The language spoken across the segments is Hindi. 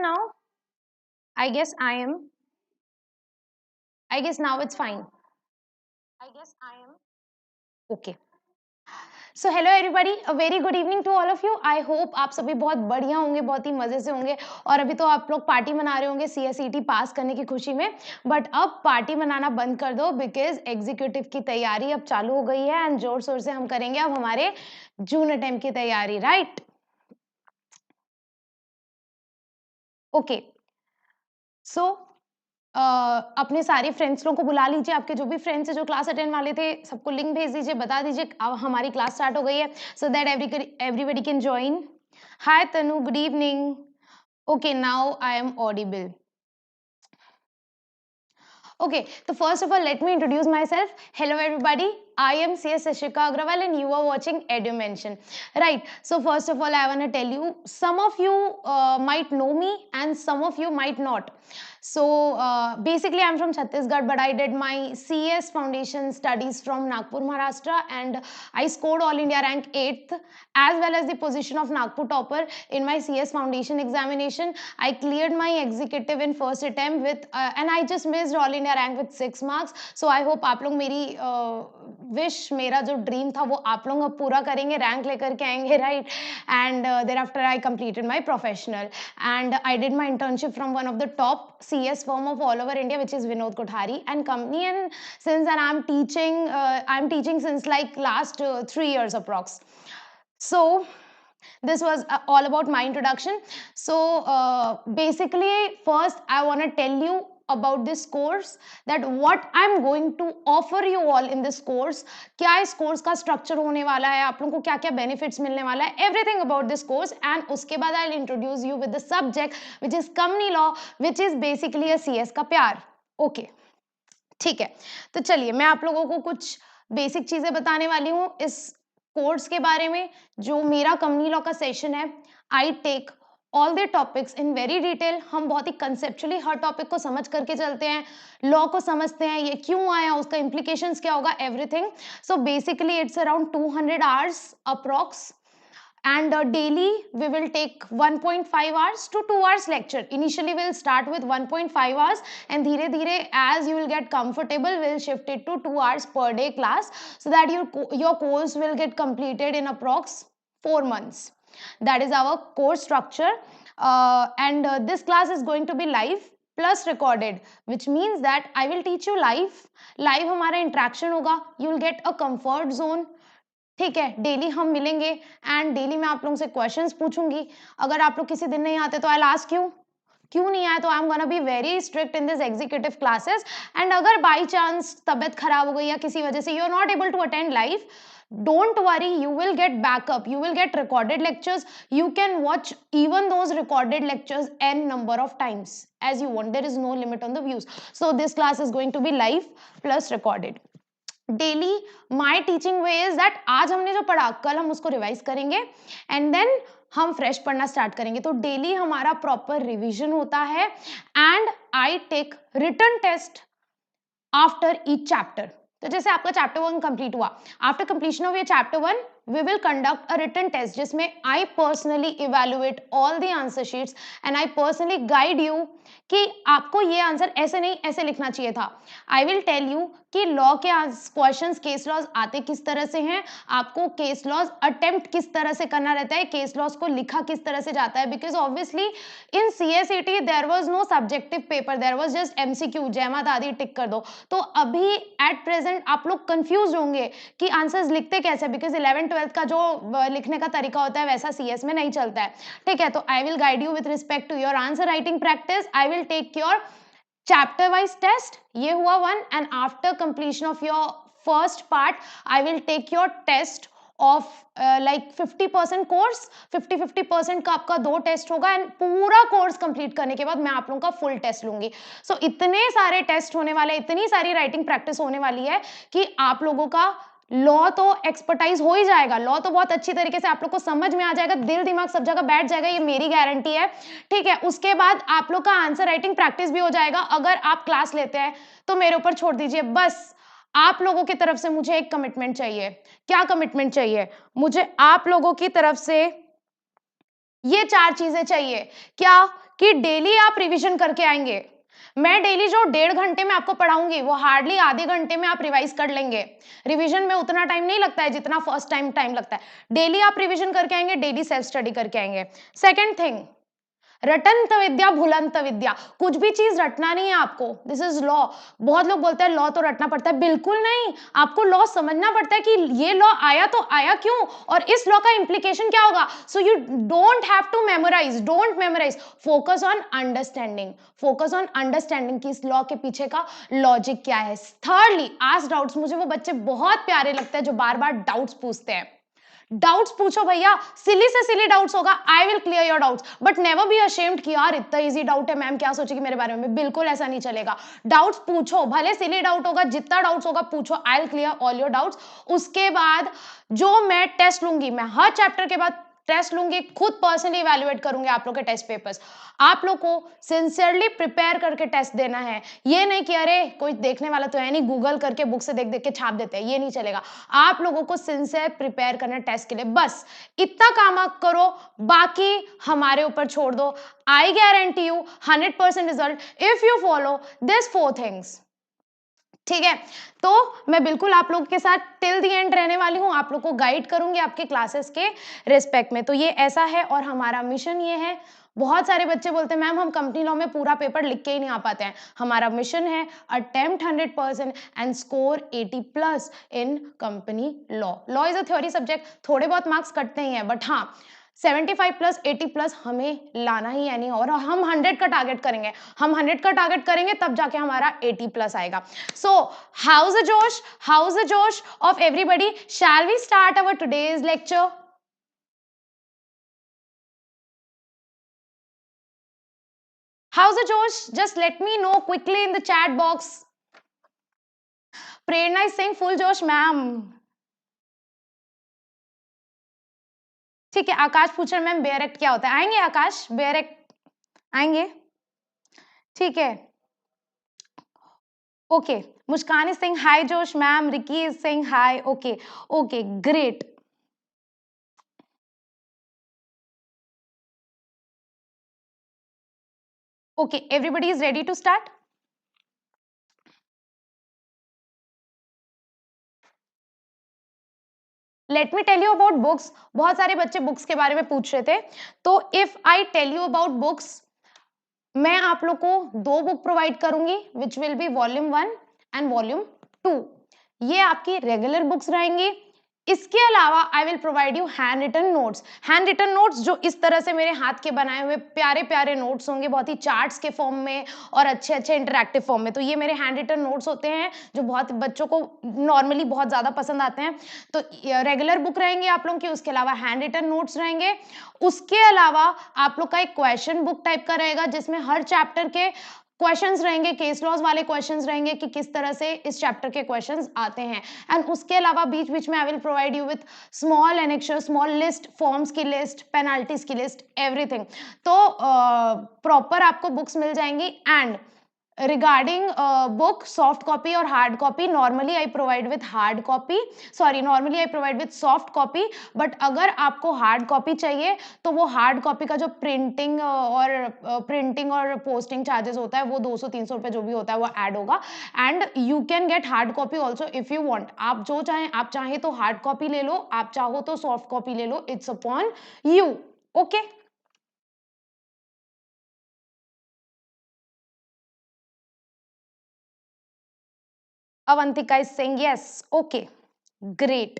now? I guess I am. I guess now it's fine. Okay. So hello everybody, a very good evening to all of you. I hope आप सभी बहुत बढ़िया होंगे, बहुत ही मज़े से होंगे। और अभी तो आप लोग पार्टी मना रहे होंगे सीएसईटी पास करने की खुशी में। बट अब पार्टी मनाना बंद कर दो, बिकॉज़ एग्जीक्यूटिव की तैयारी अब चालू हो गई है एंड ज़ोर-शोर से हम करेंगे अब हमारे जून अटेम्प्ट की तैयारी, राइट? ओके। सो अपने सारे फ्रेंड्स लोगों को बुला लीजिए, आपके जो भी फ्रेंड्स हैं जो क्लास अटेंड वाले थे, सबको लिंक भेज दीजिए, बता दीजिए अब हमारी क्लास स्टार्ट हो गई है, so that everybody can join. Hi Tanu, good evening. Okay, now I am audible. Okay, so first of all, let me introduce myself. Hello, everybody. I am CS Ashika Agrawal, and you are watching EduMention. Right. So first of all, I want to tell you, some of you might know me, and some of you might not. So basically, I'm from Chhattisgarh, but I did my CS Foundation studies from Nagpur, Maharashtra, and I scored All India rank 8th, as well as the position of Nagpur topper in my CS Foundation examination. I cleared my executive in first attempt with, and I just missed All India rank with 6 marks. So I hope आप लोग मेरी wish, मेरा जो dream था वो आप लोग अब पूरा करेंगे, rank लेकर के आएंगे, right? And thereafter I completed my professional, and I did my internship from one of the top CS firm of all over India, which is Vinod Kothari and company. And since then I'm teaching since like last 3 years approx. So this was all about my introduction. So basically, first I want to tell you about this course, that what I'm going to offer you all in this course, क्या इस कोर्स का स्ट्रक्चर होने वाला है, आप लोगों को क्या क्या बेनिफिट्स मिलने वाला है, everything about this course. And उसके बाद I will introduce you with the subject which is company law, which is basically a CS का प्यार। ओके, ठीक है। तो चलिए मैं आप लोगों को कुछ बेसिक चीजें बताने वाली हूँ इस कोर्स के बारे में। जो मेरा कंपनी लॉ का सेशन है, I take all the topics in very detail. हम बहुत ही कंसेप्चुअली हर टॉपिक को समझ करके चलते हैं, लॉ को समझते हैं, ये क्यों आया, उसका इम्प्लीकेशंस क्या होगा, everything. So basically it's around 200 hours approx, and daily we will take 1.5 hours to 2 hours lecture. Initially we'll start with 1.5 hours, and धीरे धीरे as you will get comfortable, we'll shift it to 2 hours per day class, so that your course will get completed in approx 4 months. That is our course structure. And this class is going to be live plus recorded, which means that I will teach you live हमारा interaction होगा, you will get a comfort zone. ठीक है, डेली हम मिलेंगे एंड डेली मैं आप लोगों से क्वेश्चंस पूछूंगी। अगर आप लोग किसी दिन नहीं आते तो आई विल आस्क यू क्यों नहीं आए, तो I am gonna be very strict in this executive classes. And अगर बाई चांस तबियत खराब हो गई या किसी वजह से you are not able to attend live, don't worry, you will get backup, you will get recorded lectures, you can watch even those recorded lectures n number of times as you want, there is no limit on the views. So this class is going to be live plus recorded daily. My teaching way is that आज हमने जो पढ़ा कल हम उसको रिवाइज करेंगे एंड देन हम फ्रेश पढ़ना स्टार्ट करेंगे। तो डेली हमारा प्रॉपर रिवीजन होता है and I take written test after each chapter. तो जैसे आपका चैप्टर 1 कंप्लीट हुआ, after completion of your chapter 1 we will conduct a written test जिसमें I personally evaluate all the answer sheets and I personally guide you कि आपको ये आंसर ऐसे नहीं ऐसे लिखना चाहिए था। I will tell you कि लॉ के क्वेश्चंस, केस लॉज आते किस तरह से हैं, आपको केस लॉज अटेम्प्ट किस तरह से करना रहता है, केस लॉज को लिखा किस तरह से जाता है। Because obviously in CSET there was no subjective paper, there was just MCQ, जय माता आदि टिक कर दो। तो अभी एट प्रेजेंट आप लोग कंफ्यूज होंगे कि आंसर्स लिखते कैसे, बिकॉज 11th-12th का जो लिखने का तरीका होता है वैसा CS में नहीं चलता है। ठीक है, तो I will guide you with respect to your answer writing practice. I will take your chapter wise test, ये हुआ 1, and after completion of your first part I will take your test of like 50% course, 50% का आपका 2 टेस्ट होगा एंड पूरा कोर्स कंप्लीट करने के बाद मैं आप लोगों का फुल टेस्ट लूंगी। सो इतने सारे टेस्ट होने वाले, इतनी सारी राइटिंग प्रैक्टिस होने वाली है कि आप लोगों का लॉ तो एक्सपर्टाइज हो ही जाएगा, लॉ तो बहुत अच्छी तरीके से आप लोग को समझ में आ जाएगा, दिल दिमाग सब जगह बैठ जाएगा, ये मेरी गारंटी है। ठीक है, उसके बाद आप लोग का आंसर राइटिंग प्रैक्टिस भी हो जाएगा। अगर आप क्लास लेते हैं तो मेरे ऊपर छोड़ दीजिए, बस आप लोगों की तरफ से मुझे एक कमिटमेंट चाहिए। क्या कमिटमेंट चाहिए मुझे? आप लोगों की तरफ से ये 4 चीजें चाहिए। क्या? कि डेली आप रिवीजन करके आएंगे। मैं डेली जो 1.5 घंटे में आपको पढ़ाऊंगी वो हार्डली आधे घंटे में आप रिवाइज कर लेंगे। रिवीजन में उतना टाइम नहीं लगता है जितना फर्स्ट टाइम लगता है। डेली आप रिवीजन करके आएंगे, डेली सेल्फ स्टडी करके आएंगे। सेकंड थिंग, रटंत विद्या भुलंत विद्या, कुछ भी चीज रटना नहीं है आपको। This is law. बहुत लोग बोलते हैं लॉ तो रटना पड़ता है, बिल्कुल नहीं। आपको लॉ समझना पड़ता है कि ये लॉ आया तो आया क्यों और इस लॉ का इंप्लीकेशन क्या होगा। So you don't have to memorize, don't memorize, focus on understanding, focus on understanding कि इस लॉ के पीछे का लॉजिक क्या है। Thirdly, ask doubts. मुझे वो बच्चे बहुत प्यारे लगते हैं जो बार बार डाउट्स पूछते हैं। डाउट्स पूछो भैया, सिली से सिली डाउट्स होगा, I will clear your doubts, but never be ashamed कि यार इतना इजी डाउट है, मैम क्या सोचेगी मेरे बारे में। बिल्कुल ऐसा नहीं चलेगा। डाउट्स पूछो, भले सिली डाउट होगा, जितना डाउट्स होगा पूछो, I will clear all your doubts. उसके बाद जो मैं टेस्ट लूंगी, मैं हर चैप्टर के बाद टेस्ट लूंगी, खुद पर्सनली इवैल्यूएट करूंगी आप लोग के टेस्ट पेपर्स। आप लोग को सिंसियरली प्रिपेयर करके टेस्ट देना है। ये नहीं कि अरे कोई देखने वाला तो है नहीं, गूगल करके बुक से देख देख के छाप देते हैं, ये नहीं चलेगा। आप लोगों को सिंसियर प्रिपेयर करना टेस्ट के लिए, बस इतना काम आप करो, बाकी हमारे ऊपर छोड़ दो। I guarantee you 100% result if you follow this 4 things. ठीक है, तो मैं बिल्कुल आप लोगों के साथ टिल दी एंड रहने वाली हूं, आप लोग को गाइड करूंगी आपके क्लासेस के रिस्पेक्ट में। तो ये ऐसा है और हमारा मिशन ये है। बहुत सारे बच्चे बोलते हैं मैम हम कंपनी लॉ में पूरा पेपर लिख के ही नहीं आ पाते हैं। हमारा मिशन है attempt 100% and score 80+ in company law. Law is a theory subject, थोड़े बहुत मार्क्स कटते ही हैं, बट हाँ 75+ 80+ हमें लाना ही है नहीं। और हम 100 का टारगेट करेंगे, हम 100 का टारगेट करेंगे तब जाके हमारा 80+ आएगा। So how's the josh, how's the josh of everybody, shall we start our today's lecture? How's the Josh? Just let me know quickly in the chat box. Prerna is saying full Josh, ma'am. ठीक है, आकाश पूछ रहे मैम बेयर एक्ट क्या होता है। आएंगे आकाश, बेयर एक्ट आएंगे, ठीक है। Okay, Muskaan is saying hi Josh ma'am, Ricky is saying hi. Okay okay great. Okay, everybody is ready to start? Let me tell you about books. बहुत सारे बच्चे बुक्स के बारे में पूछ रहे थे, तो if I tell you about books, मैं आप लोग को 2 बुक प्रोवाइड करूंगी which will be volume 1 and volume 2। ये आपकी रेगुलर बुक्स रहेंगी। इसके अलावा I will provide you hand written notes. Hand written notes जो इस तरह से मेरे हाथ के बनाए हुए प्यारे प्यारे नोट्स होंगे, बहुत ही चार्ट्स के फॉर्म में और अच्छे अच्छे इंटरैक्टिव फॉर्म में। तो ये मेरे हैंड रिटन नोट्स होते हैं जो बहुत बच्चों को नॉर्मली बहुत ज्यादा पसंद आते हैं। तो रेगुलर बुक रहेंगे आप लोगों की, उसके अलावा हैंड रिटन नोट्स रहेंगे। उसके अलावा आप लोग का एक क्वेश्चन बुक टाइप का रहेगा जिसमें हर चैप्टर के क्वेश्चंस रहेंगे, केस लॉज वाले क्वेश्चंस रहेंगे कि किस तरह से इस चैप्टर के क्वेश्चंस आते हैं। एंड उसके अलावा बीच बीच में I will provide you with small annexure, small list, forms की लिस्ट, पेनाल्टीज की लिस्ट, एवरीथिंग। तो प्रॉपर आपको बुक्स मिल जाएंगी। And regarding book, soft copy और hard copy, normally I provide with hard copy, sorry normally I provide with soft copy, but अगर आपको hard copy चाहिए तो वो hard copy का जो printing और posting charges होता है वो 200-300 रुपए जो भी होता है वो add होगा। and you can get hard copy also if you want। आप जो चाहें, आप चाहें तो hard copy ले लो, आप चाहो तो soft copy ले लो, it's upon you। okay? Avantika is saying yes. Okay, great.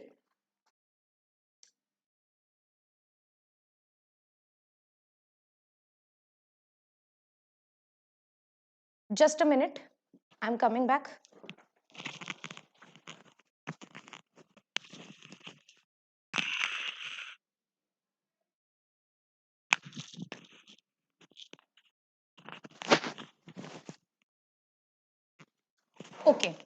Just a minute, I'm coming back. Okay.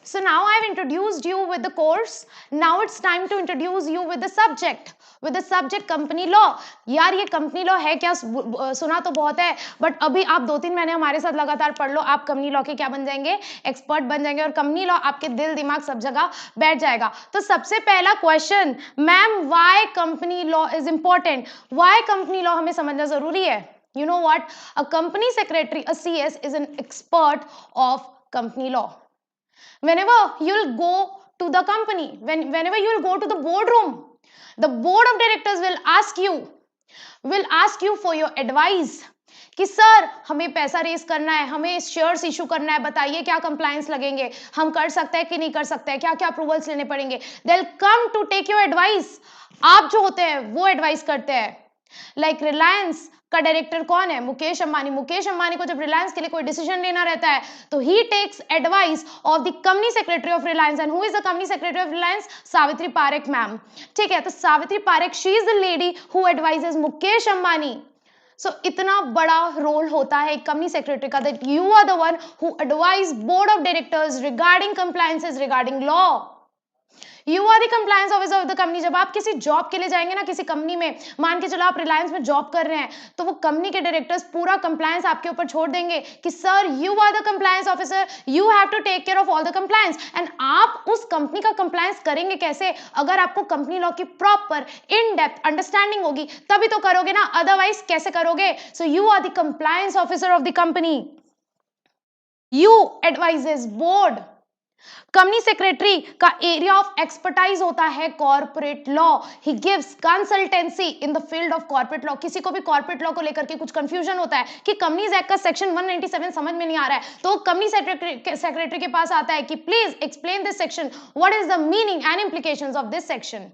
So now I've introduced you with the course. Now it's time to introduce you with the subject. With the subject company law. यार ये कंपनी लॉ है क्या, सुना तो बहुत है, बट अभी आप 2-3 महीने हमारे साथ लगातार पढ़ लो, आप कंपनी लॉ के क्या बन जाएंगे, एक्सपर्ट बन जाएंगे और कंपनी लॉ आपके दिल दिमाग सब जगह बैठ जाएगा। तो सबसे पहला question, ma'am why company law is important, why company law हमें समझना जरूरी है? You know what? A company secretary, a CS, is an expert of company law. Whenever you'll go to the company, whenever you'll go to the boardroom, the board of directors will ask you for your advice कि सर हमें पैसा रेस करना है, हमें शेयर्स इशू करना है, बताइए क्या कंप्लायंस लगेंगे, हम कर सकते हैं कि नहीं कर सकते हैं, क्या क्या अप्रूवल्स लेने पड़ेंगे. They will come to take your advice. आप जो होते हैं वो एडवाइस करते हैं. लाइक रिलायंस का डायरेक्टर कौन है? मुकेश अंबानी. मुकेश अंबानी को जब रिलायंस के लिए कोई डिसीजन लेना रहता है तो he takes advice of the company secretary of Reliance. And who is the company secretary of Reliance? Savitri Parekh ma'am. ठीक है, तो Savitri Parekh, she is the lady who advises Mukesh Ambani. So इतना बड़ा रोल होता है कंपनी सेक्रेटरी का, that you are the one who advise board of directors regarding compliances, regarding law. You are the compliance officer of the company. जब आप किसी जॉब के लिए जाएंगे ना किसी कंपनी में, मान के चलो आप रिलायंस में जॉब कर रहे हैं, तो वो कंपनी के डायरेक्टर्स पूरा कंप्लायंस आपके ऊपर छोड़ देंगे कि sir you are the compliance officer, you have to take care of all the compliance. And आप उस कंपनी का कंप्लायंस करेंगे कैसे? अगर आपको कंपनी लॉ की प्रॉपर इन डेप्थ अंडरस्टैंडिंग होगी तभी तो करोगे ना, अदरवाइज कैसे करोगे? So you are the compliance officer of the company. You advises board. Company secretary का एरिया ऑफ एक्सपर्टाइज होता है corporate law. He gives consultancy in the field of corporate law. किसी को भी कॉर्पोरेट लॉ को लेकर के कुछ कंफ्यूजन होता है कि कंपनीज एक्ट का सेक्शन 197 समझ में नहीं आ रहा है, तो कंपनी सेक्रेटरी के पास आता है कि please explain this section, what is the meaning and implications of this section.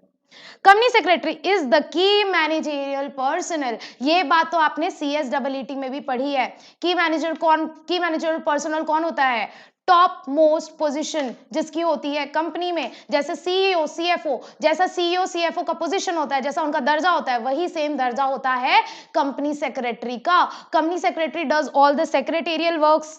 Company secretary is the key managerial personal. ये बात तो आपने CSEET में भी पढ़ी है. की मैनेजरियल पर्सनल कौन होता है? टॉप मोस्ट पोजीशन जिसकी होती है कंपनी में. जैसे CEO CFO, जैसा CEO CFO का पोजीशन होता है, जैसा उनका दर्जा होता है, वही सेम दर्जा होता है कंपनी सेक्रेटरी का. Company secretary does all the secretarial works.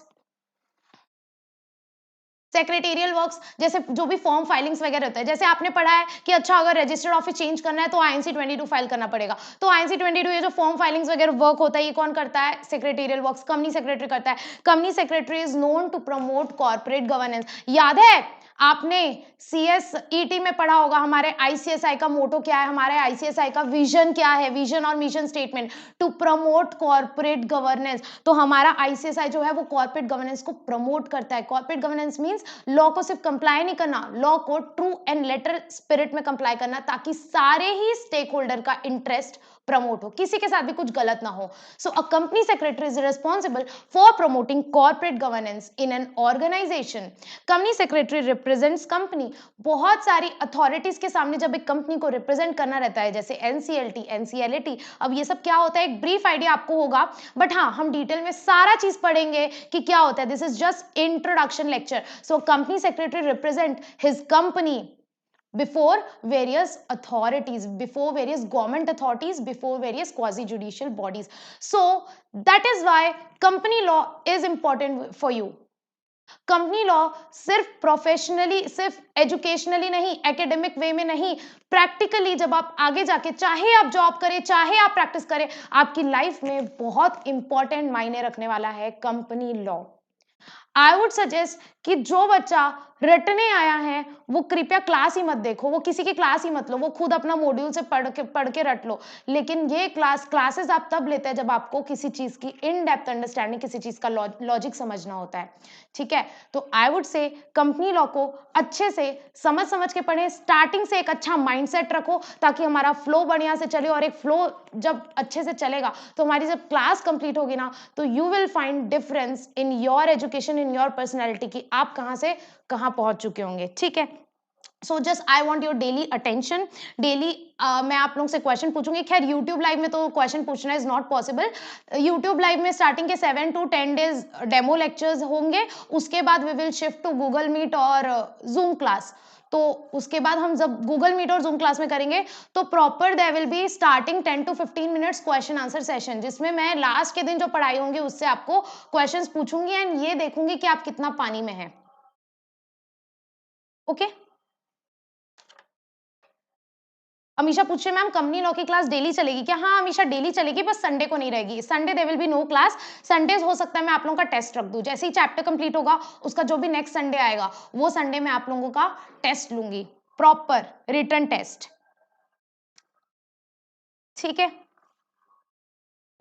Secretarial works जैसे जो भी फॉर्म फाइलिंग्स वगैरह होता है, जैसे आपने पढ़ा है कि अच्छा अगर रजिस्टर्ड ऑफिस चेंज करना है तो INC 22 फाइल करना पड़ेगा. तो INC 22 ये जो फॉर्म फाइलिंग्स वगैरह वर्क होता है, ये कौन करता है? सेक्रेटेरियल वर्क्स कंपनी सेक्रेटरी करता है. Company secretary is known to promote corporate governance. याद है आपने CSET में पढ़ा होगा हमारे ICSI का मोटो क्या है, हमारे ICSI का विजन क्या है, विजन और mission statement, to promote corporate governance. तो हमारा ICSI जो है वो कॉर्पोरेट गवर्नेंस को प्रमोट करता है. कॉर्पोरेट गवर्नेंस मींस लॉ को सिर्फ कंप्लाई नहीं करना, लॉ को ट्रू एंड लेटर स्पिरिट में कंप्लाई करना, ताकि सारे ही स्टेक होल्डर का इंटरेस्ट प्रमोट हो, किसी के साथ भी कुछ गलत ना हो. So a company secretary is responsible for promoting corporate governance in an organisation. Company secretary represents company. बहुत सारी अथॉरिटीज के सामने जब एक कंपनी को रिप्रेजेंट करना रहता है, जैसे NCLT, NCLAT, अब ये सब क्या होता है एक ब्रीफ आइडिया आपको होगा, बट हाँ हम डिटेल में सारा चीज पढ़ेंगे कि क्या होता है. This is just introduction lecture. So company secretary represent his company before various authorities, before various government authorities, before various quasi judicial bodies. So that is why company law is important for you. Company law सिर्फ प्रोफेशनली, सिर्फ एजुकेशनली नहीं, एकेडमिक वे में नहीं, प्रैक्टिकली जब आप आगे जाके चाहे आप जॉब करें चाहे आप प्रैक्टिस करें, आपकी लाइफ में बहुत इंपॉर्टेंट मायने रखने वाला है company law. I would suggest कि जो बच्चा रटने आया है वो कृपया क्लास ही मत देखो, वो किसी की क्लास ही मत लो, वो खुद अपना मॉड्यूल से पढ़ के रट लो. लेकिन ये क्लासेस आप तब लेते हैं जब आपको किसी चीज की इन डेप्थ अंडरस्टैंडिंग, किसी चीज का लॉजिक समझना होता है. ठीक है, तो I would say company law को अच्छे से समझ के पढ़ें. स्टार्टिंग से एक अच्छा माइंडसेट रखो ताकि हमारा फ्लो बढ़िया से चले, और एक फ्लो जब अच्छे से चलेगा तो हमारी जब क्लास कंप्लीट होगी ना, तो you will find difference in your education, in your personality, कि आप कहाँ से कहाँ पहुंच चुके होंगे. ठीक है, so just I want your daily attention. Daily मैं आप लोगों से क्वेश्चन पूछूंगी. खैर यूट्यूब लाइव में तो क्वेश्चन पूछना is not possible. YouTube live में स्टार्टिंग के 7 to 10 डेज डेमो लेक्चर्स होंगे, उसके बाद we will shift to Google Meet और जूम क्लास. तो उसके बाद हम जब गूगल मीट और जूम क्लास में करेंगे तो proper there will be starting 10 to 15 minutes question answer session, जिसमें मैं लास्ट के दिन जो पढ़ाई होंगी उससे आपको क्वेश्चंस पूछूंगी एंड ये देखूंगी कि आप कितना पानी में हैं. ओके अमीशा पूछ रहे मैम कंपनी लॉ की क्लास डेली चलेगी क्या? हाँ अमीशा डेली चलेगी, बस संडे को नहीं रहेगी. Sunday there will be no class. Sundays हो सकता है मैं आप लोगों का टेस्ट रख दूं, जैसे ही चैप्टर कंप्लीट होगा उसका जो भी नेक्स्ट संडे आएगा वो संडे में आप लोगों का टेस्ट लूंगी, प्रॉपर रिटन टेस्ट. ठीक है,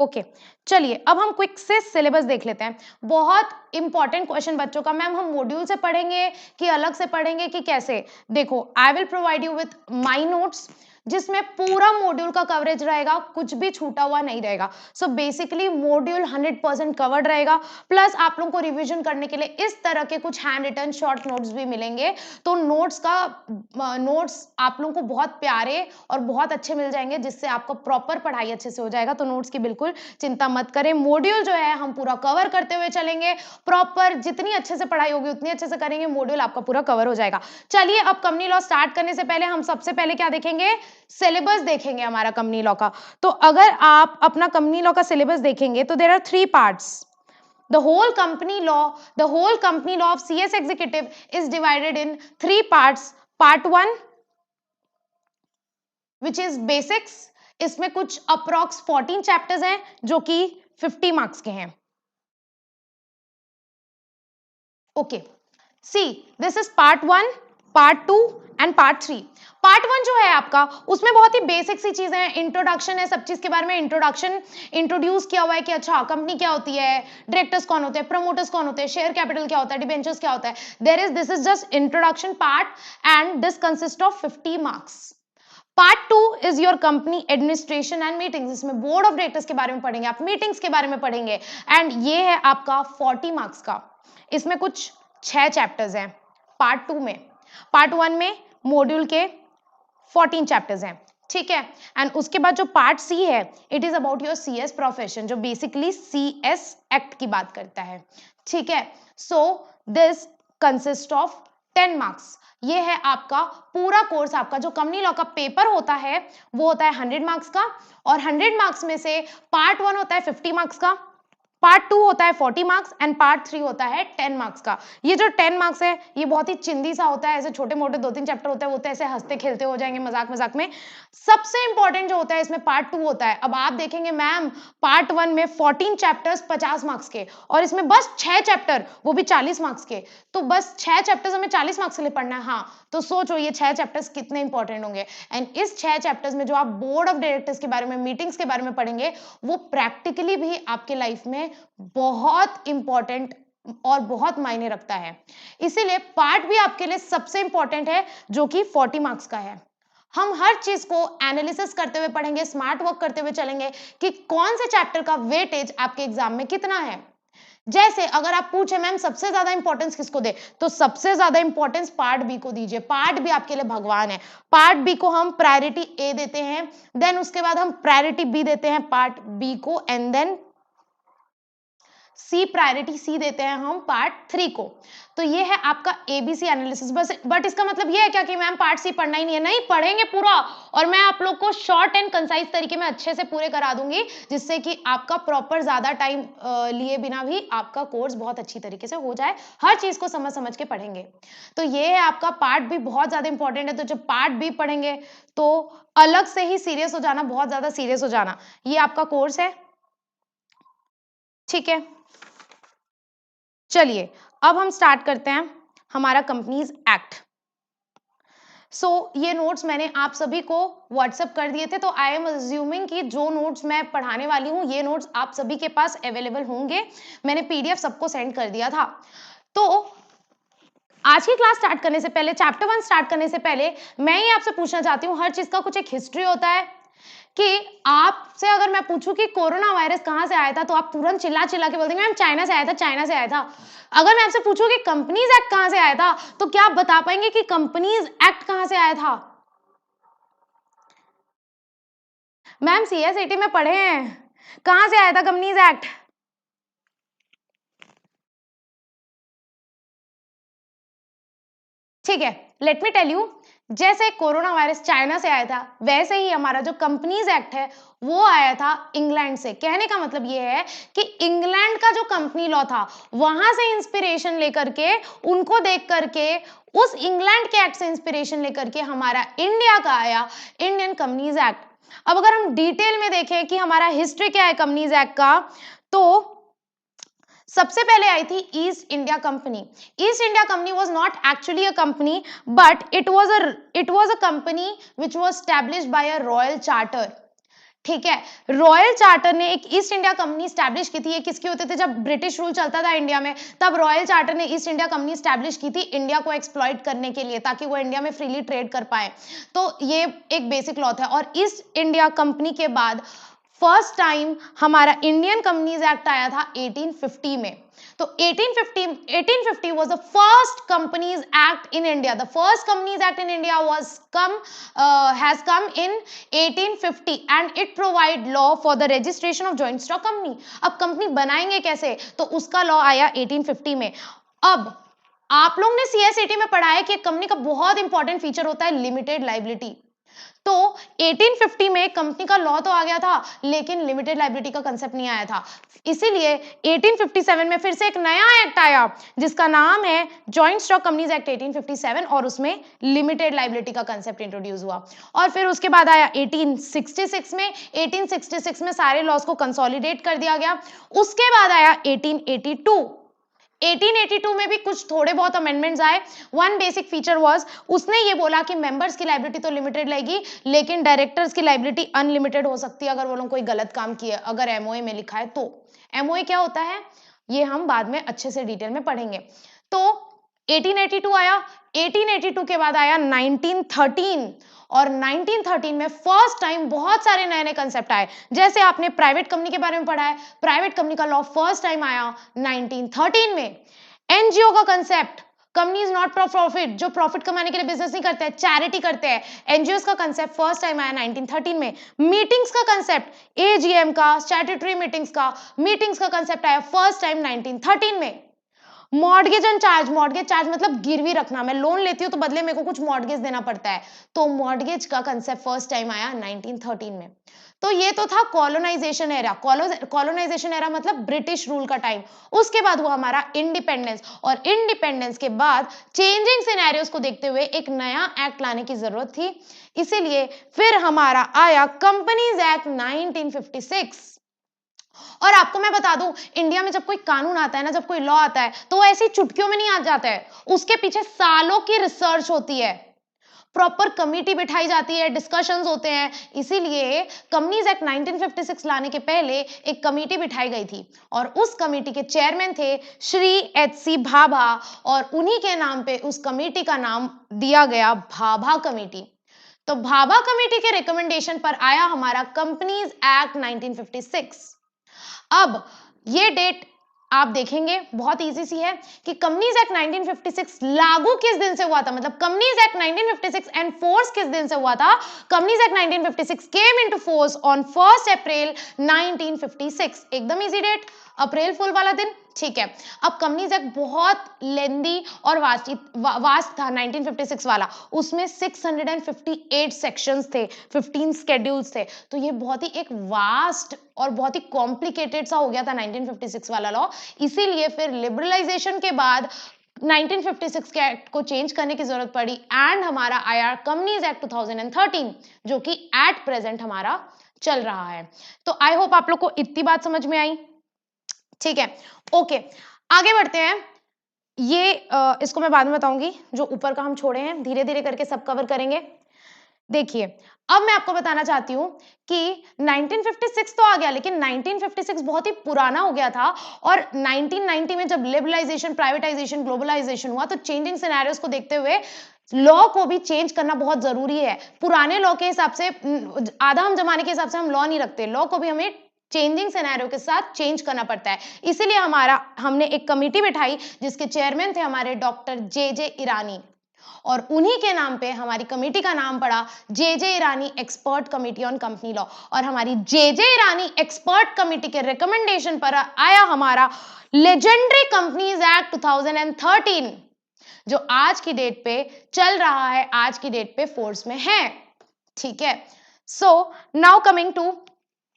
ओके चलिए अब हम क्विक से सिलेबस देख लेते हैं। बहुत इंपॉर्टेंट क्वेश्चन बच्चों का, मैम हम मॉड्यूल से पढ़ेंगे कि अलग से पढ़ेंगे कि कैसे? देखो आई will provide you with my notes जिसमें पूरा मॉड्यूल का कवरेज रहेगा, कुछ भी छूटा हुआ नहीं रहेगा। सो बेसिकली मॉड्यूल 100% कवर्ड रहेगा, प्लस आप लोगों को रिवीजन करने के लिए इस तरह के कुछ हैंड रिटन शॉर्ट नोट्स भी मिलेंगे। तो नोट्स आप लोगों को बहुत प्यारे और बहुत अच्छे मिल जाएंगे, जिससे आपको प्रॉपर पढ़ाई अच्छे से हो जाएगा। तो नोट्स की बिल्कुल चिंता मत करें, मॉड्यूल जो है हम पूरा कवर करते हुए चलेंगे, प्रॉपर जितनी अच्छे से पढ़ाई होगी उतनी अच्छे से करेंगे, मॉड्यूल आपका पूरा कवर हो जाएगा। चलिए अब कंपनी लॉ स्टार्ट करने से पहले हम सबसे पहले क्या देखेंगे? सिलेबस देखेंगे हमारा कंपनी लॉ का। तो अगर आप अपना कंपनी लॉ का सिलेबस देखेंगे तो there are 3 parts. The whole company law of CS executive is divided in 3 parts. Part 1 which is basics, इसमें कुछ अप्रॉक्स 14 चैप्टर्स हैं जो कि 50 मार्क्स के हैं। Okay see this is part 1, part 2 and part 3। Part 1 जो है आपका, उसमें बहुत ही बेसिक सी चीजें हैं, इंट्रोडक्शन है, सब चीज के बारे में इंट्रोड्यूस किया हुआ है कि अच्छा कंपनी क्या होती है, डायरेक्टर्स कौन होते हैं, प्रमोटर्स कौन होते हैं, शेयर कैपिटल क्या होता है, डिबेंचर्स क्या होता है। This is just introduction part and this consist of 50 marks. Part 2 is your company administration and meetings, इसमें बोर्ड ऑफ डायरेक्टर्स के बारे में पढ़ेंगे, आप मीटिंग्स के बारे में पढ़ेंगे, एंड ये है आपका 40 मार्क्स का। इसमें कुछ 6 चैप्टर्स हैं पार्ट 2 में। पार्ट 1 में मॉड्यूल के 14 चैप्टर्स हैं, ठीक है। एंड उसके बाद जो पार्ट सी है, it is about your CS profession, जो बेसिकली सीएस एक्ट की बात करता है, ठीक है। So this consist of 10 marks. ये है आपका पूरा कोर्स। आपका जो कंपनी लॉ का पेपर होता है वो होता है 100 मार्क्स का, और 100 मार्क्स में से पार्ट 1 होता है 50 मार्क्स का, पार्ट 2 होता है 40 मार्क्स एंड पार्ट 3 होता है 10 मार्क्स का। ये जो 10 मार्क्स है ये बहुत ही चिंदी सा होता है, ऐसे छोटे मोटे 2-3 चैप्टर होते हैं, वो तो ऐसे हंसते खेलते हो जाएंगे मजाक मजाक में। सबसे इंपॉर्टेंट जो होता है इसमें पार्ट 2 होता है। अब आप देखेंगे मैम पार्ट 1 में 14 चैप्टर्स 50 मार्क्स के, और इसमें बस 6 चैप्टर वो भी 40 मार्क्स के। तो बस 6 चैप्टर्स हमें 40 मार्क्स के लिए पढ़ना है। हाँ तो सोचो ये 6 चैप्टर्स कितने इंपॉर्टेंट होंगे। एंड इस 6 चैप्टर्स में जो आप बोर्ड ऑफ डायरेक्टर्स के बारे में, मीटिंग्स के बारे में पढ़ेंगे, वो प्रैक्टिकली भी आपके लाइफ में बहुत इंपॉर्टेंट और बहुत मायने रखता है। इसीलिए पार्ट भी आपके लिए सबसे इंपॉर्टेंट है, जो कि 40 मार्क्स का है। हम हर चीज को एनालिसिस करते हुए पढ़ेंगे, स्मार्ट वर्क करते हुए चलेंगे कि कौन से चैप्टर का वेटेज आपके एग्जाम में कितना है। जैसे अगर आप पूछे मैम सबसे ज्यादा इंपॉर्टेंस किसको दे, तो सबसे ज्यादा इंपॉर्टेंस पार्ट बी को दीजिए। पार्ट बी आपके लिए भगवान है। पार्ट बी को हम प्रायोरिटी ए देते हैं, देन उसके बाद हम प्रायोरिटी बी देते हैं पार्ट बी को, एंड देन सी प्रायोरिटी सी देते हैं हम पार्ट 3 को। तो ये है आपका एबीसी एनालिसिस। बस बट इसका मतलब ये है क्या कि मैम पार्ट सी पढ़ना ही नहीं है? नहीं, पढ़ेंगे पूरा, और मैं आप लोग को शॉर्ट एंड कंसाइज तरीके में अच्छे से पूरे करा दूंगी, जिससे कि आपका प्रॉपर ज्यादा टाइम लिए बिना भी आपका कोर्स बहुत अच्छी तरीके से हो जाए। हर चीज को समझ समझ के पढ़ेंगे। तो ये है आपका पार्ट बी, बहुत ज्यादा इंपॉर्टेंट है। तो जब पार्ट बी पढ़ेंगे तो अलग से ही सीरियस हो जाना, बहुत ज्यादा सीरियस हो जाना। ये आपका कोर्स है, ठीक है। चलिए अब हम स्टार्ट करते हैं हमारा कंपनीज एक्ट। ये नोट्स मैंने आप सभी को व्हाट्सएप कर दिए थे, तो आई एम अज्यूमिंग कि जो नोट्स मैं पढ़ाने वाली हूँ ये नोट्स आप सभी के पास अवेलेबल होंगे। मैंने पीडीएफ सबको सेंड कर दिया था। तो आज की क्लास स्टार्ट करने से पहले, चैप्टर 1 स्टार्ट करने से पहले, मैं ये आपसे पूछना चाहती हूँ, हर चीज का कुछ एक हिस्ट्री होता है कि आपसे अगर मैं पूछूं कि कोरोना वायरस कहां से आया था, तो आप तुरंत चिल्ला चिल्ला के बोल देंगे मैम चाइना से आया था, चाइना से आया था। अगर मैं आपसे पूछूं कि कंपनीज एक्ट कहां से आया था, तो क्या आप बता पाएंगे कि कंपनीज एक्ट कहां से आया था? मैम सीएस80 में पढ़े हैं, कहां से आया था कंपनीज एक्ट? ठीक है, लेट मी टेल यू, जैसे कोरोना वायरस चाइना से आया था, वैसे ही हमारा जो कंपनीज एक्ट है वो आया था इंग्लैंड से। कहने का मतलब ये है कि इंग्लैंड का जो कंपनी लॉ था, वहां से इंस्पिरेशन लेकर के, उनको देख करके, उस इंग्लैंड के एक्ट से इंस्पिरेशन लेकर के हमारा इंडिया का आया इंडियन कंपनीज एक्ट। अब अगर हम डिटेल में देखें कि हमारा हिस्ट्री क्या है कंपनीज एक्ट का, तो सबसे पहले आई थी east India company. East India company was not actually a company, but it was a company which was established bye a royal charter. ठीक है। रॉयल चार्टर ने एक ईस्ट इंडिया कंपनी स्टैब्लिश की थी। ये किसके होते थे? जब ब्रिटिश रूल चलता था इंडिया में, तब रॉयल चार्टर ने ईस्ट इंडिया कंपनी स्टैब्लिश की थी इंडिया को एक्सप्लॉइट करने के लिए, ताकि वो इंडिया में फ्रीली ट्रेड कर पाए। तो ये एक बेसिक लॉ था। और ईस्ट इंडिया कंपनी के बाद फर्स्ट टाइम हमारा इंडियन कंपनीज एक्ट आया था 1850 में। तो 1850 was the first companies act in India. The first companies act in India has come in 1850 and it provide law for the registration of joint stock company. अब कंपनी बनाएंगे कैसे? तो उसका लॉ आया 1850 में। अब आप लोग ने CSAT में पढ़ा है कि कंपनी का बहुत इंपॉर्टेंट फीचर होता है लिमिटेड लाइबिलिटी। तो 1850 में कंपनी का लॉ तो आ गया था, लेकिन लिमिटेड लायबिलिटी का कंसेप्ट नहीं आया था। इसीलिए 1857 में फिर से एक नया एक्ट आया जिसका नाम है जॉइंट स्टॉक कंपनीज एक्ट 1857, और उसमें लिमिटेड लायबिलिटी का कंसेप्ट इंट्रोड्यूस हुआ। और फिर उसके बाद आया 1866 में। 1866 में सारे लॉज को कंसोलिडेट कर दिया गया। उसके बाद आया 1882। 1882 में भी कुछ थोड़े बहुत अमेंडमेंट्स आए। वन बेसिक फीचर वाज, उसने ये बोला कि मेंबर्स की लायबिलिटी तो लिमिटेड लगेगी, लेकिन डायरेक्टर्स की लायबिलिटी अनलिमिटेड हो सकती है अगर वो लोग कोई गलत काम किए, अगर एमओए में लिखा है तो। एमओए क्या होता है ये हम बाद में अच्छे से डिटेल में पढ़ेंगे। तो 1882 आया। 1882 के बाद आया 1913, और 1913 में फर्स्ट टाइम बहुत सारे नए नए कंसेप्ट आए। जैसे आपने प्राइवेट कंपनी के बारे में पढ़ा है, प्राइवेट कंपनी का लॉ फर्स्ट टाइम आया 1913 में। एनजीओ का concept, company is not for profit, जो प्रॉफिट कमाने के लिए बिजनेस नहीं करते हैं, चैरिटी करते हैं, एनजीओ का कंसेप्ट फर्स्ट टाइम आया 1913 में। मीटिंग्स का कंसेप्ट, एजीएम का, स्टैट्यूटरी मीटिंग्स का कंसेप्ट आया फर्स्ट टाइम 1913 में। Mortgage and charge, mortgage charge मतलब गिरवी रखना, मैं लोन लेती हूँ तो बदले मेरे को कुछ मॉर्गेज देना पड़ता है, तो मॉर्गेज का कंसेप्ट फर्स्ट टाइम आया 1913 में। तो ये तो था कॉलोनाइजेशन एरा। कॉलोनाइजेशन एरा मतलब ब्रिटिश रूल का टाइम। उसके बाद हुआ हमारा इंडिपेंडेंस, और इंडिपेंडेंस के बाद चेंजिंग सिनेरियोज को देखते हुए एक नया एक्ट लाने की जरूरत थी, इसीलिए फिर हमारा आया कंपनीज एक्ट 1956। और आपको मैं बता दूं, इंडिया में जब कोई कानून आता है ना, जब कोई लॉ आता है, तो वो ऐसी चुटकियों में नहीं आ जाता है, उसके पीछे सालों की रिसर्च होती है, प्रॉपर कमेटी बिठाई जाती है, डिस्कशंस होते हैं। इसीलिए कंपनीज एक्ट 1956 लाने के पहले एक कमेटी बिठाई गई थी, और उस कमेटी के चेयरमैन थे श्री HC भाभा, और उन्हीं के नाम पे उस कमेटी का नाम दिया गया भाभा कमेटी। तो भाभा कमेटी के रिकमेंडेशन पर आया हमारा कंपनीज एक्ट 1956। अब ये डेट आप देखेंगे बहुत इजी सी है कि कंपनीज एक्ट 1956 लागू किस दिन से हुआ था, मतलब कंपनीज एक्ट 1956 एंड फोर्स किस दिन से हुआ था। Companies Act 1956 came into force on 1 अप्रैल 1956। एकदम इजी डेट, अप्रैल फुल वाला दिन, ठीक है। अब कंपनीज एक्ट बहुत लेंदी और वास्ट था 1956 वाला, उसमें 658 सेक्शंस थे, 15 स्केड्यूल्स थे, तो ये बहुत ही एक वास्ट और बहुत ही कॉम्प्लिकेटेड सा हो गया था 1956 वाला लॉ। इसीलिए फिर लिबरलाइजेशन के बाद 1956 के एक्ट को चेंज करने की जरूरत पड़ी, एंड हमारा आया कंपनीज एक्ट 2013, जो कि एट प्रेजेंट हमारा चल रहा है। तो आई होप आप लोग को इतनी बात समझ में आई, ठीक है। ओके, आगे बढ़ते हैं। ये इसको मैं बाद में बताऊंगी, जो ऊपर का हम छोड़े हैं धीरे धीरे करके सब कवर करेंगे। देखिए, अब मैं आपको बताना चाहती हूं कि 1956 तो आ गया, लेकिन 1956 बहुत ही पुराना हो गया था, और 1990 में जब लिबरलाइजेशन, प्राइवेटाइजेशन, ग्लोबलाइजेशन हुआ, तो चेंजिंग सिनेरियोज को देखते हुए लॉ को भी चेंज करना बहुत जरूरी है। पुराने लॉ के हिसाब से, आधा हम जमाने के हिसाब से हम लॉ नहीं रखते, लॉ को भी हमें चेंजिंग सिनेरियो के साथ चेंज करना पड़ता है। इसीलिए हमने एक कमेटी बिठाई जिसके चेयरमैन थे हमारे डॉक्टर जे ईरानी, और उन्हीं के नाम पे हमारी कमेटी का नाम पड़ा J Irani expert committee on company law. और हमारी जे ईरानी एक्सपर्ट कमेटी के रिकमेंडेशन पर आया हमारा लेजेंडरी कंपनीज एक्ट 2013, जो आज की डेट पे चल रहा है, आज की डेट पे फोर्स में है, ठीक है। So now coming to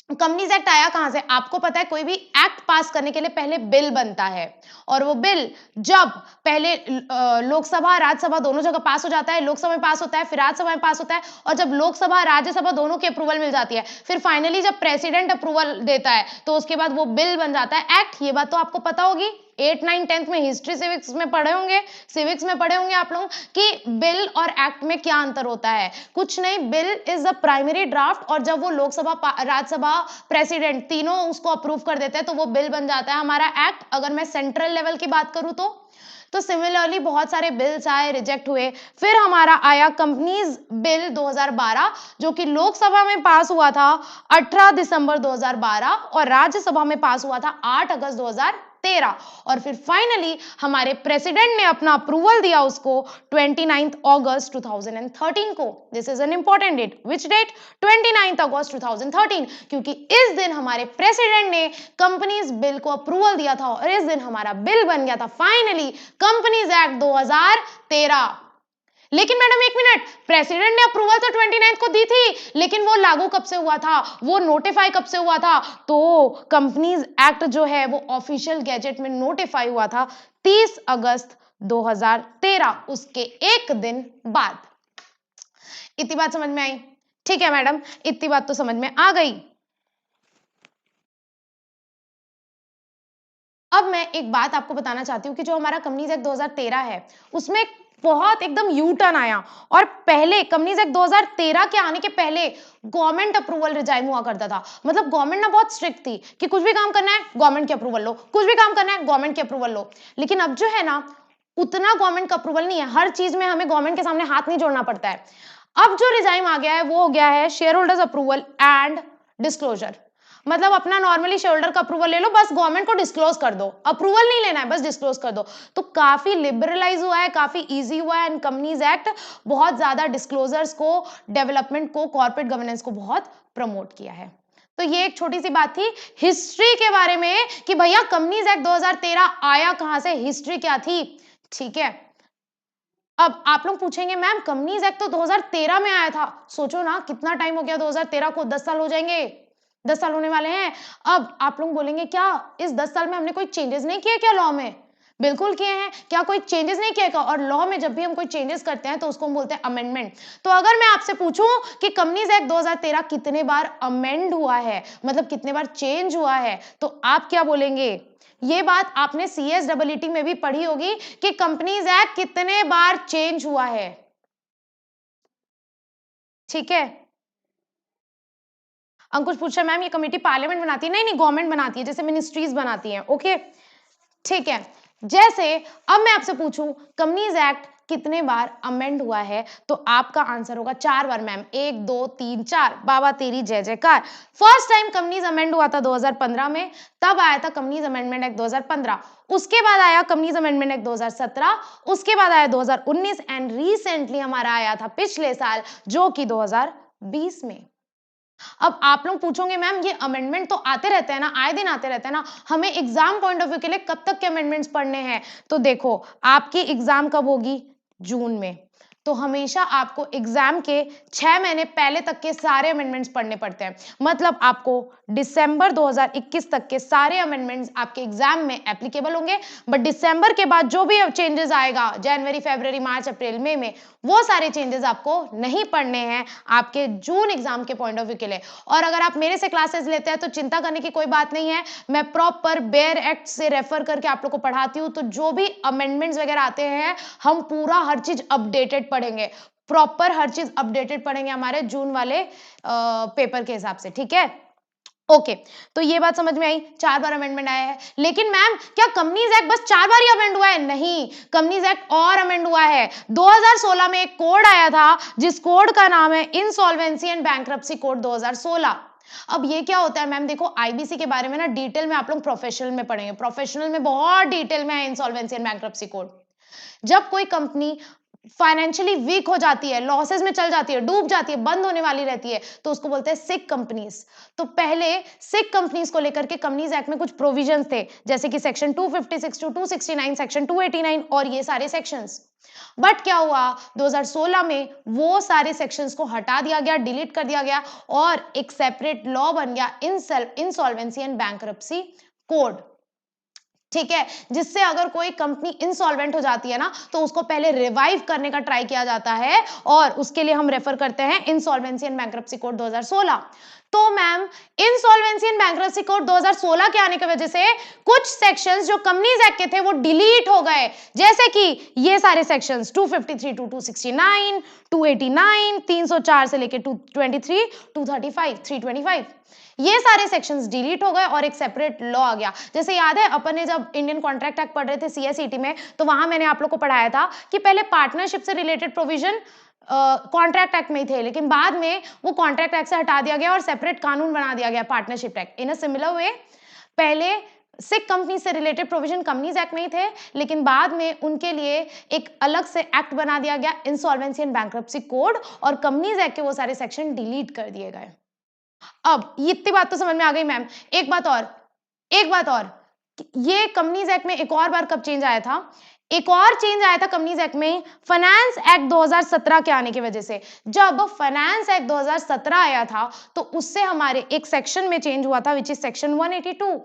companies Act आया कहां से। आपको पता है कोई भी एक्ट पास करने के लिए पहले बिल बनता है, और वो बिल जब पहले लोकसभा राज्यसभा दोनों जगह पास हो जाता है, लोकसभा में पास होता है, फिर राज्यसभा में पास होता है, और जब लोकसभा राज्यसभा दोनों की अप्रूवल मिल जाती है, फिर फाइनली जब प्रेसिडेंट अप्रूवल देता है, तो उसके बाद वो बिल बन जाता है एक्ट। ये बात तो आपको पता होगी, 8, 9, 10th में हिस्ट्री सिविक्स में पढ़े होंगे आप लोग कि बिल और एक्ट में क्या अंतर होता है। कुछ नहीं, bill is the primary draft, और जब वो लोकसभा, राज्यसभा, प्रेसिडेंट तीनों उसको अप्रूव कर देते हैं तो वो बिल बन जाता है हमारा एक्ट। अगर मैं सेंट्रल लेवल की बात करूं तो सिमिलरली बहुत सारे बिल्स आए, रिजेक्ट हुए। फिर हमारा आया कंपनीज बिल 2012, जो कि लोकसभा में पास हुआ था 18 दिसंबर 2012 और राज्यसभा में पास हुआ था 8 अगस्त 2013। और फिर फाइनली हमारे प्रेसिडेंट ने अपना अप्रूवल दिया उसको 29 अगस्त 2013 को। This is an important date. Which date? 29 अगस्त 2013, क्योंकि इस दिन हमारे प्रेसिडेंट ने कंपनीज बिल को अप्रूवल दिया था और इस दिन हमारा बिल बन गया था फाइनली कंपनीज एक्ट 2013। लेकिन मैडम एक मिनट, प्रेसिडेंट ने अप्रूवल तो 29 को दी थी, लेकिन वो लागू कब से हुआ था, वो नोटिफाई कब से हुआ था? तो कंपनीज एक्ट जो है वो ऑफिशियल गैजेट में नोटिफाई हुआ था 30 अगस्त 2013, उसके एक दिन बाद। इतनी बात समझ में आई? ठीक है मैडम, इतनी बात तो समझ में आ गई। अब मैं एक बात आपको बताना चाहती हूँ कि जो हमारा कंपनीज एक्ट 2013 है उसमें बहुत एकदम यू टर्न आया। और पहले कंपनीज एक्ट 2013 के आने के पहले गवर्नमेंट अप्रूवल रिजाइम हुआ करता था। मतलब गवर्नमेंट ना बहुत स्ट्रिक्ट थी कि कुछ भी काम करना है गवर्नमेंट की अप्रूवल लो, कुछ भी काम करना है गवर्नमेंट की अप्रूवल लो। लेकिन अब जो है ना उतना गवर्नमेंट का अप्रूवल नहीं है, हर चीज में हमें गवर्नमेंट के सामने हाथ नहीं जोड़ना पड़ता है। अब जो रिजाइम आ गया है वो हो गया है share holders approval and disclosure. मतलब अपना नॉर्मली शेयर होल्डर का अप्रूवल ले लो, बस गवर्नमेंट को डिस्क्लोज कर दो, अप्रूवल नहीं लेना है, बस डिस्क्लोज कर दो। तो काफी लिबरलाइज हुआ है, काफी इजी हुआ है। एंड कंपनीज एक्ट बहुत ज्यादा डिस्क्लोजर्स को, डेवलपमेंट को, कॉर्पोरेट गवर्नेंस को बहुत प्रमोट किया है। तो ये एक छोटी सी बात थी हिस्ट्री के बारे में कि भैया कंपनीज एक्ट 2013 आया कहां से, हिस्ट्री क्या थी। ठीक है, अब आप लोग पूछेंगे मैम कंपनीज एक्ट तो 2013 में आया था। सोचो ना कितना टाइम हो गया 2013 को, 10 साल हो जाएंगे, 10 साल होने वाले हैं। अब आप लोग बोलेंगे क्या इस 10 साल में हमने कोई चेंजेस नहीं किए क्या लॉ में? बिल्कुल किए हैं। क्या कोई चेंजेस नहीं किया? और लॉ में जब भी हम कोई चेंजेस करते हैं तो उसको हम बोलते हैं अमेंडमेंट। तो अगर मैं आपसे पूछूं कि कंपनीज एक्ट 2013 कितने बार अमेंड हुआ है, मतलब कितने बार चेंज हुआ है, तो आप क्या बोलेंगे? ये बात आपने CSEE में भी पढ़ी होगी कि कंपनीज एक्ट कितने बार चेंज हुआ है। ठीक है, अंकुश पूछ रहा है मैम ये कमेटी पार्लियामेंट बनाती है? नहीं नहीं, गवर्नमेंट बनाती है, जैसे मिनिस्ट्रीज बनाती हैं। ओके, ठीक है। जैसे अब मैं आपसे पूछूं कंपनीज एक्ट कितने बार अमेंड हुआ है, तो आपका आंसर होगा 4 बार मैम। 1 2 3 4, बाबा तेरी जय जयकार। फर्स्ट टाइम कंपनीज अमेंड हुआ था 2015 में, तब आया था कंपनीज अमेंडमेंट एक्ट 2015। उसके बाद आया कंपनीज अमेंडमेंट एक्ट 2017, उसके बाद आया 2019 एंड रिसेंटली हमारा आया था पिछले साल जो कि 2020 में। अब आप लोग पूछोगे मैम ये अमेंडमेंट तो आते रहते हैं ना, आए दिन आते रहते हैं ना, हमें एग्जाम पॉइंट ऑफ व्यू के लिए कब तक के अमेंडमेंट्स पढ़ने हैं? तो देखो आपकी एग्जाम कब होगी? जून में। तो हमेशा आपको एग्जाम के 6 महीने पहले तक के सारे अमेंडमेंट्स पढ़ने पड़ते हैं। मतलब आपको दिसंबर 2021 तक के सारे अमेंडमेंट्स आपके एग्जाम में एप्लीकेबल होंगे। बट दिसंबर के बाद जो भी चेंजेस आएगा जनवरी, फरवरी, मार्च, अप्रैल, मई में, वो सारे चेंजेस आपको नहीं पढ़ने हैं आपके जून एग्जाम के पॉइंट ऑफ व्यू के लिए। और अगर आप मेरे से क्लासेस लेते हैं तो चिंता करने की कोई बात नहीं है, मैं प्रॉपर बेयर एक्ट से रेफर करके आप लोग को पढ़ाती हूँ। तो जो भी अमेंडमेंट्स वगैरह आते हैं हम पूरा हर चीज अपडेटेड पढ़ेंगे, प्रॉपर हर चीज अपडेटेड पढ़ेंगे हमारे जून वाले पेपर के हिसाब से। ठीक है, ओके तो ये बात समझ में आई, 4 बार अमेंडमेंट आया है। लेकिन मैम क्या कंपनीज एक्ट बस 4 बार ही अमेंड हुआ है? नहीं, कंपनीज एक्ट और अमेंड हुआ है। 2016 में एक कोड आया था जिस कोड का नाम है इंसॉल्वेंसी एंड बैंक्रप्सी कोड 2016। अब ये क्या होता है मैम? देखो आईबीसी के बारे में ना डिटेल में आप लोग प्रोफेशनल में पढ़ेंगे, प्रोफेशनल में बहुत डिटेल में है इंसॉल्वेंसी एंड बैंक्रप्सी कोड। जब कोई कंपनी फाइनेंशियली वीक हो जाती है, लॉसेस में चल जाती है, डूब जाती है, बंद होने वाली रहती है, तो उसको बोलते हैं सिक कंपनीज। तो पहले सिक कंपनीज को लेकर के कंपनीज एक्ट में कुछ प्रोविजंस थे, जैसे कि सेक्शन 256 टू 269, सेक्शन 289 और ये सारे सेक्शंस। बट क्या हुआ 2016 में वो सारे सेक्शंस को हटा दिया गया, डिलीट कर दिया गया और एक सेपरेट लॉ बन गया इंसॉल्वेंसी एंड बैंक्रप्सी कोड। ठीक है, जिससे अगर कोई कंपनी इंसॉल्वेंट हो जाती है ना तो उसको पहले रिवाइव करने का ट्राई किया जाता है और उसके लिए हम रेफर करते हैं इंसॉल्वेंसी एंड बैंक्रप्सी कोड 2016। तो ma'am insolvency and bankruptcy code 2016 के आने की वजह से कुछ सेक्शंस जो कंपनीज एक्ट के थे वो डिलीट हो गए, जैसे कि ये सारे सेक्शंस 253 टू 269, 289, 304 से लेके 223, 235, 325, ये सारे सेक्शंस डिलीट हो गए और एक सेपरेट लॉ आ गया। जैसे याद है अपन ने जब इंडियन कॉन्ट्रैक्ट एक्ट पढ़ रहे थे सीएसईटी में, तो वहां मैंने आप लोग को पढ़ाया था कि पहले पार्टनरशिप से रिलेटेड प्रोविजन कॉन्ट्रैक्ट एक्ट में ही थे, लेकिन बाद में वो कॉन्ट्रैक्ट एक्ट से हटा दिया गया और सेपरेट कानून बना दिया गया partnership act. In a similar way पहले सिक कंपनी से रिलेटेड प्रोविजन कंपनीज एक्ट में ही थे, लेकिन बाद में उनके लिए एक अलग से एक्ट बना दिया गया इंसॉल्वेंसी एंड बैंक्रप्सी कोड, और कंपनीज एक्ट के वो सारे सेक्शन डिलीट कर दिए गए। अब इतनी बात तो समझ में आ गई मैम। एक बात और, ये कंपनीज एक्ट में एक और बार कब चेंज आया था? एक और चेंज आया था कंपनीज एक्ट में फाइनेंस एक्ट 2017 के आने की वजह से। जब फाइनेंस एक्ट 2017 आया था तो उससे हमारे एक सेक्शन में चेंज हुआ था, विच इज सेक्शन 182।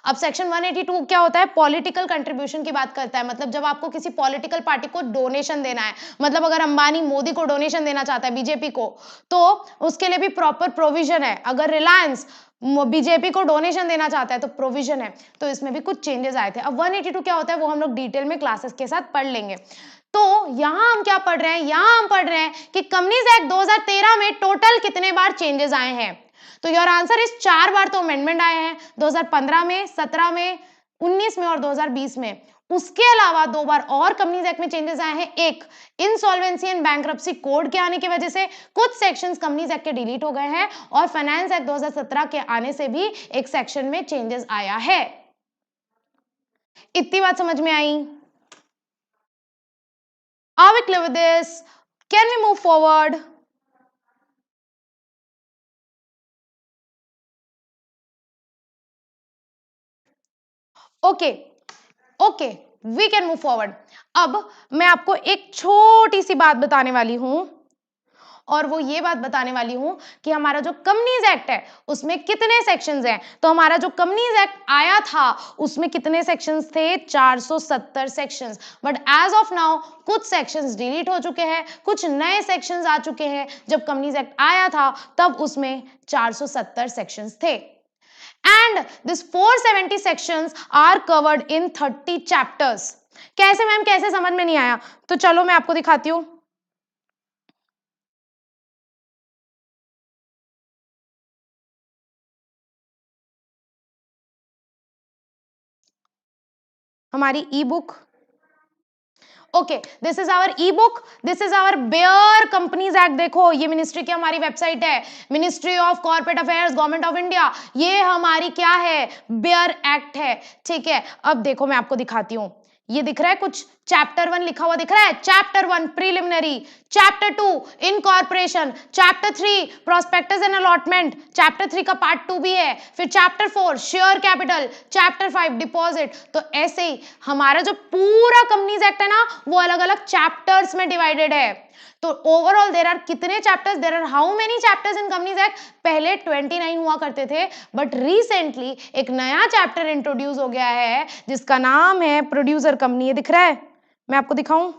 अब सेक्शन 182 क्या होता है? पॉलिटिकल कंट्रीब्यूशन की बात करता है। मतलब जब आपको किसी पॉलिटिकल पार्टी को डोनेशन देना है, मतलब अगर अंबानी मोदी को डोनेशन देना चाहता है, बीजेपी को, तो उसके लिए भी प्रॉपर प्रोविजन है। अगर रिलायंस बीजेपी को डोनेशन देना चाहता है तो प्रोविजन है। तो इसमें भी कुछ चेंजेस आए थे। अब 182 क्या होता है वो हम लोग डिटेल में क्लासेस के साथ पढ़ लेंगे। तो यहां हम क्या पढ़ रहे हैं? यहां हम पढ़ रहे हैं कि कंपनीज एक्ट 2013 में टोटल कितने बार चेंजेस आए हैं। तो योर आंसर इस 4 बार तो अमेंडमेंट आए हैं, 2015 में, 17 में, 19 में और 2020 में। उसके अलावा 2 बार और कंपनीज एक्ट में चेंजेस आए हैं। एक इंसॉल्वेंसी एंड बैंक्रप्सी कोड के आने की वजह से कुछ सेक्शंस कंपनीज एक्ट के डिलीट हो गए हैं, और फाइनेंस एक्ट 2017 के आने से भी एक सेक्शन में चेंजेस आया है। इतनी बात समझ में आई? Are we clear with this? Can we move forward? Okay okay, we can move forward. अब मैं आपको एक छोटी सी बात बताने वाली हूं, और वो ये बात बताने वाली हूं कि हमारा जो कंपनीज एक्ट है उसमें कितने सेक्शंस हैं। तो हमारा जो कंपनीज एक्ट आया था उसमें कितने सेक्शंस थे? 470 sections. But as of now कुछ सेक्शंस डिलीट हो चुके हैं, कुछ नए सेक्शंस आ चुके हैं। जब कंपनीज एक्ट आया था तब उसमें 470 सेक्शंस थे। And this 470 sections are covered in 30 chapters. कैसे मैम? कैसे? समझ में नहीं आया? तो चलो मैं आपको दिखाती हूं। हमारी ebook. Okay, this is our ebook, this is our bare Companies Act. देखो ये मिनिस्ट्री की हमारी वेबसाइट है, Ministry of corporate Affairs, Government of India. ये हमारी क्या है? बेयर एक्ट है। ठीक है, अब देखो मैं आपको दिखाती हूं। ये दिख रहा है कुछ? चैप्टर 1 लिखा हुआ दिख रहा है। Chapter 1 preliminary, chapter 2 incorporation, chapter 3 prospectus and allotment, chapter 3 का पार्ट 2 भी है, फिर chapter 4 share capital, chapter 5 deposit. तो ऐसे ही हमारा जो पूरा कंपनीज एक्ट है ना वो अलग अलग चैप्टर्स में डिवाइडेड है। तो ओवरऑल देयर आर कितने chapters? There are how many chapters in Companies Act? पहले 29 हुआ करते थे, बट रिसेंटली एक नया चैप्टर इंट्रोड्यूस हो गया है जिसका नाम है प्रोड्यूसर कंपनी। ये दिख रहा है? मैं आपको दिखाऊं,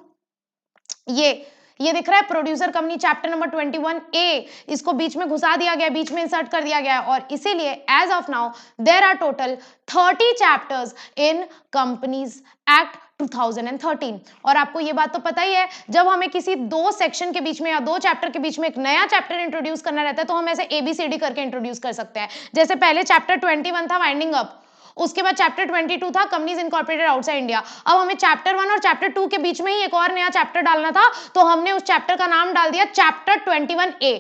ये दिख रहा है producer company, chapter number 21A। इसको बीच में घुसा दिया गया, बीच में इंसर्ट कर दिया गया, और इसीलिए as of now there are total 30 chapters in Companies act 2013। और आपको ये बात तो पता ही है, जब हमें किसी 2 सेक्शन के बीच में या 2 चैप्टर के बीच में एक नया चैप्टर इंट्रोड्यूस करना रहता है तो हम ऐसे ABCD करके इंट्रोड्यूस कर सकते हैं। जैसे पहले चैप्टर 21 था वाइंडिंग अप, उसके बाद चैप्टर 22 था कंपनीज इनकॉर्पोरेटेड आउटसाइड इंडिया। अब हमें चैप्टर 1 और चैप्टर 2 के बीच में ही एक और नया चैप्टर डालना था, तो हमने उस चैप्टर का नाम डाल दिया चैप्टर 21A।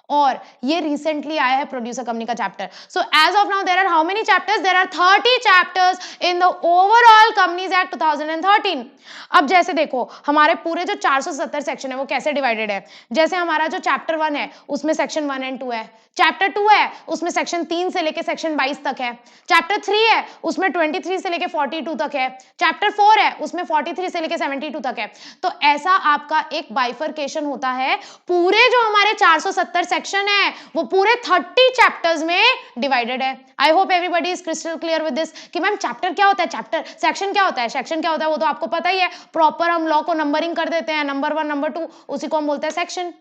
और ये रिसेंटली आया है प्रोड्यूसर कंपनी का chapter. So as of now there are how many chapters? There are 30 chapters in the overall Companies act 2013। अब जैसे देखो हमारे पूरे जो 470 सेक्शन है वो कैसे डिवाइडेड है। जैसे हमारा जो चैप्टर 1 है उसमें सेक्शन 1 एंड 2 है, चैप्टर 2 है उसमें सेक्शन 3 से लेके सेक्शन 22 तक है, चैप्टर 3 है उसमें 23 से लेके 42 तक है, चैप्टर 4 है उसमें 43 से लेके 72 तक है। तो ऐसा आपका एक बाइफरकेशन होता है। पूरे जो हमारे 470 सेक्शन है वो पूरे 30 चैप्टर्स में डिवाइडेड है। आई hope everybody is crystal clear with this कि मैम चैप्टर क्या होता है, चैप्टर सेक्शन क्या होता है, सेक्शन क्या होता है वो तो आपको पता ही है। प्रॉपर हम लॉ को नंबरिंग कर देते हैं, नंबर 1 नंबर 2, उसी को हम बोलते हैं सेक्शन।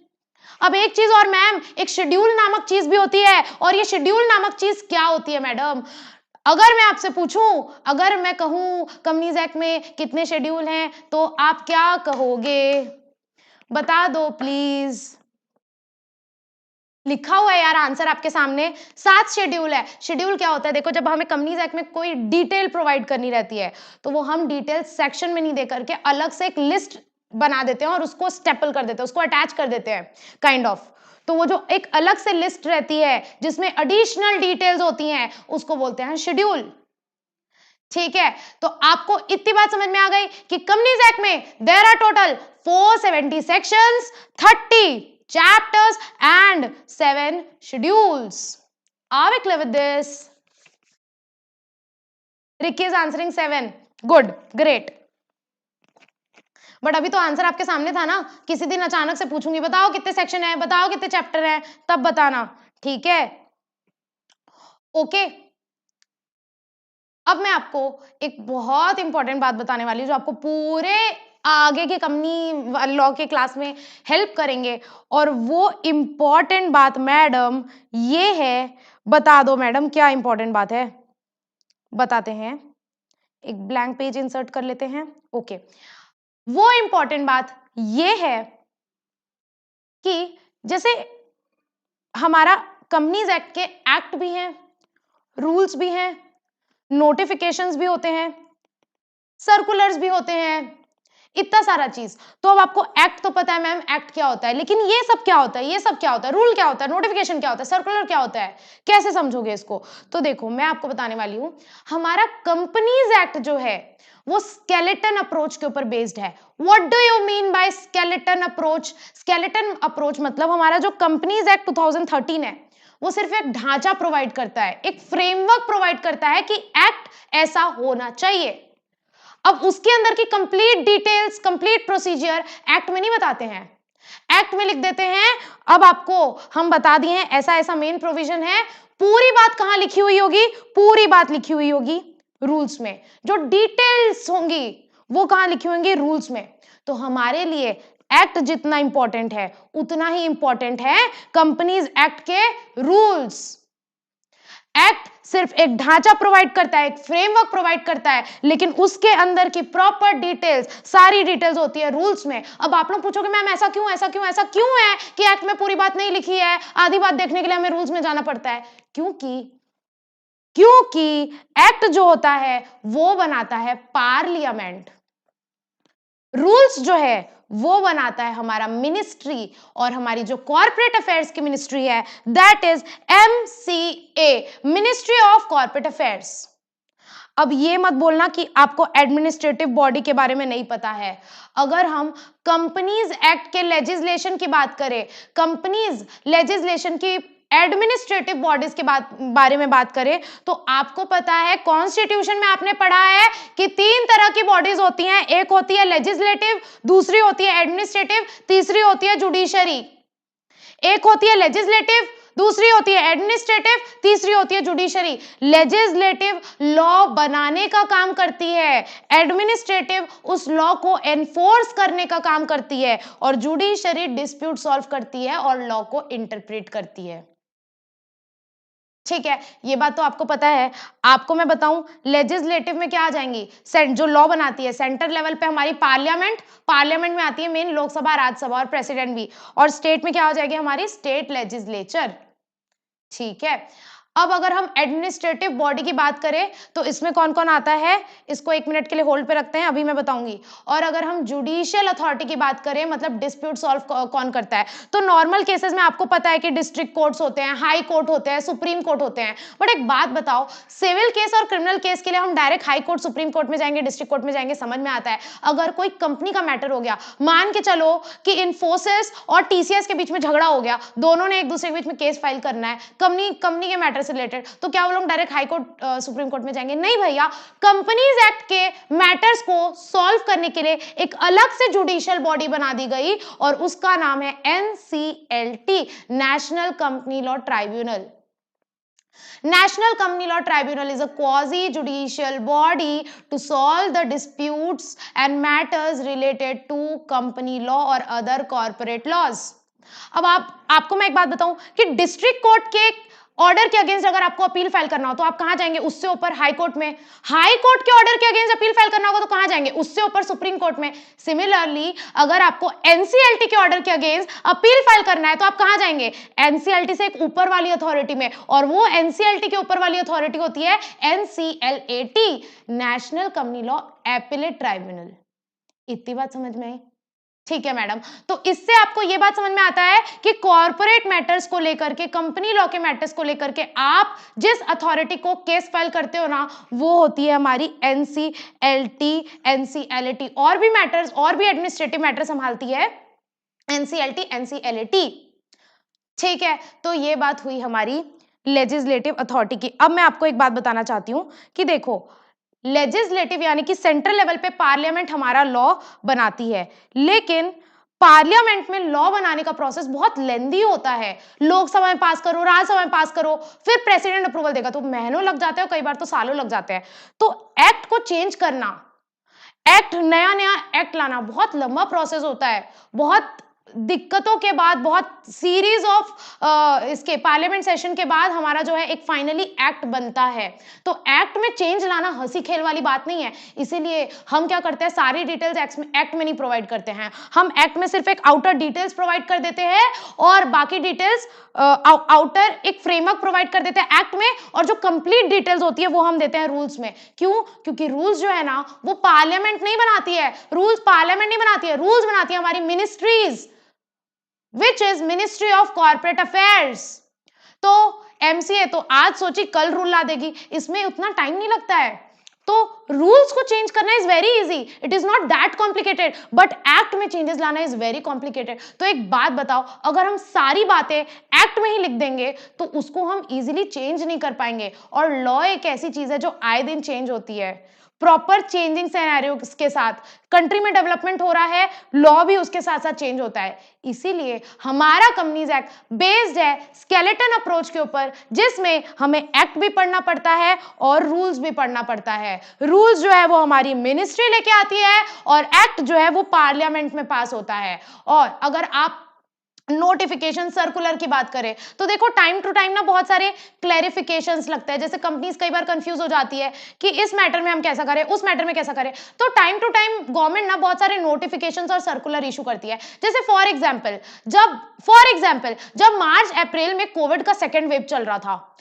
अब एक चीज और मैम, एक शेड्यूल नामक चीज भी होती है, और ये शेड्यूल नामक चीज क्या होती है मैडम? अगर मैं आपसे पूछूं, अगर मैं कहूं कंपनीज एक्ट में कितने शेड्यूल हैं, तो आप क्या कहोगे? बता दो प्लीज। लिखा हुआ है यार आंसर आपके सामने, 7 शेड्यूल है। शेड्यूल क्या होता है? देखो, जब हमें कंपनीज एक्ट में कोई डिटेल प्रोवाइड करनी रहती है, तो वो हम डिटेल सेक्शन में नहीं दे करके अलग से एक लिस्ट बना देते हैं और उसको स्टेपल कर देते हैं, उसको अटैच कर देते हैं काइंड ऑफ। तो वो जो एक अलग से लिस्ट रहती है जिसमें एडिशनल डिटेल्स होती हैं, उसको बोलते हैं शेड्यूल। ठीक है, तो आपको इतनी बात समझ में आ गई कि कंपनीज एक्ट में there are total 470 sections, 30 chapters and 7 schedules. Are we clear with this? Ricky is answering 7. Good, great. But अभी तो आंसर आपके सामने था ना, किसी दिन अचानक से पूछूंगी बताओ कितने सेक्शन है, बताओ कितने चैप्टर हैं, तब बताना, ठीक है? ओके, अब मैं आपको एक बहुत इंपॉर्टेंट बात बताने वाली हूँ जो आपको पूरे आगे के कंपनी लॉ के क्लास में हेल्प करेंगे। और वो इंपॉर्टेंट बात मैडम ये है, बता दो मैडम क्या इंपॉर्टेंट बात है, बताते हैं। एक ब्लैंक पेज इंसर्ट कर लेते हैं। ओके, वो इंपॉर्टेंट बात ये है कि जैसे हमारा कंपनीज एक्ट के एक्ट भी हैं, रूल्स भी हैं, नोटिफिकेशंस भी होते हैं, सर्कुलर्स भी होते हैं, इतना सारा चीज। तो अब आपको एक्ट तो पता है मैम, एक्ट क्या होता है, लेकिन ये सब क्या होता है, ये सब क्या होता है, रूल क्या होता है, नोटिफिकेशन क्या होता है, सर्कुलर क्या होता है, कैसे समझोगे इसको? तो देखो, मैं आपको बताने वाली हूं, हमारा कंपनीज एक्ट जो है वो स्केलेटन अप्रोच के ऊपर बेस्ड है। What do you mean bye skeleton approach? Skeleton approach मतलब हमारा जो कंपनीज एक्ट 2013 है, वो सिर्फ एक ढांचा प्रोवाइड करता है, एक फ्रेमवर्क प्रोवाइड करता है कि एक्ट ऐसा होना चाहिए। अब उसके अंदर की complete details, complete procedure act में नहीं बताते हैं। एक्ट में लिख देते हैं, अब आपको हम बता दिए हैं ऐसा ऐसा मेन प्रोविजन है। पूरी बात कहां लिखी हुई होगी? पूरी बात लिखी हुई होगी रूल्स में। जो डिटेल्स होंगी वो कहां लिखी होंगी? रूल्स में। तो हमारे लिए एक्ट जितना इंपॉर्टेंट है उतना ही इंपॉर्टेंट है कंपनीज एक्ट के रूल्स। एक्ट सिर्फ एक ढांचा प्रोवाइड करता है, एक फ्रेमवर्क प्रोवाइड करता है, लेकिन उसके अंदर की प्रॉपर डिटेल्स, सारी डिटेल्स होती है रूल्स में। अब आप लोग पूछोगे मैम ऐसा क्यों, ऐसा क्यों, ऐसा क्यों है कि एक्ट में पूरी बात नहीं लिखी है, आधी बात देखने के लिए हमें रूल्स में जाना पड़ता है? क्योंकि एक्ट जो होता है वो बनाता है पार्लियामेंट, रूल्स जो है वो बनाता है हमारा मिनिस्ट्री, और हमारी जो कॉर्पोरेट अफेयर्स की मिनिस्ट्री है that is MCA, ministry of corporate affairs. अब ये मत बोलना कि आपको एडमिनिस्ट्रेटिव बॉडी के बारे में नहीं पता है। अगर हम कंपनीज एक्ट के लेजिस्लेशन की बात करें, कंपनीज लेजिस्लेशन की एडमिनिस्ट्रेटिव बॉडीज के बारे में बात करें, तो आपको पता है कॉन्स्टिट्यूशन में आपने पढ़ा है कि 3 तरह की बॉडीज होती हैं। एक होती है लेजिस्लेटिव, दूसरी होती है एडमिनिस्ट्रेटिव, तीसरी होती है जुडिशरी। एक होती है लेजिस्लेटिव, दूसरी होती है एडमिनिस्ट्रेटिव, तीसरी होती है जुडिशरी। लेजिस्लेटिव लॉ बनाने का काम करती है, एडमिनिस्ट्रेटिव उस लॉ को एनफोर्स करने का काम करती है, और जुडिशरी डिस्प्यूट सॉल्व करती है और लॉ को इंटरप्रेट करती है। ठीक है, ये बात तो आपको पता है। आपको मैं बताऊं, लेजिस्लेटिव में क्या आ जाएंगी? जो लॉ बनाती है सेंटर लेवल पे हमारी पार्लियामेंट, पार्लियामेंट में आती है मेन लोकसभा, राज्यसभा और प्रेसिडेंट भी, और स्टेट में क्या हो जाएगी? हमारी स्टेट लेजिस्लेचर। ठीक है, अब अगर हम एडमिनिस्ट्रेटिव बॉडी की बात करें तो इसमें कौन कौन आता है, इसको 1 मिनट के लिए होल्ड पे रखते हैं, अभी मैं बताऊंगी। और अगर हम जुडिशियल अथॉरिटी की बात करें, मतलब डिस्प्यूट सॉल्व कौन करता है, तो नॉर्मल केसेस में आपको पता है कि डिस्ट्रिक्ट कोर्ट्स होते हैं, हाई कोर्ट होते हैं, सुप्रीम कोर्ट होते हैं। बट एक बात बताओ, सिविल केस और क्रिमिनल केस के लिए हम direct high court, supreme court में जाएंगे, डिस्ट्रिक्ट कोर्ट में जाएंगे, समझ में आता है। अगर कोई कंपनी का मैटर हो गया, मान के चलो कि इन्फोसिस और टीसीएस के बीच में झगड़ा हो गया, दोनों ने एक दूसरे के बीच में केस फाइल करना है कंपनी के मैटर से रिलेटेड, तो क्या वो लोग direct high court, supreme court में जाएंगे? नहीं भैया, कंपनीज एक्ट के मैटर्स को सॉल्व करने के लिए एक अलग से जुडिशियल बॉडी बना दी गई, और उसका नाम है NCLT, national company law tribunal. National Company Law Tribunal is a quasi-judicial body to solve the disputes and matters related to company law or other corporate laws. अब आपको मैं एक बात बताऊं कि डिस्ट्रिक्ट कोर्ट के ऑर्डर के अगेंस्ट अगर आपको अपील फाइल करना हो तो आप कहां जाएंगे? उससे ऊपर हाई कोर्ट में। हाई कोर्ट के ऑर्डर के अगेंस्ट अपील फाइल करना होगा तो कहां जाएंगे? उससे ऊपर सुप्रीम कोर्ट में। सिमिलरली अगर आपको एनसीएलटी के ऑर्डर के अगेंस्ट अपील फाइल करना है तो आप कहां जाएंगे? एनसीएलटी से एक ऊपर वाली अथॉरिटी में, और वो एनसीएलटी के ऊपर वाली अथॉरिटी होती है NCLAT, national company law appellate tribunal. इतनी बात समझ में आई? ठीक है मैडम, तो इससे आपको यह बात समझ में आता है कि कॉर्पोरेट मैटर्स को लेकर के, कंपनी लॉ के मैटर्स को लेकर के आप जिस अथॉरिटी को केस फाइल करते हो ना, वो होती है हमारी एनसीएलटी, एनसीएलटी। और भी मैटर्स, और भी एडमिनिस्ट्रेटिव मैटर संभालती है एनसीएलटी, एनसीएलटी। ठीक है, तो ये बात हुई हमारी लेजिस्लेटिव अथॉरिटी की। अब मैं आपको एक बात बताना चाहती हूं कि देखो, लेजिस्लेटिव यानी कि सेंट्रल लेवल पे पार्लियामेंट हमारा लॉ बनाती है, लेकिन पार्लियामेंट में लॉ बनाने का प्रोसेस बहुत लेंदी होता है। लोकसभा में पास करो, राज्यसभा में पास करो, फिर प्रेसिडेंट अप्रूवल देगा, तो महीनों लग जाते हैं, कई बार तो सालों लग जाते हैं। तो एक्ट को चेंज करना, एक्ट, नया नया एक्ट लाना बहुत लंबा प्रोसेस होता है। बहुत दिक्कतों के बाद, बहुत सीरीज ऑफ इसके पार्लियामेंट सेशन के बाद हमारा जो है एक फाइनली एक्ट बनता है। तो एक्ट में चेंज लाना हंसी खेल वाली बात नहीं है। इसीलिए हम क्या करते हैं, सारी डिटेल्स एक्ट में नहीं प्रोवाइड करते हैं। हम एक्ट में सिर्फ एक आउटर डिटेल्स प्रोवाइड कर देते हैं और बाकी डिटेल्स आउटर एक फ्रेमवर्क प्रोवाइड कर देते हैं एक्ट में, और जो कंप्लीट डिटेल्स होती है वो हम देते हैं रूल्स में। क्यों? क्योंकि रूल्स जो है ना वो पार्लियामेंट नहीं बनाती है, रूल्स पार्लियामेंट नहीं बनाती है, रूल्स बनाती है हमारी ministries, which is Ministry of corporate affairs. तो एमसीए तो आज सोची कल रूल ला देगी, इसमें उतना टाइम नहीं लगता है। तो रूल्स को चेंज करना is very easy, it is not that complicated, but act में चेंजेस लाना इज वेरी कॉम्प्लिकेटेड। तो एक बात बताओ, अगर हम सारी बातें एक्ट में ही लिख देंगे तो उसको हम इजीली चेंज नहीं कर पाएंगे। और लॉ एक ऐसी चीज है जो आए दिन चेंज होती है, प्रॉपर चेंजिंग सिनेरियो के साथ। कंट्री में डेवलपमेंट हो रहा है, लॉ भी उसके साथ साथ चेंज होता है। इसीलिए हमारा कंपनीज एक्ट बेस्ड है स्केलेटन अप्रोच के ऊपर, जिसमें हमें एक्ट भी पढ़ना पड़ता है और रूल्स भी पढ़ना पड़ता है। रूल्स जो है वो हमारी मिनिस्ट्री लेके आती है और एक्ट जो है वो पार्लियामेंट में पास होता है। और अगर आप नोटिफिकेशन सर्कुलर की बात करें तो देखो, टाइम टू टाइम ना बहुत सारे क्लैरिफिकेशंस लगते हैं। जैसे कंपनीज कई बार कंफ्यूज हो जाती है कि इस मैटर में हम कैसा करें, उस मैटर में कैसा करें। तो टाइम टू टाइम गवर्नमेंट ना बहुत सारे नोटिफिकेशंस और सर्कुलर इशू करती है। जैसे फॉर एग्जांपल जब मार्च अप्रैल में कोविड का सेकेंड वेव चल रहा था,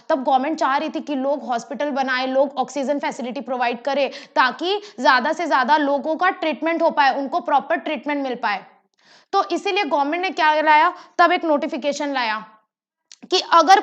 तब गवर्नमेंट चाह रही थी कि लोग हॉस्पिटल बनाए, लोग ऑक्सीजन फैसिलिटी प्रोवाइड करे, ताकि ज्यादा से ज्यादा लोगों का ट्रीटमेंट हो पाए, उनको प्रॉपर ट्रीटमेंट मिल पाए। तो इसीलिए गवर्नमेंट ने क्या लाया, तब एक नोटिफिकेशन लाया कि अगर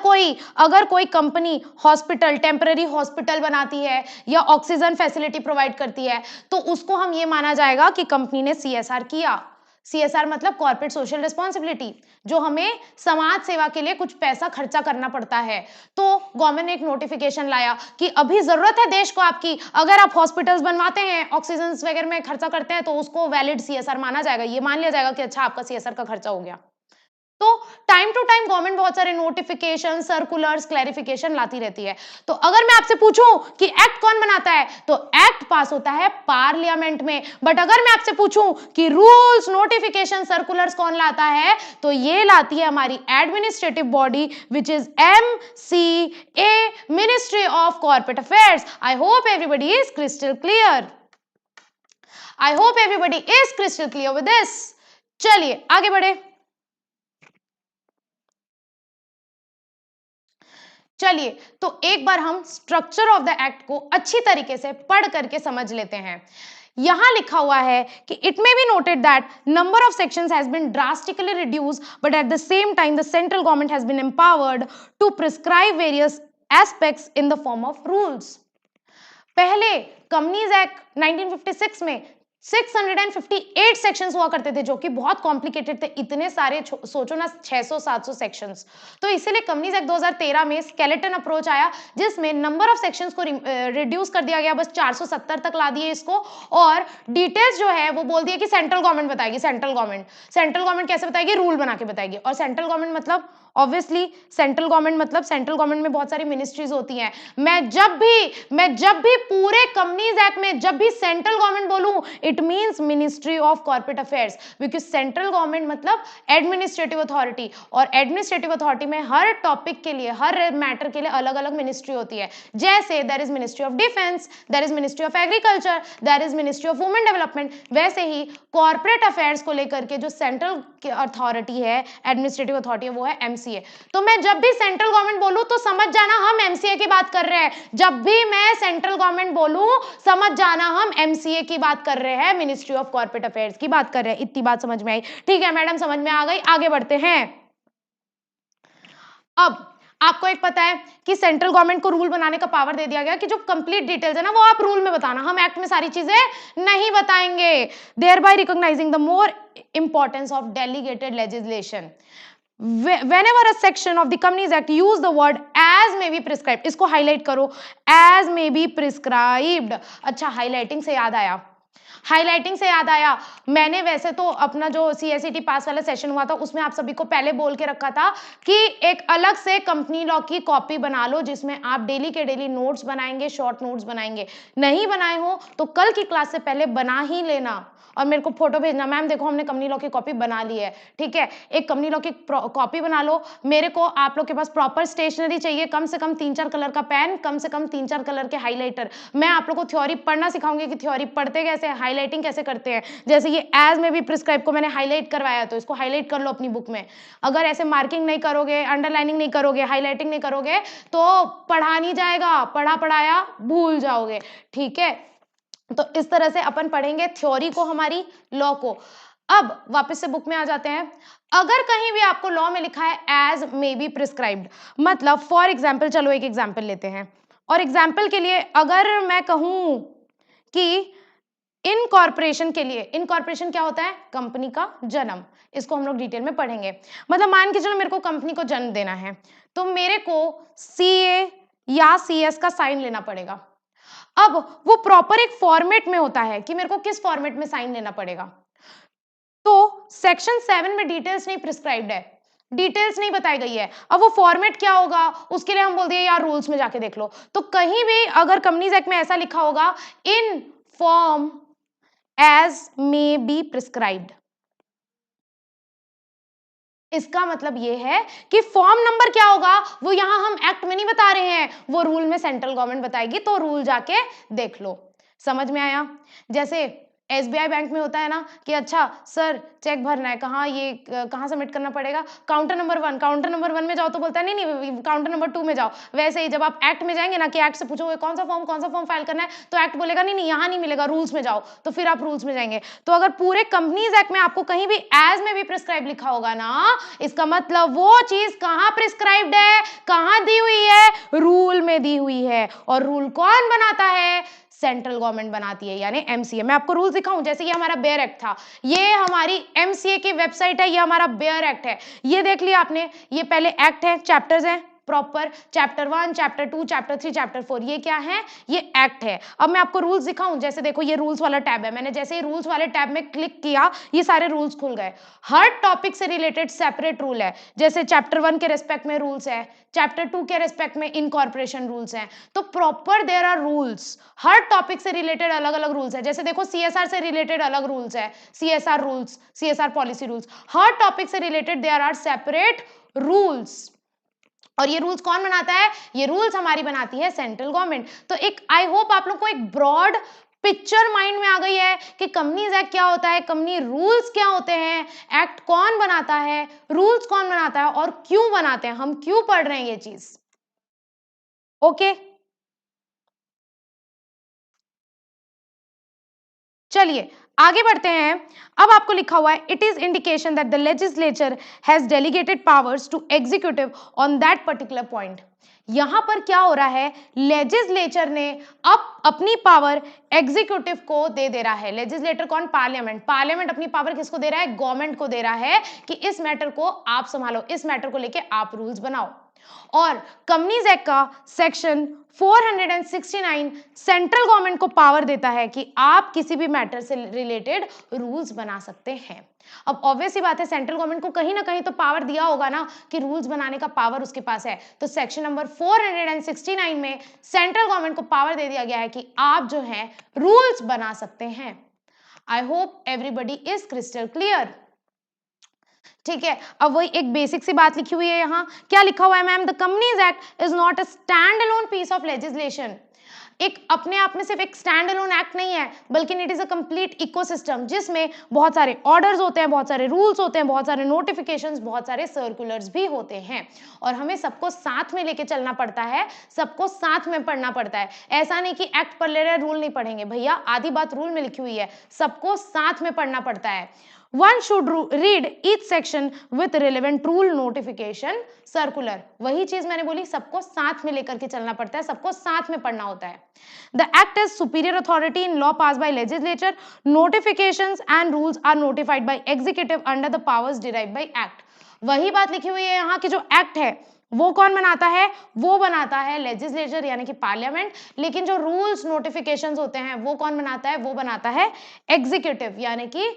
कोई कंपनी हॉस्पिटल, टेम्पररी हॉस्पिटल बनाती है या ऑक्सीजन फैसिलिटी प्रोवाइड करती है, तो उसको हम ये माना जाएगा कि कंपनी ने सीएसआर किया। सीएसआर मतलब कॉर्पोरेट सोशल रिस्पॉन्सिबिलिटी, जो हमें समाज सेवा के लिए कुछ पैसा खर्चा करना पड़ता है। तो गवर्नमेंट ने एक नोटिफिकेशन लाया कि अभी जरूरत है देश को आपकी, अगर आप हॉस्पिटल्स बनवाते हैं, ऑक्सीजन वगैरह में खर्चा करते हैं, तो उसको वैलिड सीएसआर माना जाएगा। ये मान लिया जाएगा कि अच्छा, आपका सीएसआर का खर्चा हो गया। तो टाइम टू टाइम गवर्नमेंट बहुत सारे नोटिफिकेशन, सर्कुलर्स, क्लैरिफिकेशन लाती रहती है। तो अगर मैं आपसे पूछूं कि एक्ट कौन बनाता है, तो एक्ट पास होता है पार्लियामेंट में। बट अगर मैं आपसे पूछूं कि रूल्स, नोटिफिकेशन, सर्कुलर्स कौन लाता है, तो ये लाती है हमारी administrative body, which is MCA, ministry of corporate affairs. I hope everybody is crystal clear. With this. चलिए आगे बढ़े। चलिए, तो एक बार हम स्ट्रक्चर ऑफ द एक्ट को अच्छी तरीके से पढ़ करके समझ लेते हैं। यहां लिखा हुआ है कि it may be noted that number of sections has been drastically reduced, but at the same time the central government has been empowered to prescribe various aspects in the form of rules. पहले कंपनीज एक्ट 1956 में 658 सेक्शंस हुआ करते थे, जो कि बहुत कॉम्प्लिकेटेड थे। इतने सारे, सोचो ना, 600-700 सेक्शंस। तो इसीलिए कंपनीज एक्ट 2013 में स्केलेटन अप्रोच आया, जिसमें नंबर ऑफ सेक्शंस को रिड्यूस कर दिया गया, बस 470 तक ला दिए इसको। और डिटेल्स जो है वो बोल दिया कि सेंट्रल गवर्नमेंट बताएगी। सेंट्रल गवर्नमेंट कैसे बताएगी? रूल बना के बताएगी। और सेंट्रल गवर्नमेंट मतलब ऑब्वियसली सेंट्रल गवर्नमेंट में बहुत सारी मिनिस्ट्रीज होती हैं। मैं जब भी पूरे कंपनीज एक्ट में जब भी सेंट्रल गवर्नमेंट बोलूं, it means ministry of corporate affairs, because central government मतलब एडमिनिस्ट्रेटिव अथॉरिटी, और एडमिनिस्ट्रेटिव अथॉरिटी में हर टॉपिक के लिए, हर मैटर के लिए अलग अलग मिनिस्ट्री होती है। जैसे there is Ministry of Defence, there is Ministry of Agriculture, there is Ministry of Women Development, वैसे ही कॉर्पोरेट अफेयर्स को लेकर के जो सेंट्रल अथॉरिटी है, एडमिनिस्ट्रेटिव अथॉरिटी है, वो है एमसीए। तो मैं जब भी सेंट्रल गवर्नमेंट बोलूं तो समझ जाना हम एमसीए की बात कर रहे हैं। जब भी मैं सेंट्रल गवर्नमेंट बोलूं समझ जाना हम एमसीए की बात कर रहे हैं, मिनिस्ट्री ऑफ कॉर्पोरेट अफेयर्स की बात कर रहे हैं। इतनी बात समझ में आई? ठीक है मैडम, समझ में आ गई। आगे बढ़ते हैं। अब आपको एक पता है कि सेंट्रल गवर्नमेंट को रूल बनाने का पावर दे दिया गया कि जो कंप्लीट डिटेल्स है ना वो आप रूल में बताना, हम एक्ट में सारी चीजें नहीं बताएंगे। Thereby recognising the more importance of delegated legislation, whenever a section of the Companies Act use the word as may be prescribed, इसको हाईलाइट करो, as may be prescribed। अच्छा, हाईलाइटिंग से याद आया, हाईलाइटिंग से याद आया, मैंने वैसे तो अपना जो सीएसईटी पास वाला सेशन हुआ था उसमें आप सभी को पहले बोल के रखा था कि एक अलग से कंपनी लॉ की कॉपी बना लो जिसमें आप डेली के डेली नोट्स बनाएंगे, शॉर्ट नोट्स बनाएंगे। नहीं बनाए हो तो कल की क्लास से पहले बना ही लेना और मेरे को फोटो भेजना, मैम देखो हमने कंपनी लॉ की कॉपी बना ली है। ठीक है, एक कंपनी लॉ की कॉपी बना लो। मेरे को आप लोग के पास प्रॉपर स्टेशनरी चाहिए, कम से कम 3-4 कलर का पेन, कम से कम 3-4 कलर के हाईलाइटर। मैं आप लोग को थ्योरी पढ़ना सिखाऊंगी कि थ्योरी पढ़ते कैसे, हाईलाइटिंग कैसे करते हैं। जैसे ये एज में भी प्रिस्क्राइब को मैंने हाईलाइट करवाया तो इसको हाईलाइट कर लो अपनी बुक में। अगर ऐसे मार्किंग नहीं करोगे, अंडरलाइनिंग नहीं करोगे, हाईलाइटिंग नहीं करोगे तो पढ़ा नहीं जाएगा, पढ़ा पढ़ाया भूल जाओगे। ठीक है, तो इस तरह से अपन पढ़ेंगे थ्योरी को, हमारी लॉ को। अब वापस से बुक में आ जाते हैं। अगर कहीं भी आपको लॉ में लिखा है एज मे बी प्रिस्क्राइब्ड, मतलब फॉर एग्जाम्पल, चलो एक एग्जाम्पल लेते हैं। और एग्जाम्पल के लिए अगर मैं कहूं कि इनकॉर्पोरेशन के लिए, इनकॉर्पोरेशन क्या होता है? कंपनी का जन्म। इसको हम लोग डिटेल में पढ़ेंगे। मतलब मान के चलो मेरे को कंपनी को जन्म देना है तो मेरे को सीए या सीएस का साइन लेना पड़ेगा। अब वो प्रॉपर एक फॉर्मेट में होता है कि मेरे को किस फॉर्मेट में साइन लेना पड़ेगा। तो सेक्शन 7 में डिटेल्स नहीं प्रिस्क्राइब्ड है, डिटेल्स नहीं बताई गई है। अब वो फॉर्मेट क्या होगा उसके लिए हम बोल दिए यार रूल्स में जाके देख लो। तो कहीं भी अगर कंपनीज एक्ट में ऐसा लिखा होगा in form as may be prescribed, इसका मतलब ये है कि फॉर्म नंबर क्या होगा वो यहां हम एक्ट में नहीं बता रहे हैं, वो रूल में सेंट्रल गवर्नमेंट बताएगी, तो रूल जाके देख लो। समझ में आया? जैसे एसबीआई बैंक में होता है ना कि अच्छा सर चेक भरना है, कहाँ ये कहाँ सबमिट करना पड़ेगा? काउंटर नंबर 1, काउंटर नंबर 1 में जाओ तो बोलता है नहीं नहीं काउंटर नंबर 2 में जाओ। वैसे ही जब आप एक्ट में जाएंगे ना कि एक्ट से पूछोगे कौन सा फॉर्म फाइल करना है, तो एक्ट बोलेगा नहीं नहीं यहाँ नहीं मिलेगा, रूल्स में जाओ, तो फिर आप रूल्स में जाएंगे। तो अगर पूरे कंपनीज एक्ट में आपको कहीं भी एज में भी प्रिस्क्राइब लिखा होगा ना, इसका मतलब वो चीज कहाँ प्रिस्क्राइब्ड है, कहाँ दी हुई है? रूल में दी हुई है। और रूल कौन बनाता है? सेंट्रल गवर्नमेंट बनाती है, यानी एमसीए। मैं आपको रूल दिखाऊं, जैसे ये हमारा बेयर एक्ट था, ये हमारी एमसीए की वेबसाइट है, ये हमारा बेयर एक्ट है। ये देख लिया आपने, ये पहले एक्ट है, चैप्टर्स हैं proper, chapter 1, chapter 2, chapter 3, chapter 4, ये क्या है? ये एक्ट है। अब मैं आपको रूल्स दिखाऊं, जैसे देखो ये रूल्स वाला टैब है, मैंने जैसे ही रूल्स वाले टैब में क्लिक किया ये सारे रूल्स खुल गए। हर टॉपिक से रिलेटेड सेपरेट रूल है। जैसे चैप्टर 1 के रेस्पेक्ट में रूल्स है, चैप्टर 2 के रेस्पेक्ट में इनकॉर्पोरेशन रूल्स हैं। तो प्रॉपर देयर आर रूल्स, हर टॉपिक से रिलेटेड अलग अलग रूल्स है। जैसे देखो सीएसआर से रिलेटेड अलग रूल्स है, CSR rules, CSR policy rules, हर टॉपिक से related there are separate rules. और ये रूल्स कौन बनाता है? ये रूल्स हमारी बनाती है सेंट्रल गवर्नमेंट। तो एक आई होप आप लोग को एक ब्रॉड पिक्चर माइंड में आ गई है कि कंपनीज एक्ट क्या होता है, कंपनी रूल्स क्या होते हैं, एक्ट कौन बनाता है, रूल्स कौन बनाता है और क्यों बनाते हैं, हम क्यों पढ़ रहे हैं ये चीज। ओके चलिए आगे बढ़ते हैं। अब आपको लिखा हुआ है it is indication that the legislature has delegated powers to executive on that particular point. यहां पर क्या हो रहा है? लेजिस्लेचर ने अब अपनी पावर एग्जीक्यूटिव को दे रहा है। लेजिस्लेटर कौन? पार्लियामेंट। पार्लियामेंट अपनी पावर किसको दे रहा है? गवर्नमेंट को दे रहा है कि इस मैटर को आप संभालो, इस मैटर को लेके आप रूल्स बनाओ। और कंपनीज एक्ट का सेक्शन 469 सेंट्रल गवर्नमेंट को पावर देता है कि आप किसी भी मैटर से रिलेटेड रूल्स बना सकते हैं। अब ऑब्वियस ही बात है सेंट्रल गवर्नमेंट को कहीं ना कहीं तो पावर दिया होगा ना कि रूल्स बनाने का पावर उसके पास है। तो सेक्शन नंबर 469 में सेंट्रल गवर्नमेंट को पावर दे दिया गया है कि आप जो है रूल्स बना सकते हैं। आई hope everybody is crystal clear. ठीक है, अब वही एक बेसिक सी बात लिखी हुई है यहाँ, क्या लिखा हुआ है ma'am? The companies act is not a stand alone piece of legislation. एक अपने आप में सिर्फ एक स्टैंड अलोन एक्ट नहीं है, बल्कि it is a complete ecosystem, जिसमें बहुत सारे ऑर्डर्स होते हैं, बहुत सारे रूल्स होते हैं, बहुत सारे नोटिफिकेशंस, बहुत सारे सर्कुलर्स भी होते हैं, और हमें सबको साथ में लेके चलना पड़ता है, सबको साथ में पढ़ना पड़ता है। ऐसा नहीं कि एक्ट पढ़ ले रहे रूल नहीं पढ़ेंगे, भैया आधी बात रूल में लिखी हुई है, सबको साथ में पढ़ना पड़ता है। One should read each section with relevant rule notification circular। वही चीज मैंने बोली, सबको साथ में लेकर के चलना पड़ता है, सबको साथ में पढ़ना होता है। The act is superior authority in law passed by legislature. Notifications and rules are notified by executive under the powers derived by act। वही बात लिखी हुई है यहाँ की, जो एक्ट है वो कौन बनाता है? वो बनाता है लेजिस्लेचर यानी कि पार्लियामेंट, लेकिन जो रूल्स नोटिफिकेशंस होते हैं वो कौन बनाता है? वो बनाता है एग्जीक्यूटिव यानी कि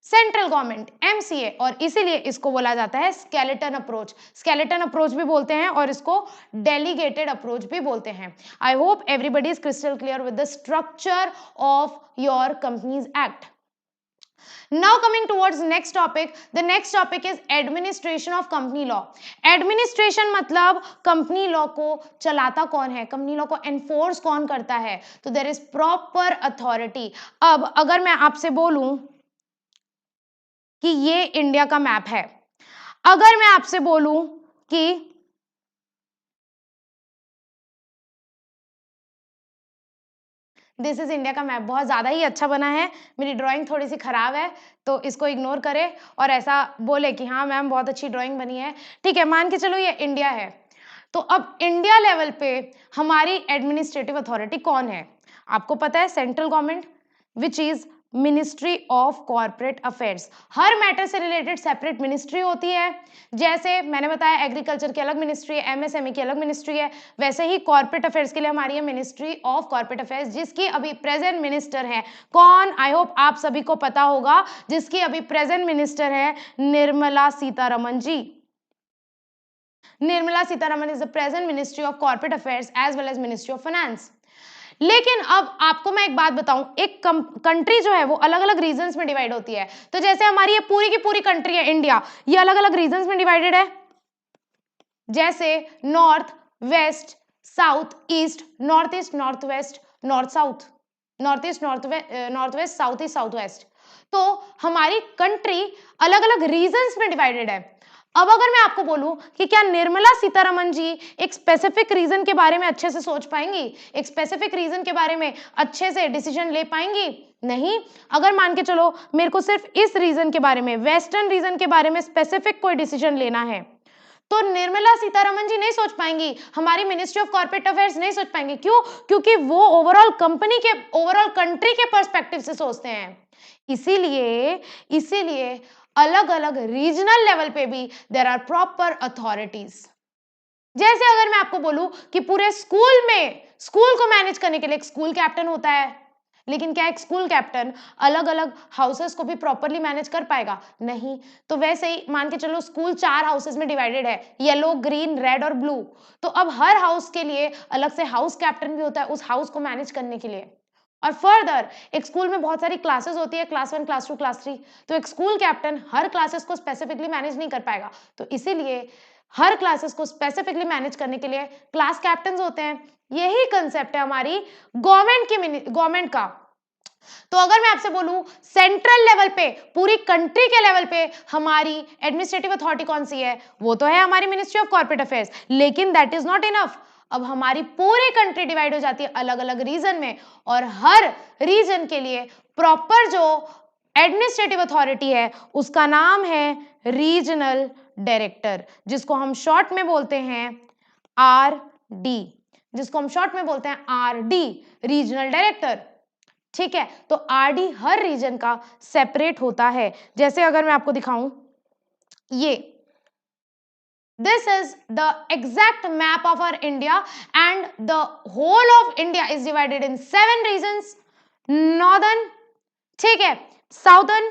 सेंट्रल गवर्नमेंट, एमसीए, और इसीलिए इसको बोला जाता है स्केलेटन अप्रोच। स्केलेटन अप्रोच भी बोलते हैं और इसको डेलीगेटेड अप्रोच भी बोलते हैं। आई hope everybody is crystal clear with the structure of your companies act. Now coming towards next topic, the next topic is administration of company law। Administration मतलब कंपनी लॉ को चलाता कौन है, कंपनी लॉ को एनफोर्स कौन करता है, तो देयर इज प्रॉपर अथॉरिटी। अब अगर मैं आपसे बोलूं कि ये इंडिया का मैप है, अगर मैं आपसे बोलूं कि दिस इज इंडिया का मैप, बहुत ज्यादा ही अच्छा बना है, मेरी ड्राइंग थोड़ी सी खराब है तो इसको इग्नोर करें और ऐसा बोले कि हाँ मैम बहुत अच्छी ड्राइंग बनी है। ठीक है, मान के चलो ये इंडिया है, तो अब इंडिया लेवल पे हमारी एडमिनिस्ट्रेटिव अथॉरिटी कौन है? आपको पता है central government, which is Ministry of corporate affairs. Her matter से रिलेटेड सेपरेट मिनिस्ट्री होती है, जैसे मैंने बताया एग्रीकल्चर की अलग मिनिस्ट्री है, एमएसएमई की अलग मिनिस्ट्री है, वैसे ही कॉर्पोरेट अफेयर्स के लिए हमारी है मिनिस्ट्री ऑफ कॉर्पोरेट अफेयर्स, जिसकी अभी प्रेजेंट मिनिस्टर है कौन? आई होप आप सभी को पता होगा, जिसकी अभी प्रेजेंट मिनिस्टर है Nirmala Sitharaman ji. Nirmala Sitharaman is the present ministry of corporate affairs as well as ministry of finance. लेकिन अब आपको मैं एक बात बताऊं, एक कंट्री जो है वो अलग अलग रीजन्स में डिवाइड होती है, तो जैसे हमारी ये पूरी की पूरी कंट्री है इंडिया, ये अलग अलग रीजन्स में डिवाइडेड है, जैसे north, west, south, east, north east, north west, north south, north east, north west, south east, south west. तो हमारी कंट्री अलग अलग रीजन्स में डिवाइडेड है। अब अगर मैं आपको बोलूं कि क्या निर्मला सीतारमन जी एक स्पेसिफिक रीजन के बारे में अच्छे से सोच पाएंगी, एक स्पेसिफिक रीजन के बारे में अच्छे से डिसीजन ले पाएंगी? नहीं। अगर मान के चलो मेरे को सिर्फ इस रीजन के बारे में, वेस्टर्न रीजन के बारे में स्पेसिफिक कोई डिसीजन लेना है, तो निर्मला सीतारमन जी नहीं सोच पाएंगी, हमारी मिनिस्ट्री ऑफ कॉर्पोरेट अफेयर्स नहीं सोच पाएंगे। क्यों? क्योंकि वो ओवरऑल कंपनी के, ओवरऑल कंट्री के पर्सपेक्टिव से सोचते हैं। इसीलिए अलग अलग रीजनल लेवल पे भी देयर आर प्रॉपर अथॉरिटीज। जैसे अगर मैं आपको बोलूं कि पूरे स्कूल में, स्कूल को मैनेज करने के लिए एक स्कूल कैप्टन होता है, लेकिन क्या एक स्कूल कैप्टन अलग अलग हाउसेस को भी प्रॉपरली मैनेज कर पाएगा? नहीं। तो वैसे ही मान के चलो स्कूल 4 हाउसेस में डिवाइडेड है, येलो, ग्रीन, रेड और ब्लू, तो अब हर हाउस के लिए अलग से हाउस कैप्टन भी होता है उस हाउस को मैनेज करने के लिए। और फर्दर एक स्कूल में बहुत सारी क्लासेस होती है, क्लास 1, क्लास 2, क्लास 3, तो एक स्कूल कैप्टन हर क्लासेस को स्पेसिफिकली मैनेज नहीं कर पाएगा, तो इसीलिए हर क्लासेस को स्पेसिफिकली मैनेज करने के लिए क्लास कैप्टन होते हैं। यही कंसेप्ट है हमारी गवर्नमेंट का। तो अगर मैं आपसे बोलूं सेंट्रल लेवल पे, पूरी कंट्री के लेवल पे हमारी एडमिनिस्ट्रेटिव अथॉरिटी कौन सी है? वो तो है हमारी मिनिस्ट्री ऑफ कॉर्पोरेट अफेयर्स, लेकिन दैट इज नॉट इनफ। अब हमारी पूरी कंट्री डिवाइड हो जाती है अलग अलग रीजन में, और हर रीजन के लिए प्रॉपर जो एडमिनिस्ट्रेटिव अथॉरिटी है उसका नाम है रीजनल डायरेक्टर, जिसको हम शॉर्ट में बोलते हैं आरडी, जिसको हम शॉर्ट में बोलते हैं आरडी, रीजनल डायरेक्टर। ठीक है, तो आरडी हर रीजन का सेपरेट होता है। जैसे अगर मैं आपको दिखाऊं, ये this is the exact map of our India, and the whole of India is divided in 7 regions: northern, ठीक है, southern,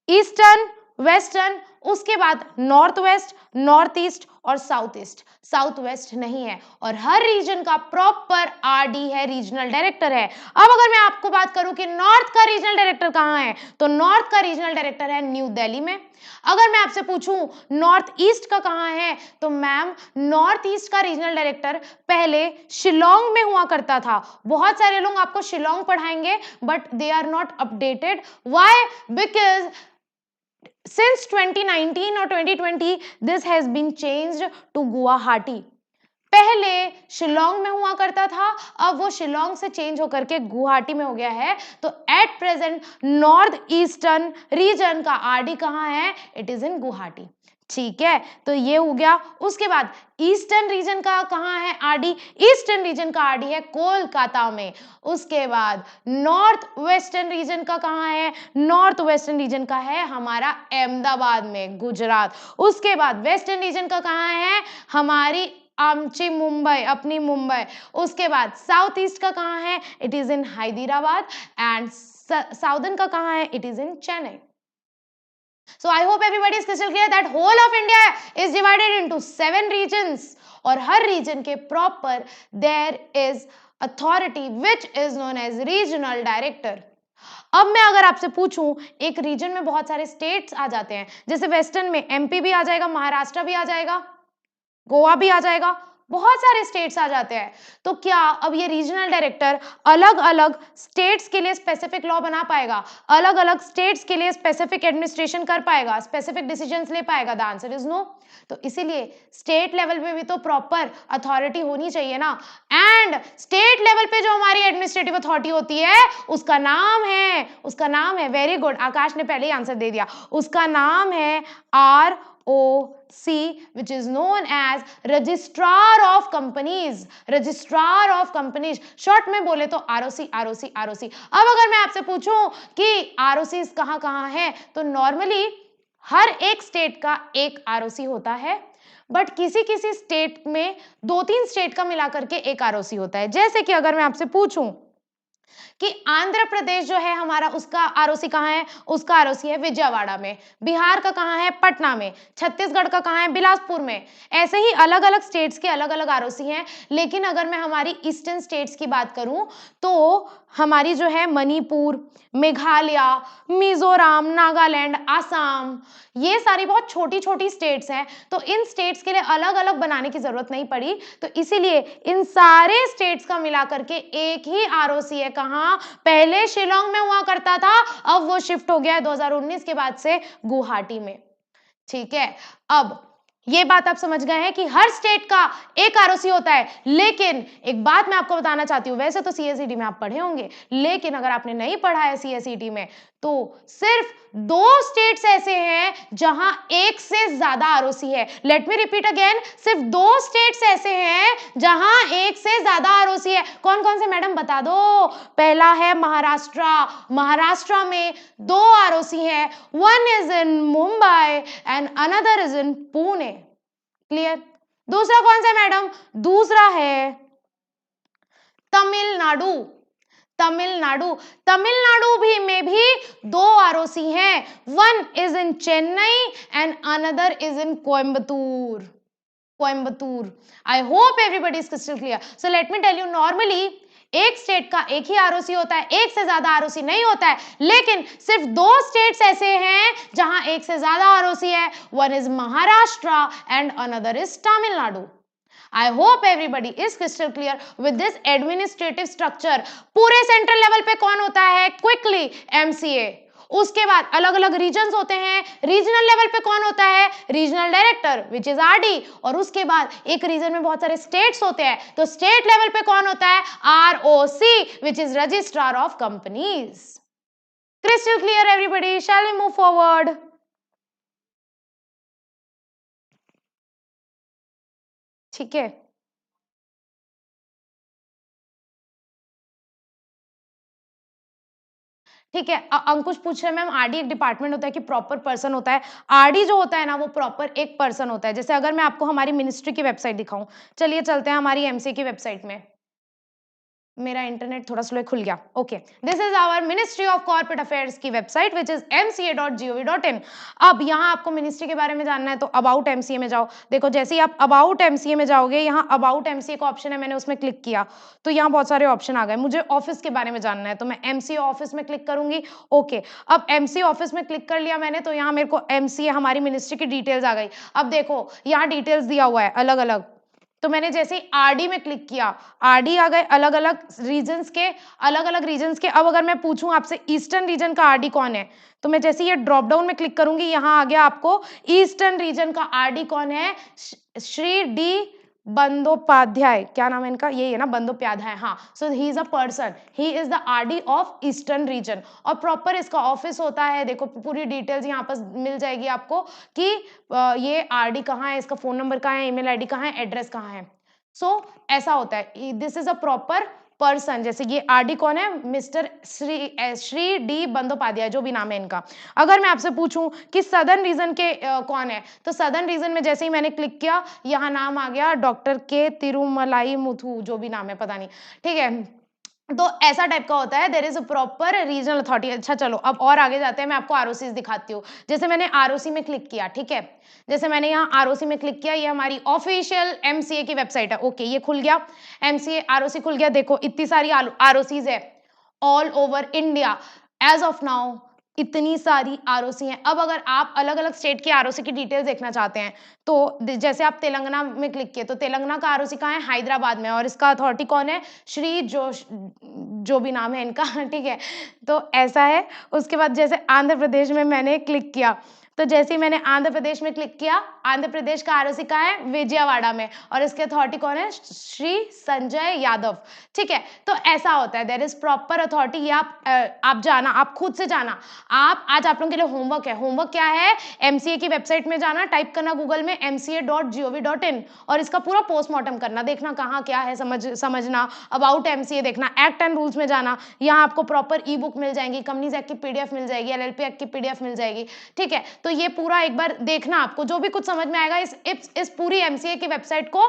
ईस्टर्न, वेस्टर्न, उसके बाद नॉर्थ वेस्ट, नॉर्थ ईस्ट और साउथ ईस्ट, साउथ वेस्ट नहीं है। और हर रीजन का प्रॉपर आरडी है, रीजनल डायरेक्टर है। अब अगर मैं आपको बात करूं कि नॉर्थ का रीजनल डायरेक्टर कहां है, तो नॉर्थ का रीजनल डायरेक्टर है न्यू दिल्ली में। अगर मैं आपसे पूछूं नॉर्थ ईस्ट का कहां है, तो मैम नॉर्थ ईस्ट का रीजनल डायरेक्टर पहले शिलोंग में हुआ करता था। बहुत सारे लोग आपको शिलोंग पढ़ाएंगे but they are not updated. Why? Because since 2019 और 2020 this has been changed to Guwahati. पहले शिलोंग में हुआ करता था, अब वो शिलोंग से चेंज होकर के गुवाहाटी में हो गया है। तो at present north eastern region का आरडी कहां है? It is in Guwahati. ठीक है, तो ये हो गया। उसके बाद ईस्टर्न रीजन का कहां है आरडी? ईस्टर्न रीजन का आरडी है कोलकाता में। उसके बाद नॉर्थ वेस्टर्न रीजन का कहां है? नॉर्थ वेस्टर्न रीजन का है हमारा अहमदाबाद में, गुजरात। उसके बाद वेस्टर्न रीजन का कहां है? हमारी आमची मुंबई, अपनी मुंबई। उसके बाद साउथ ईस्ट का कहां है? It is in Hyderabad. And southern का कहां है? It is in Chennai. So I hope everybody is crystal clear that whole of India is divided into 7 regions और हर region के proper there is authority which is known as regional director। अब मैं अगर आपसे पूछूं, एक रीजन में बहुत सारे स्टेट्स आ जाते हैं, जैसे वेस्टर्न में एमपी भी आ जाएगा, महाराष्ट्र भी आ जाएगा, गोवा भी आ जाएगा, बहुत सारे स्टेट्स आ जाते हैं। तो क्या अब ये रीजनल डायरेक्टर अलग अलग स्टेट्स के लिए स्पेसिफिक लॉ बना पाएगा, अलग अलग स्टेट्स के लिए स्पेसिफिक एडमिनिस्ट्रेशन कर पाएगा, स्पेसिफिक डिसीजंस ले पाएगा? The answer is no. तो इसीलिए स्टेट लेवल पे भी तो प्रॉपर अथॉरिटी होनी चाहिए ना। एंड स्टेट लेवल पे जो हमारी एडमिनिस्ट्रेटिव अथॉरिटी होती है उसका नाम है वेरी गुड, आकाश ने पहले ही आंसर दे दिया, उसका नाम है ROC, which is known as Registrar of Companies। Registrar of Companies short में बोले तो ROC। अब अगर मैं आपसे पूछूं कि ROC कहां है, तो नॉर्मली हर एक स्टेट का एक ROC होता है, बट किसी किसी स्टेट में 2-3 स्टेट का मिलाकर के एक ROC होता है। जैसे कि अगर मैं आपसे पूछूं कि आंध्र प्रदेश जो है हमारा, उसका आरओसी कहां है? उसका आरओसी है विजयवाड़ा में। बिहार का कहां है? पटना में। छत्तीसगढ़ का कहां है? बिलासपुर में। ऐसे ही अलग अलग स्टेट्स के अलग अलग आरओसी हैं। लेकिन अगर मैं हमारी ईस्टर्न स्टेट्स की बात करूं, तो हमारी जो है मणिपुर, मेघालय, मिजोरम, नागालैंड, आसाम, ये सारी बहुत छोटी छोटी स्टेट्स हैं। तो इन स्टेट्स के लिए अलग अलग बनाने की जरूरत नहीं पड़ी। तो इसीलिए इन सारे स्टेट्स का मिलाकर के एक ही आरओसी है। कहां? पहले शिलोंग में हुआ करता था, अब वो शिफ्ट हो गया है 2019 के बाद से गुवाहाटी में। ठीक है, अब ये बात आप समझ गए हैं कि हर स्टेट का एक आरओसी होता है। लेकिन एक बात मैं आपको बताना चाहती हूं, वैसे तो सीएसईटी में आप पढ़े होंगे, लेकिन अगर आपने नहीं पढ़ा है सीएसईटी में, तो सिर्फ 2 स्टेट्स ऐसे हैं जहां एक से ज्यादा आरओसी है। लेट मी रिपीट अगेन, सिर्फ 2 स्टेट्स ऐसे हैं जहां एक से ज्यादा आरओसी है। कौन कौन से मैडम बता दो? पहला है महाराष्ट्र। महाराष्ट्र में 2 आरओसी है, one is in Mumbai and another is in Pune. Clear? दूसरा कौन सा मैडम? दूसरा है तमिलनाडु। तमिलनाडु भी में भी 2 आरओसी हैं, one is in Chennai and another is in Coimbatore. I hope everybody is crystal clear. So let me tell you, normally एक स्टेट का एक ही आरओसी होता है, एक से ज्यादा आरओसी नहीं होता है। लेकिन सिर्फ 2 स्टेट्स ऐसे हैं जहां एक से ज्यादा आरओसी है, one is Maharashtra and another is Tamil Nadu. I hope everybody is crystal clear with this administrative structure। पूरे सेंट्रल लेवल पे कौन होता है? Quickly MCA। उसके बाद अलग अलग रीजन्स होते हैं। रीजनल लेवल पे कौन होता है? Regional director which is RD। और उसके बाद एक रीजन में बहुत सारे स्टेट्स होते हैं, तो स्टेट लेवल पे कौन होता है? ROC which is registrar of companies. Crystal clear everybody? Shall we move forward? ठीक है, ठीक है। अंकुश पूछ रहे हैं मैम, आरडी एक डिपार्टमेंट होता है कि प्रॉपर पर्सन होता है? आरडी जो होता है ना, वो प्रॉपर एक पर्सन होता है। जैसे अगर मैं आपको हमारी मिनिस्ट्री की वेबसाइट दिखाऊं, चलिए चलते हैं हमारी एमसी की वेबसाइट में। मेरा इंटरनेट थोड़ा स्लो खुल गया। Okay, this is our Ministry of corporate Affairs की वेबसाइट विच इज mca.gov.in। अब यहाँ आपको मिनिस्ट्री के बारे में जानना है तो अबाउट एमसीए में जाओ। देखो जैसे ही आप अबाउट एमसीए में जाओगे, यहाँ अबाउट एमसीए का ऑप्शन है, मैंने उसमें क्लिक किया तो यहाँ बहुत सारे ऑप्शन आ गए। मुझे ऑफिस के बारे में जानना है तो मैं एमसीए ऑफिस में क्लिक करूंगी। ओके, अब एमसीए ऑफिस में क्लिक कर लिया मैंने तो यहाँ मेरे को एमसीए हमारी मिनिस्ट्री की डिटेल्स आ गई। अब देखो यहाँ डिटेल्स दिया हुआ है अलग अलग, तो मैंने जैसे ही आरडी में क्लिक किया, आरडी आ गए अलग अलग रीजन्स के, अलग अलग रीजन्स के। अब अगर मैं पूछूं आपसे ईस्टर्न रीजन का आरडी कौन है, तो मैं जैसे ये ड्रॉप डाउन में क्लिक करूंगी, यहाँ आ गया आपको ईस्टर्न रीजन का आरडी कौन है, श्री डी बंदोपाध्याय। क्या नाम है इनका, ये है ना बंदोपाध्याय, हाँ। So he is a person, he is the RD of eastern region. और प्रॉपर इसका ऑफिस होता है, देखो पूरी डिटेल्स यहाँ पर मिल जाएगी आपको कि ये आरडी कहाँ है, इसका फोन नंबर कहाँ है, ईमेल आईडी कहाँ है, एड्रेस कहाँ है। सो ऐसा होता है, this is a proper person. जैसे ये आरडी कौन है, मिस्टर श्री डी बंदोपाध्याय, जो भी नाम है इनका। अगर मैं आपसे पूछूं कि सदर्न रीजन के कौन है, तो सदर्न रीजन में जैसे ही मैंने क्लिक किया, यहाँ नाम आ गया डॉक्टर के तिरुमलाई मुथु, जो भी नाम है पता नहीं, ठीक है। तो ऐसा टाइप का होता है, there is a proper regional authority. अच्छा चलो अब और आगे जाते हैं, मैं आपको आरओसी दिखाती हूँ। जैसे मैंने आरओसी में क्लिक किया, ठीक है, जैसे मैंने यहाँ आरओसी में क्लिक किया, ये हमारी ऑफिशियल एमसीए की वेबसाइट है। ओके, ये खुल गया, एमसीए आरओसी खुल गया। देखो इतनी सारी आरओसीज है all over India. As of now इतनी सारी आरओसी हैं। अब अगर आप अलग अलग स्टेट की आरओसी की डिटेल्स देखना चाहते हैं तो जैसे आप तेलंगाना में क्लिक किए, तो तेलंगाना का आरओसी कहाँ है, हैदराबाद में, और इसका अथॉरिटी कौन है, श्री जोश, जो भी नाम है इनका, ठीक है। तो ऐसा है। उसके बाद जैसे आंध्र प्रदेश में मैंने क्लिक किया, तो जैसे ही मैंने आंध्र प्रदेश में क्लिक किया, आंध्र प्रदेश का आरओसी कहाँ है, विजयवाड़ा में, और इसके अथॉरिटी कौन है, श्री संजय यादव, ठीक है। तो ऐसा होता है, देयर इज प्रॉपर अथॉरिटी। ये आप जाना, आप खुद से जाना। आप आज आप लोगों के लिए होमवर्क है। होमवर्क क्या है, एमसीए की वेबसाइट में जाना, टाइप करना गूगल में mca.gov.in, और इसका पूरा पोस्टमार्टम करना, देखना कहाँ क्या है, समझना, अबाउट एमसीए देखना, एक्ट एंड रूल्स में जाना। यहाँ आपको प्रॉपर ई बुक मिल जाएंगी, कंपनीज एक्ट की पीडीएफ मिल जाएगी, एलएलपी एक्ट की पीडीएफ मिल जाएगी, ठीक है। तो ये पूरा एक बार देखना, आपको जो भी कुछ समझ में आएगा इस पूरी एमसीए की वेबसाइट को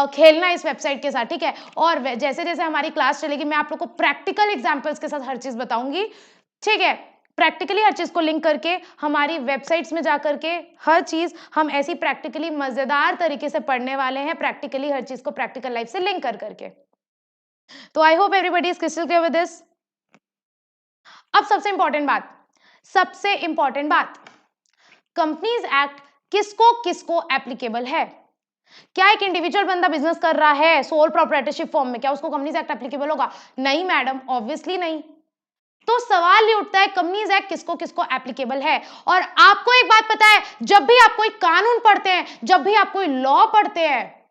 खेलना इस वेबसाइट के साथ, ठीक है। और जैसे जैसे हमारी क्लास चलेगी, मैं आप लोग को प्रैक्टिकल एग्जांपल्स के साथ हर चीज बताऊंगी, ठीक है। प्रैक्टिकली हर चीज को लिंक करके हमारी वेबसाइट्स में जाकर के हर चीज हम ऐसी प्रैक्टिकली मजेदार तरीके से पढ़ने वाले हैं, प्रैक्टिकली हर चीज को प्रैक्टिकल लाइफ से लिंक कर करके। तो आई hope everybody is crystal clear with this. अब सबसे इंपॉर्टेंट बात, कंपनीज एक्ट किसको किसको एप्लीकेबल है। क्या एक इंडिविजुअल बंदा बिजनेस कर रहा है सोल प्रोप्राइटरशिप फॉर्म में, क्या उसको कंपनीज एक्ट एप्लीकेबल होगा? नहीं मैडम, ऑब्वियसली नहीं। तो सवाल ये उठता है कंपनीज एक्ट किसको किसको एप्लीकेबल है। और आपको एक बात पता है, जब भी आप कोई कानून पढ़ते हैं, जब भी आप कोई लॉ पढ़ते हैं,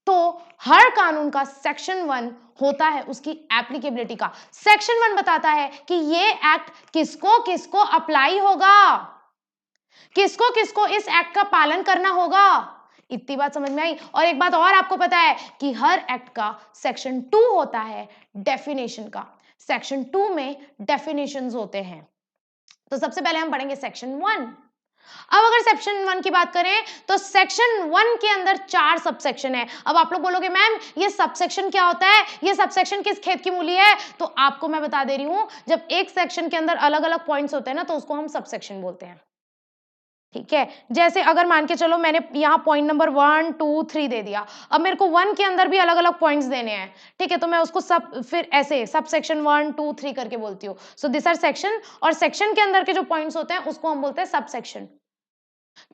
तो हर कानून का सेक्शन 1 होता है उसकी एप्लीकेबिलिटी का। सेक्शन 1 बताता है कि ये एक्ट किसको किसको अप्लाई होगा, किसको किसको इस एक्ट का पालन करना होगा। इतनी बात समझ में आई। और एक बात और आपको पता है कि हर एक्ट का सेक्शन 2 होता है डेफिनेशन का। सेक्शन 2 में डेफिनेशंस होते हैं। तो सबसे पहले हम पढ़ेंगे सेक्शन 1। अब अगर सेक्शन 1 की बात करें तो सेक्शन 1 के अंदर 4 सबसेक्शन है। अब आप लोग बोलोगे मैम ये सबसेक्शन क्या होता है, ये सबसेक्शन किस खेत की मूली है? तो आपको मैं बता दे रही हूं, जब एक सेक्शन के अंदर अलग अलग पॉइंट्स होते हैं ना, तो उसको हम सबसेक्शन बोलते हैं, ठीक है। जैसे अगर मान के चलो मैंने यहाँ पॉइंट नंबर 1 2 3 दे दिया, अब मेरे को 1 के अंदर भी अलग अलग पॉइंट्स देने हैं, ठीक है। तो मैं उसको सब फिर ऐसे सब सेक्शन 1 2 3 करके बोलती हूँ। सो दिस आर सेक्शन, और सेक्शन के अंदर के जो पॉइंट्स होते हैं उसको हम बोलते हैं सब सेक्शन।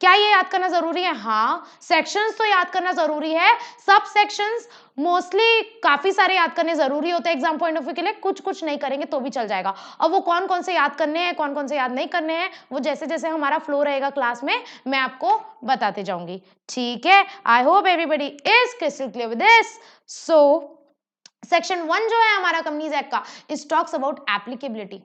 क्या ये याद करना जरूरी है? हाँ, सेक्शंस तो याद करना जरूरी है। सब सेक्शंस मोस्टली काफी सारे याद करने जरूरी होते हैं एग्जाम पॉइंट ऑफ व्यू के लिए, कुछ कुछ नहीं करेंगे तो भी चल जाएगा। अब वो कौन कौन से याद करने हैं, कौन कौन से याद नहीं करने हैं, वो जैसे जैसे हमारा फ्लो रहेगा क्लास में मैं आपको बताते जाऊंगी, ठीक है। आई hope everybody is crystal clear with this. So section 1 जो है हमारा कंपनीज एक्ट का, इट टॉक्स अबाउट एप्लीकेबिलिटी,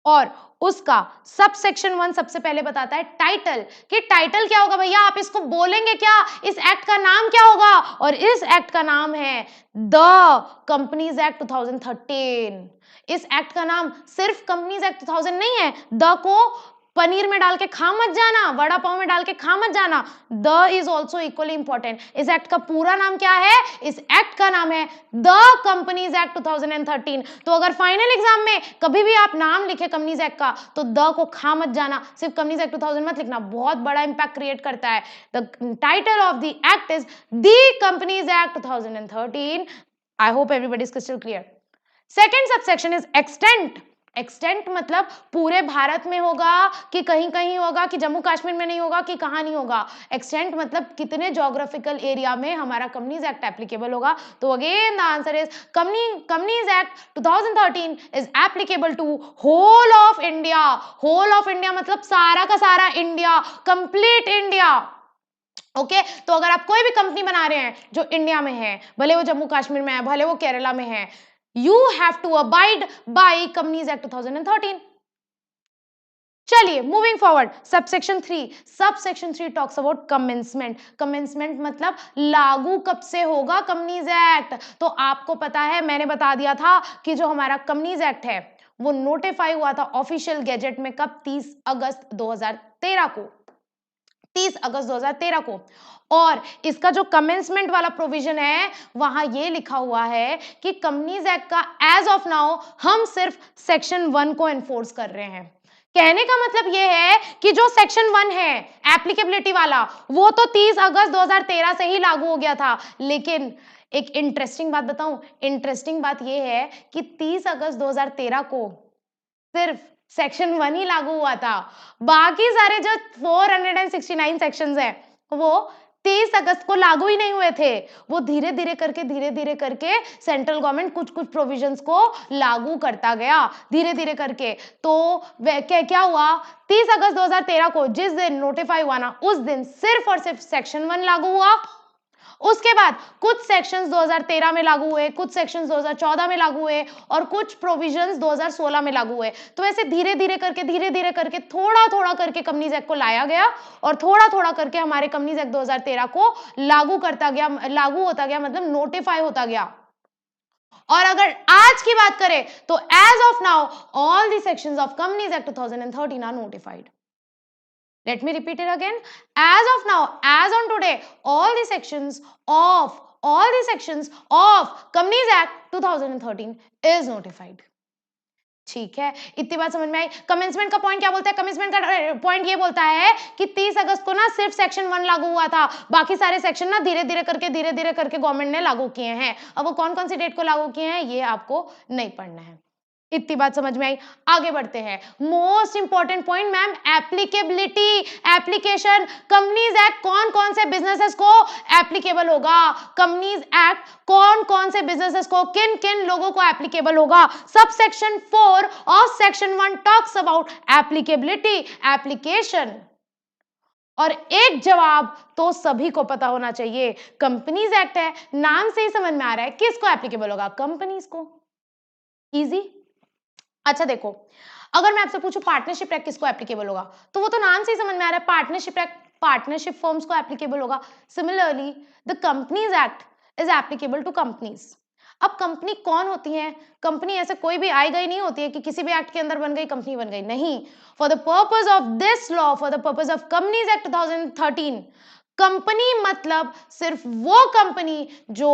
और उसका सब सेक्शन 1 सबसे पहले बताता है टाइटल, कि टाइटल क्या होगा भैया, आप इसको बोलेंगे क्या, इस एक्ट का नाम क्या होगा? और इस एक्ट का नाम है द कंपनीज एक्ट 2013। इस एक्ट का नाम सिर्फ कंपनीज एक्ट 2000 नहीं है, द को पनीर में डाल के खा मत जाना, वड़ा पाव में डाल के खा मत जाना। The is also equally important. इस एक्ट का पूरा नाम क्या है? इस एक्ट का नाम है द कंपनीज एक्ट 2013। तो अगर फाइनल एग्जाम में कभी भी आप नाम लिखे कंपनीज एक्ट का तो द को खा मत जाना, सिर्फ कंपनीज एक्ट 2000 मत लिखना, बहुत बड़ा इंपैक्ट क्रिएट करता है। The title of the act is the companies act 2013। I hope everybody is crystal clear. Second subsection is extent. Extent मतलब पूरे भारत में होगा कि कहीं कहीं होगा कि जम्मू कश्मीर में नहीं होगा कि कहां नहीं होगा। एक्सटेंट मतलब कितने ज्योग्राफिकल एरिया में हमारा कंपनीज एक्ट एप्लीकेबल होगा। तो again the answer is Companies act 2013 is applicable to whole of India. Whole of India मतलब सारा का सारा इंडिया, कंप्लीट इंडिया। ओके तो अगर आप कोई भी कंपनी बना रहे हैं जो इंडिया में है, भले वो जम्मू कश्मीर में है, भले वो केरला में है, you have to abide by Companies Act 2013. चलिए moving forward, subsection 3। Subsection 3 talks about commencement. Commencement मतलब लागू कब से होगा कंपनीज एक्ट। तो आपको पता है, मैंने बता दिया था कि जो हमारा कंपनीज एक्ट है वो नोटिफाई हुआ था ऑफिशियल गैजेट में कब? 30 अगस्त 2013 को। 30 अगस्त 2013 को। और इसका जो कमेंसमेंट वाला प्रोविजन है वहां ये लिखा हुआ है कि कंपनीज एक्ट का एज ऑफ नाउ हम सिर्फ सेक्शन 1 को एनफोर्स कर रहे हैं। कहने का मतलब ये है कि जो सेक्शन 1 है एप्लीकेबिलिटी वाला वो तो 30 अगस्त 2013 से ही लागू हो गया था। लेकिन एक इंटरेस्टिंग बात बताऊं, इंटरेस्टिंग बात ये है कि 30 अगस्त 2013 को सिर्फ सेक्शन 1 ही लागू हुआ था। बाकी सारे जो 469 सेक्शंस हैं वो 30 अगस्त को लागू ही नहीं हुए थे। वो धीरे धीरे करके सेंट्रल गवर्नमेंट कुछ कुछ प्रोविजंस को लागू करता गया धीरे धीरे करके। तो क्या हुआ, 30 अगस्त 2013 को जिस दिन नोटिफाई हुआ ना, उस दिन सिर्फ और सिर्फ सेक्शन 1 लागू हुआ। उसके बाद कुछ सेक्शंस 2013 में लागू हुए, कुछ सेक्शंस 2014 में लागू हुए और कुछ प्रोविजंस 2016 में लागू हुए। तो ऐसे धीरे धीरे करके थोड़ा थोड़ा करके कंपनीज एक्ट को लाया गया और थोड़ा थोड़ा करके हमारे कंपनीज एक्ट 2013 को लागू करता गया, लागू होता गया मतलब नोटिफाई होता गया। और अगर आज की बात करें तो as of now all the sections of Companies act 2013 are notified. Let me repeat it again. As of now, as on today, all the sections of Companies Act 2013 is notified. ठीक है, इतनी बात समझ में आई। कमेंसमेंट का पॉइंट क्या बोलता है? कमेंसमेंट का पॉइंट ये बोलता है कि 30 अगस्त को ना सिर्फ सेक्शन 1 लागू हुआ था, बाकी सारे सेक्शन ना धीरे धीरे करके गवर्नमेंट ने लागू किए हैं। अब वो कौन कौन सी डेट को लागू किए हैं ये आपको नहीं पढ़ना है। इतनी बात समझ में आई, आगे बढ़ते हैं। Most important point ma'am, applicability, application. Companies act कौन कौन से बिजनेसेस को एप्लीकेबल होगा? कंपनीज एक्ट कौन कौन से बिजनेसेस को, किन किन लोगों को एप्लीकेबल होगा? सब सेक्शन 4 और section 1 talks about applicability, application. और एक जवाब तो सभी को पता होना चाहिए, कंपनीज एक्ट है, नाम से ही समझ में आ रहा है किसको एप्लीकेबल होगा? कंपनीज को। इजी। अच्छा देखो, अगर मैं आपसे पूछूं पार्टनरशिप एक्ट किसको एप्लीकेबल होगा, तो वो तो नाम से ही समझ में आ रहा है, पार्टनरशिप एक्ट पार्टनरशिप फर्म्स को एप्लीकेबल होगा। Similarly the companies act is applicable to companies. अब कंपनी कौन होती है? कंपनी ऐसे कोई भी आई गई नहीं होती है कि किसी भी एक्ट के अंदर बन गई कंपनी बन गई, नहीं। For the purpose of this law, for the purpose of Companies act 2013, company मतलब सिर्फ वो कंपनी जो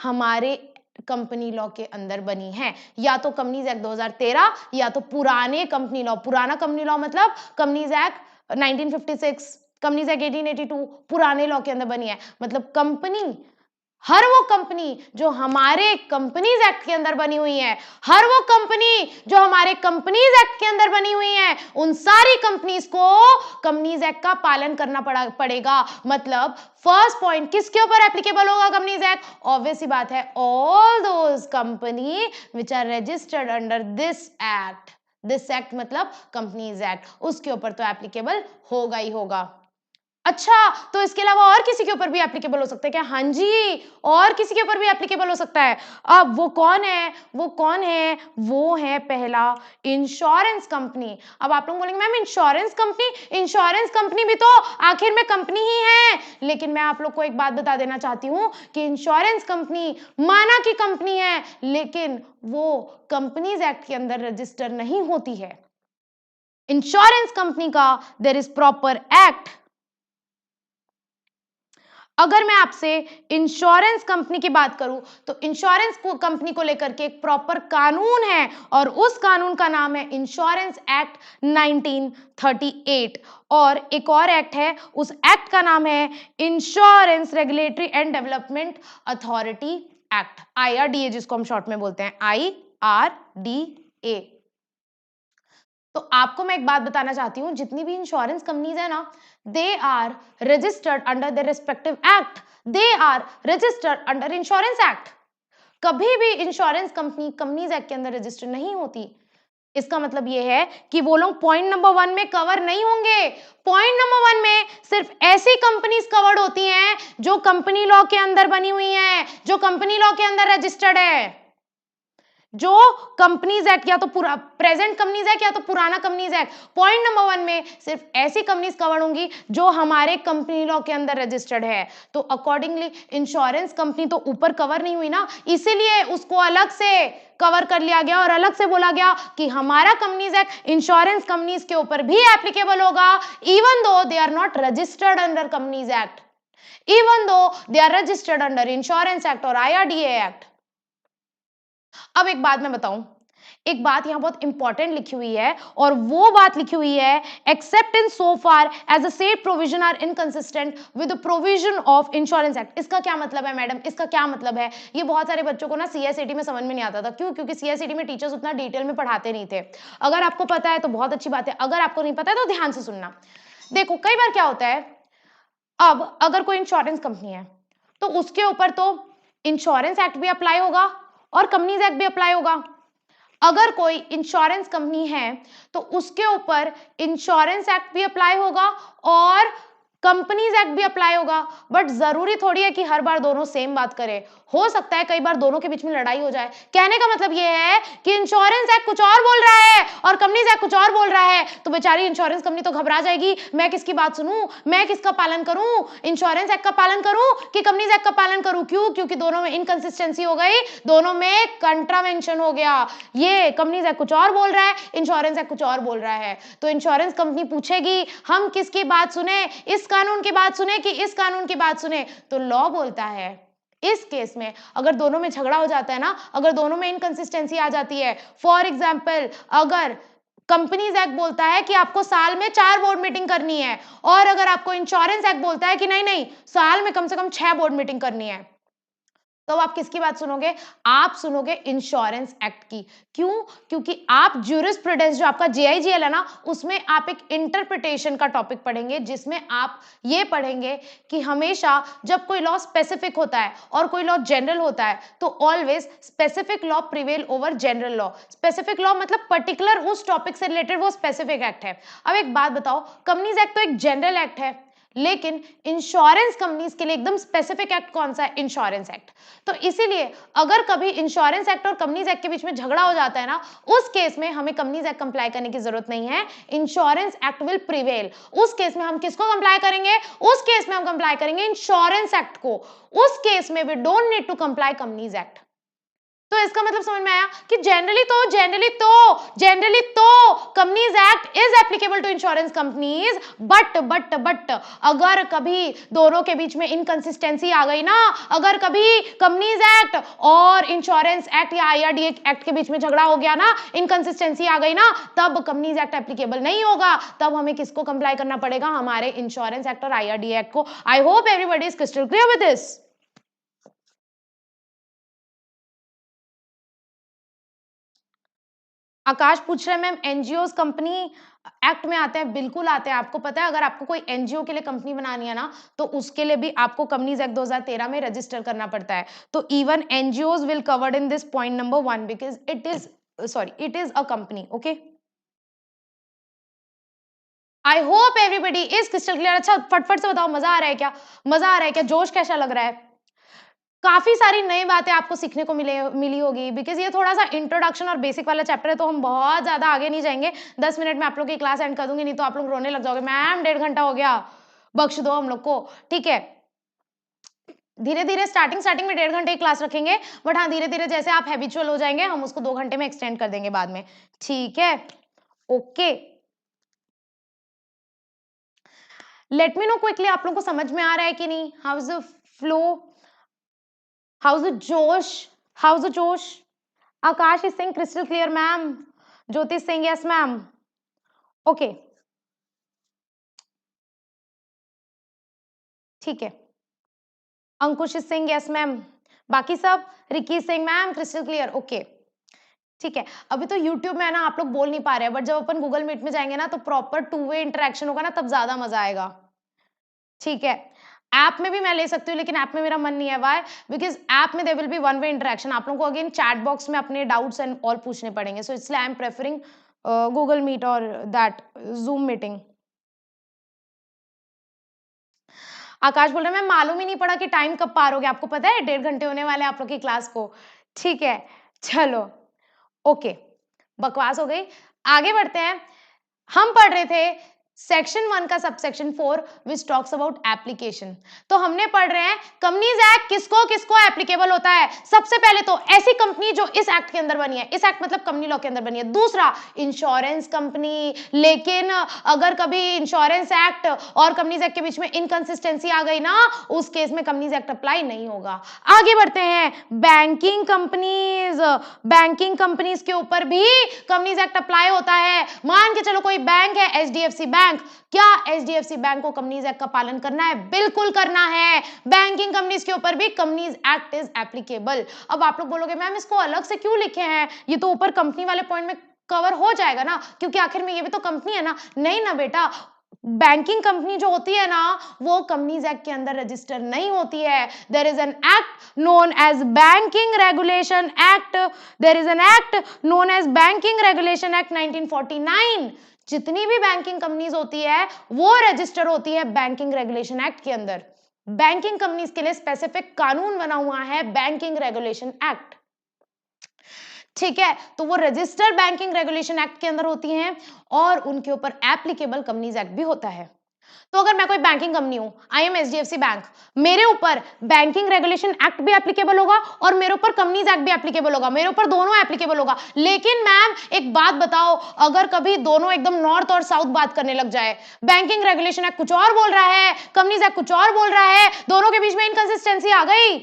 हमारे कंपनी लॉ के अंदर बनी है, या तो कंपनीज एक्ट 2013 या तो पुराने कंपनी लॉ। पुराना कंपनी लॉ मतलब कंपनीज एक्ट 1956, कंपनीज एक्ट 1882 पुराने लॉ के अंदर बनी है। मतलब कंपनी, हर वो कंपनी जो हमारे कंपनीज एक्ट के अंदर बनी हुई है, हर वो कंपनी जो हमारे कंपनीज एक्ट के अंदर बनी हुई है, उन सारी कंपनीज को कंपनीज एक्ट का पालन करना पड़ेगा। मतलब फर्स्ट पॉइंट किसके ऊपर एप्लीकेबल होगा कंपनीज एक्ट? ऑब्वियस सी बात है, all those company which are registered under this act. This act मतलब कंपनीज एक्ट, उसके ऊपर तो एप्लीकेबल होगा ही होगा। अच्छा, तो इसके अलावा और किसी के ऊपर भी एप्लीकेबल हो सकता है क्या? हाँ जी, और किसी के ऊपर भी एप्लीकेबल हो सकता है। अब वो कौन है? वो कौन है? वो है पहला इंश्योरेंस कंपनी। अब आप लोग बोलेंगे ma'am insurance company, insurance company भी तो आखिर में कंपनी ही है। लेकिन मैं आप लोग को एक बात बता देना चाहती हूँ कि इंश्योरेंस कंपनी माना कि कंपनी है, लेकिन वो कंपनीज एक्ट के अंदर रजिस्टर नहीं होती है। इंश्योरेंस कंपनी का देयर इज प्रॉपर एक्ट। अगर मैं आपसे इंश्योरेंस कंपनी की बात करूं तो इंश्योरेंस कंपनी को लेकर के एक प्रॉपर कानून है और उस कानून का नाम है इंश्योरेंस एक्ट 1938। और एक और एक्ट है, उस एक्ट का नाम है insurance regulatory and development authority act, IRDA जिसको हम शॉर्ट में बोलते हैं, IRDA। तो आपको मैं एक बात बताना चाहती हूँ, जितनी भी इंश्योरेंस कंपनीज है ना, they are registered under the respective act, they are registered under insurance act. कभी भी इंश्योरेंस कंपनीज एक्ट के अंदर रजिस्टर नहीं होती। इसका मतलब यह है कि वो लोग पॉइंट नंबर 1 में कवर नहीं होंगे। पॉइंट नंबर 1 में सिर्फ ऐसी कंपनीज कवर्ड होती हैं जो कंपनी लॉ के अंदर बनी हुई हैं, जो कंपनी लॉ के अंदर रजिस्टर्ड है। जो कंपनीज एक्ट या तो पूरा प्रेजेंट कंपनीज एक्ट या तो पुराना कंपनीज एक्ट, पॉइंट नंबर 1 में सिर्फ ऐसी कंपनीज कवर होंगी जो हमारे कंपनी लॉ के अंदर रजिस्टर्ड है। तो अकॉर्डिंगली इंश्योरेंस कंपनी तो ऊपर कवर नहीं हुई ना, इसीलिए उसको अलग से कवर कर लिया गया और अलग से बोला गया कि हमारा कंपनीज एक्ट इंश्योरेंस कंपनीज के ऊपर भी एप्लीकेबल होगा, even though they are not registered under companies act, even though they are registered under insurance act और IRDA एक्ट। अब एक बात मैं बताऊं, एक बात यहां बहुत इंपॉर्टेंट लिखी हुई है और वो बात लिखी हुई है, except in so far as the said provision are inconsistent with the provision of insurance act. इसका क्या मतलब है मैडम, इसका क्या मतलब है? ये बहुत सारे बच्चों को ना CSET में समझ में नहीं आता था। क्यों? क्योंकि CSET में टीचर्स उतना डिटेल में पढ़ाते नहीं थे। अगर आपको पता है तो बहुत अच्छी बात है, अगर आपको नहीं पता है तो ध्यान से सुनना। देखो कई बार क्या होता है, अब अगर कोई इंश्योरेंस कंपनी है तो उसके ऊपर तो इंश्योरेंस एक्ट भी अप्लाई होगा और कंपनीज एक्ट भी अप्लाई होगा। अगर कोई इंश्योरेंस कंपनी है तो उसके ऊपर इंश्योरेंस एक्ट भी अप्लाई होगा और कंपनीज एक्ट भी अप्लाई होगा। बट जरूरी थोड़ी है कि हर बार दोनों सेम बात करे, हो सकता है कई बार दोनों के बीच में लड़ाई हो जाए। कहने का मतलब यह है कि इंश्योरेंस एक्ट कुछ और बोल रहा है और कंपनीज एक्ट कुछ और बोल रहा है, तो बेचारी इंश्योरेंस कंपनी तो घबरा जाएगी, मैं किसकी बात सुनूं, मैं किसका पालन करूं, इंश्योरेंस एक्ट का पालन करूं कि कंपनीज एक्ट का पालन करूं? क्यों? क्योंकि दोनों में इनकंसिस्टेंसी हो गई, दोनों में कंट्रावेंशन हो गया। ये कंपनीज एक्ट कुछ और बोल रहा है, इंश्योरेंस एक्ट कुछ और बोल रहा है। तो इंश्योरेंस कंपनी पूछेगी हम किसकी बात सुने, इस कानून की बात सुने कि इस कानून की बात सुने? तो लॉ बोलता है इस केस में अगर दोनों में झगड़ा हो जाता है ना, अगर दोनों में इनकंसिस्टेंसी आ जाती है, फॉर एग्जांपल अगर कंपनीज एक्ट बोलता है कि आपको साल में 4 बोर्ड मीटिंग करनी है और अगर आपको इंश्योरेंस एक्ट बोलता है कि नहीं नहीं साल में कम से कम 6 बोर्ड मीटिंग करनी है, तो आप किसकी बात सुनोगे? आप सुनोगे इंश्योरेंस एक्ट की। क्यों? क्योंकि आप ज्यूरिस्प्रूडेंस जो आपका JIGL है ना, उसमें आप एक इंटरप्रिटेशन का टॉपिक पढ़ेंगे जिसमें आप ये पढ़ेंगे कि हमेशा जब कोई लॉ स्पेसिफिक होता है और कोई लॉ जनरल होता है तो always specific law prevail over general law. Specific law मतलब पर्टिकुलर उस टॉपिक से रिलेटेड वो स्पेसिफिक एक्ट है। अब एक बात बताओ, कंपनीज एक्ट तो एक जनरल एक्ट है, लेकिन इंश्योरेंस कंपनीज के लिए एकदम स्पेसिफिक एक्ट कौन सा है? Insurance act. तो इसीलिए अगर कभी इंश्योरेंस एक्ट और कंपनीज एक्ट के बीच में झगड़ा हो जाता है ना, उस केस में हमें कंपनीज एक्ट कंप्लाई करने की जरूरत नहीं है, इंश्योरेंस एक्ट विल प्रिवेल। उस केस में हम किसको कंप्लाई करेंगे? उस केस में हम कंप्लाई करेंगे इंश्योरेंस एक्ट को। उस केस में we don't need to comply companies act. तो इसका मतलब समझ में आया कि जनरली तो companies act is applicable to insurance companies, but अगर कभी दोनों के बीच में इनकंसिस्टेंसी आ गई ना, अगर कभी कंपनीज एक्ट और इंश्योरेंस एक्ट या IRDA एक्ट के बीच में झगड़ा हो गया ना, इनकंसिस्टेंसी आ गई ना, तब कंपनीज एक्ट एप्लीकेबल नहीं होगा। तब हमें किसको कंप्लाई करना पड़ेगा? हमारे इंश्योरेंस एक्ट और IRDA एक्ट को। I hope everybody is crystal clear with this. Akash पूछ रहे हैं मैम एनजीओ कंपनी एक्ट में आते हैं? बिल्कुल आते हैं। आपको पता है अगर आपको कोई एनजीओ के लिए कंपनी बनानी है ना, तो उसके लिए भी आपको कंपनीज एक्ट 2013 में रजिस्टर करना पड़ता है। तो even NGOs will covered in this point number 1 because it is a company. Okay, I hope everybody is crystal clear. अच्छा फटफट से बताओ, मजा आ रहा है क्या? मजा आ रहा है क्या? जोश कैसा लग रहा है? काफी सारी नई बातें आपको सीखने को मिली होगी बिकॉज ये थोड़ा सा इंट्रोडक्शन और बेसिक वाला चैप्टर है, तो हम बहुत ज्यादा आगे नहीं जाएंगे। 10 मिनट में आप लोग की क्लास एंड कर दूंगी, नहीं तो आप लोग रोने लग जाओगे, मैम 1.5 घंटा हो गया, बख्श दो हम लोग को। ठीक है, धीरे धीरे स्टार्टिंग में 1.5 घंटे की क्लास रखेंगे, बट हाँ धीरे धीरे जैसे आप हैबिचुअल हो जाएंगे हम उसको 2 घंटे में एक्सटेंड कर देंगे बाद में। ठीक है, okay. Let me know quickly, आप लोगों को समझ में आ रहा है कि नहीं? How is the flow, how is the जोश, हाउ इज द जोश? Akash is saying crystal clear ma'am, Jyoti is saying yes ma'am, okay ठीक है, Ankush is saying yes ma'am, बाकी सब, Ricky Singh ma'am crystal clear, okay ठीक है। अभी तो YouTube में है ना, आप लोग बोल नहीं पा रहे हैं, बट जब अपन गूगल मीट में जाएंगे ना, तो प्रॉपर टू वे इंटरेक्शन होगा ना, तब ज्यादा मजा आएगा, ठीक है। ऐप में भी मैं ले सकती हूँ, लेकिन ऐप में मेरा मन नहीं है, वाई? बिकॉज ऐप में there will be one way interaction, आप लोगों को अगेन चैट बॉक्स में अपने डाउट्स एंड ऑल पूछने पड़ेंगे, सो इसलिए I am preferring Google Meet और दैट जूम मीटिंग। आकाश बोल रहे हैं मैं मालूम ही नहीं पड़ा कि टाइम कब पार हो गया, आपको पता है 1.5 घंटे होने वाले हैं आप लोग की क्लास को, ठीक है चलो ओके, बकवास हो गई, आगे बढ़ते हैं। हम पढ़ रहे थे सेक्शन 1 का subsection 4 which talks about application. तो हमने पढ़ रहे हैं कंपनीज एक्ट किसको किसको एप्लीकेबल होता है। सबसे पहले तो ऐसी कंपनी जो इस एक्ट के अंदर बनी है, इस एक्ट मतलब कंपनी लॉ के अंदर बनी है। दूसरा इंश्योरेंस कंपनी, लेकिन अगर कभी इंश्योरेंस एक्ट और कंपनीज एक्ट के बीच में इनकंसिस्टेंसी आ गई ना, उस केस में कंपनीज एक्ट अप्लाई नहीं होगा। आगे बढ़ते हैं, बैंकिंग कंपनीज, बैंकिंग कंपनीज के ऊपर भी कंपनीज एक्ट अप्लाई होता है। मान के चलो कोई बैंक है एचडीएफसी बैंक, क्या एचडीएफसी बैंक को कंपनीज एक्ट का पालन करना है? बिल्कुल करना है। बैंकिंग कंपनीज के ऊपर भी कंपनीज एक्ट इज एप्लीकेबल। अब आप लोग बोलोगे मैम इसको अलग से क्यों लिखे हैं, ये तो ऊपर कंपनी वाले पॉइंट में कवर हो जाएगा ना, क्योंकि आखिर में ये भी तो कंपनी है ना। नहीं ना बेटा, बैंकिंग कंपनी जो होती है ना, वो कंपनीज एक्ट के अंदर रजिस्टर नहीं होती है। There is an act known as banking regulation act, there is an act known as banking regulation act 1949। जितनी भी बैंकिंग कंपनीज होती है वो रजिस्टर होती है बैंकिंग रेगुलेशन एक्ट के अंदर। बैंकिंग कंपनीज के लिए स्पेसिफिक कानून बना हुआ है बैंकिंग रेगुलेशन एक्ट, ठीक है। तो वो रजिस्टर्ड बैंकिंग रेगुलेशन एक्ट के अंदर होती हैं और उनके ऊपर एप्लीकेबल कंपनीज एक्ट भी होता है। तो अगर मैं कोई बैंकिंग कंपनी हूं, आई एम एचडीएफसी बैंक, मेरे ऊपर बैंकिंग रेगुलेशन एक्ट भी एप्लीकेबल होगा और मेरे ऊपर कंपनीज एक्ट भी एप्लीकेबल होगा, मेरे ऊपर दोनों एप्लीकेबल होगा। लेकिन मैम एक बात बताओ, अगर कभी दोनों एकदम नॉर्थ और साउथ बात करने लग जाए, बैंकिंग रेगुलेशन एक्ट कुछ और बोल रहा है, कंपनीज एक्ट कुछ और बोल रहा है, दोनों के बीच में इनकंसिस्टेंसी आ गई,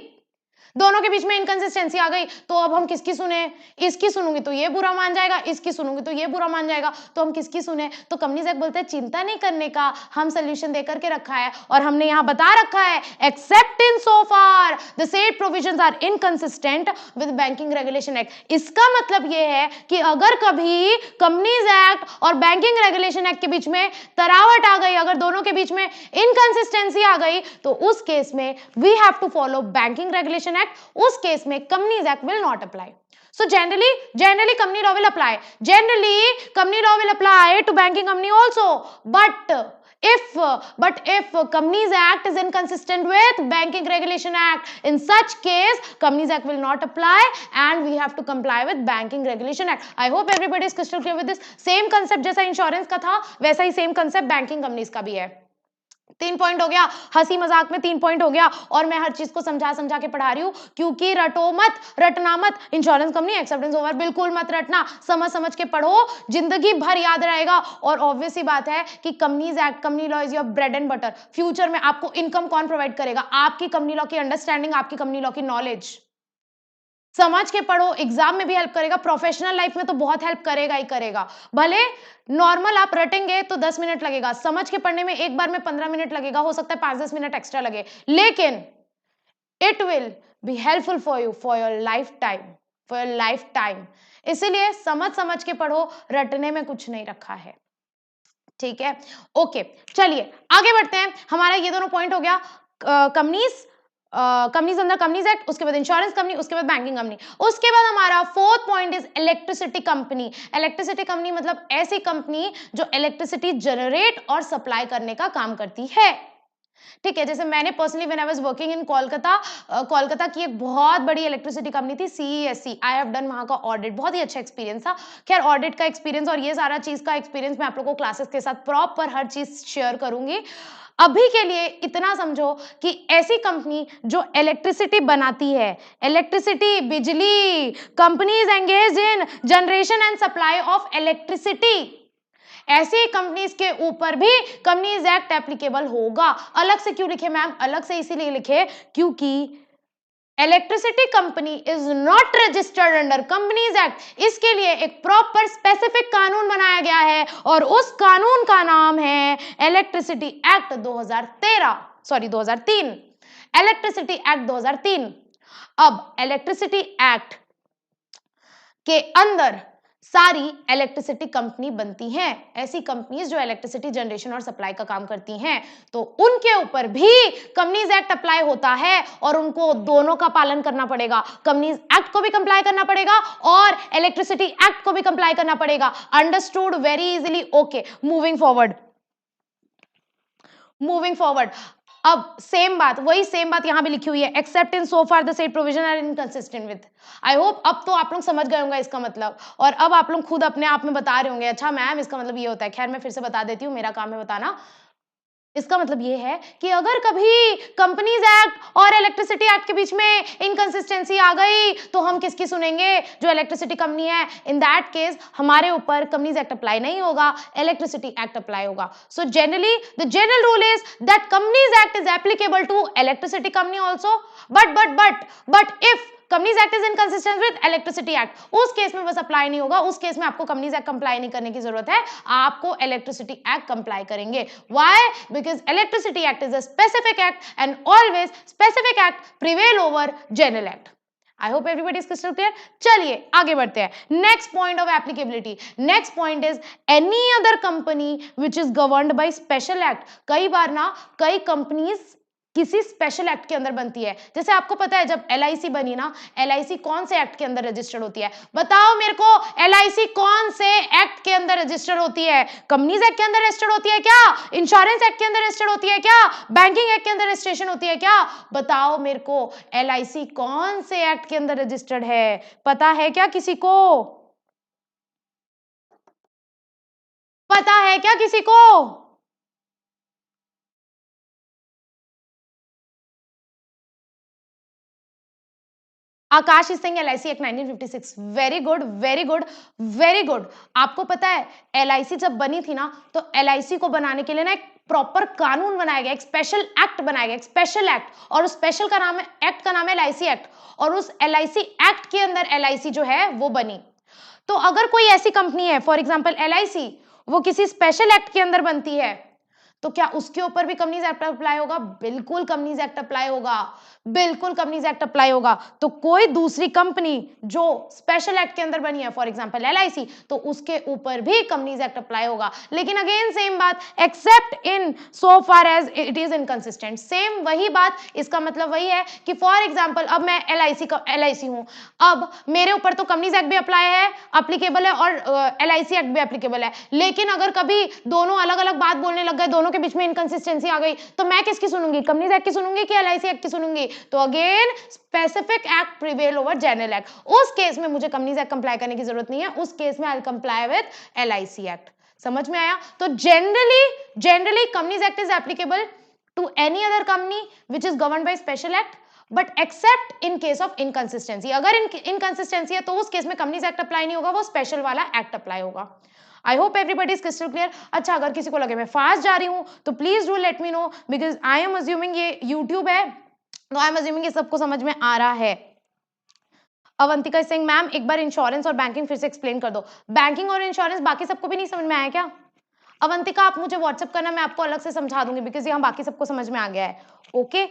दोनों के बीच में इनकंसिस्टेंसी आ गई, तो अब हम किसकी सुने? इसकी सुनूंगी तो ये बुरा मान जाएगा, इसकी सुनूंगी तो ये बुरा मान जाएगा, तो हम किसकी सुने? तो कंपनीज एक्ट बोलते हैं चिंता नहीं करने का, हम सोल्यूशन देकर के रखा है और हमने यहां बता रखा है except in so far the said provisions are inconsistent with banking regulation act. इसका मतलब ये है कि अगर कभी कंपनीज एक्ट और बैंकिंग रेगुलेशन एक्ट के बीच में तरावट आ गई, अगर दोनों के बीच में इनकंसिस्टेंसी आ गई, तो उस केस में we have to follow banking regulation act, उस केस में companies act will not apply. So generally company law will apply. Generally company law will apply to banking company also. But if Companies Act is inconsistent with Banking Regulation Act, in such case Companies Act will not apply and we have to comply with Banking Regulation Act. I hope everybody is crystal clear with this. Same concept जैसा इंश्योरेंस का था वैसा ही सेम कंसेप्ट बैंकिंग कंपनीज का भी है। 3 पॉइंट हो गया, हंसी मजाक में 3 पॉइंट हो गया, और मैं हर चीज को समझा समझा के पढ़ा रही हूं, क्योंकि रटो मत, रटना मत। इंश्योरेंस कंपनी एक्सेप्टेंस ओवर बिल्कुल मत रटना, समझ समझ के पढ़ो, जिंदगी भर याद रहेगा। और ऑब्वियस ही बात है कि Companies act, company law is your bread and butter. Future में आपको इनकम कौन प्रोवाइड करेगा? आपकी कंपनी लॉ की अंडरस्टैंडिंग, आपकी कंपनी लॉ की नॉलेज। समझ के पढ़ो, एग्जाम में भी हेल्प करेगा, प्रोफेशनल लाइफ में तो बहुत हेल्प करेगा ही करेगा। भले नॉर्मल आप रटेंगे तो 10 मिनट लगेगा, समझ के पढ़ने में एक बार में 15 मिनट लगेगा, हो सकता है 5-10 मिनट एक्स्ट्रा लगे, लेकिन it will be helpful for you for your life time, for your life time. इसीलिए समझ समझ के पढ़ो, रटने में कुछ नहीं रखा है, ठीक है। ओके चलिए आगे बढ़ते हैं। हमारा ये दोनों पॉइंट हो गया, कंपनीज, कंपनीज अंदर कंपनीज एक्ट, उसके बाद इंश्योरेंस कंपनी, उसके बाद बैंकिंग कंपनी। उसके बाद हमारा fourth point is electricity company. Electricity company मतलब ऐसी कंपनी जो इलेक्ट्रिसिटी जनरेट और सप्लाई करने का काम करती है, ठीक है। जैसे मैंने personally when I was working in Kolkata, Kolkata की एक बहुत बड़ी इलेक्ट्रिसिटी कंपनी थी सीईएससी, आई हैव डन वहां का ऑडिट, बहुत ही अच्छा एक्सपीरियंस था। खैर ऑडिट का एक्सपीरियंस और ये सारा चीज का एक्सपीरियंस मैं आप लोगों को क्लासेस के साथ प्रॉपर हर चीज शेयर करूंगी। अभी के लिए इतना समझो कि ऐसी कंपनी जो इलेक्ट्रिसिटी बनाती है, इलेक्ट्रिसिटी, बिजली, companies engage in generation and supply of electricity, ऐसी कंपनीज के ऊपर भी कंपनीज एक्ट एप्लीकेबल होगा। अलग से क्यों लिखे मैम? अलग से इसीलिए लिखे क्योंकि electricity company is not registered under companies act. इसके लिए एक प्रॉपर स्पेसिफिक कानून बनाया गया है और उस कानून का नाम है इलेक्ट्रिसिटी एक्ट 2003। Electricity act 2003। अब इलेक्ट्रिसिटी एक्ट के अंदर सारी इलेक्ट्रिसिटी कंपनी बनती हैं, ऐसी कंपनीज जो इलेक्ट्रिसिटी जनरेशन और सप्लाई का काम करती हैं, तो उनके ऊपर भी कंपनीज एक्ट अप्लाई होता है और उनको दोनों का पालन करना पड़ेगा। कंपनीज एक्ट को भी कंप्लाई करना पड़ेगा और इलेक्ट्रिसिटी एक्ट को भी कंप्लाई करना पड़ेगा। Understood very easily? Okay, moving forward. अब सेम बात, वही सेम बात यहां भी लिखी हुई है, except in so far the said provision are inconsistent with. I hope अब तो आप लोग समझ गए होंगे इसका मतलब, और अब आप लोग खुद अपने आप में बता रहे होंगे अच्छा मैम इसका मतलब ये होता है। खैर मैं फिर से बता देती हूँ, मेरा काम है बताना। इसका मतलब ये है कि अगर कभी कंपनीज एक्ट और इलेक्ट्रिसिटी एक्ट के बीच में इनकंसिस्टेंसी आ गई तो हम किसकी सुनेंगे? जो इलेक्ट्रिसिटी कंपनी है। इन दैट केस हमारे ऊपर कंपनीज एक्ट अप्लाई नहीं होगा, इलेक्ट्रिसिटी एक्ट अप्लाई होगा। So generally the general rule is that companies act is applicable to electricity company also, but if companies act is inconsistent with electricity act, उस केस में बस अप्लाई नहीं होगा। उस केस में आपको कंपनीज एक्ट कंप्लाई नहीं करने की जरूरत है, आपको इलेक्ट्रिसिटी एक्ट कंप्लाई करेंगे। Why? Because electricity act is a specific act and always specific act prevail over general act. I hope everybody is crystal clear. चलिए आगे बढ़ते हैं। Next point of applicability, next point is any other company which is governed by special act. कई बार ना कई कंपनीज किसी स्पेशल एक्ट के अंदर बनती है। जैसे आपको पता है जब LIC बनी ना, LIC कौन से एक्ट के अंदर रजिस्टर्ड होती है? बताओ मेरे को, LIC कौन से एक्ट के अंदर रजिस्टर्ड होती है? कंपनीज एक्ट के अंदर रजिस्टर्ड होती है क्या? इंश्योरेंस एक्ट के अंदर रजिस्टर्ड होती है क्या? बैंकिंग एक्ट के अंदर रजिस्ट्रेशन होती है क्या? बताओ मेरे को, LIC कौन से एक्ट के अंदर रजिस्टर्ड है? पता है क्या किसी को? पता है क्या किसी को? Akash is saying LIC act 1956। Very good, very good, very good. आपको पता है LIC जब बनी थी ना, तो LIC को बनाने के लिए ना एक प्रॉपर कानून बनाया गया, एक स्पेशल एक्ट बनाया गया, एक स्पेशल एक्ट, और उस स्पेशल का नाम है, एक्ट का नाम है LIC एक्ट, और उस LIC एक्ट के अंदर LIC जो है वो बनी। तो अगर कोई ऐसी कंपनी है, फॉर एग्जाम्पल LIC, वो किसी स्पेशल एक्ट के अंदर बनती है, तो क्या उसके ऊपर भी कंपनीज एक्ट अप्लाई होगा? बिल्कुल कंपनीज एक्ट अप्लाई होगा, बिल्कुल कंपनीज एक्ट अप्लाई होगा। तो कोई दूसरी कंपनी जो स्पेशल एक्ट के अंदर बनी है, फॉर एग्जांपल LIC, तो उसके ऊपर भी कंपनीज एक्ट अप्लाई होगा। लेकिन अगेन सेम बात, except in so far as it is inconsistent. Same वही बात, इसका मतलब वही है कि फॉर एग्जांपल अब मैं LIC हूं, अब मेरे ऊपर तो कंपनीज एक्ट भी अप्लाई है, एप्लीकेबल है, और LIC एक्ट भी एप्लीकेबल है। लेकिन अगर कभी दोनों अलग अलग बात बोलने लग गए, दोनों के बीच में इनकंसिस्टेंसी आ गई, तो मैं किसकी सुनूंगी? कंपनीज एक्ट की सुनूंगी कि LIC एक्ट की सुनूंगी? तो again specific act prevail over general act. उस केस में मुझे कंपनीज एक्ट कंप्लाई करने की जरूरत नहीं है, उस केस में I will comply with LIC act. समझ में आया? तो generally companies act is applicable to any other company which is governed by special act, but except in case of inconsistency. अगर इनकंसिस्टेंसी है तो उस केस में कंपनीज एक्ट अप्लाई नहीं होगा, वो स्पेशल वाला एक्ट अप्लाई होगा। आई hope everybody is crystal clear. अच्छा, अगर किसी को लगे मैं फास्ट जा रही हूं तो please do let me know, because I am assuming ये यूट्यूब है, तो आई एम अज्यूमिंग ये सबको समझ में आ रहा है। अवंतिका सिंह मैम एक बार इंश्योरेंस और बैंकिंग फिर से एक्सप्लेन कर दो। बैंकिंग और इंश्योरेंस बाकी सबको भी नहीं समझ में आया क्या? अवंतिका आप मुझे व्हाट्सअप करना, मैं आपको अलग से समझा दूंगी, बिकॉज यहाँ बाकी सबको समझ में आ गया है। ओके,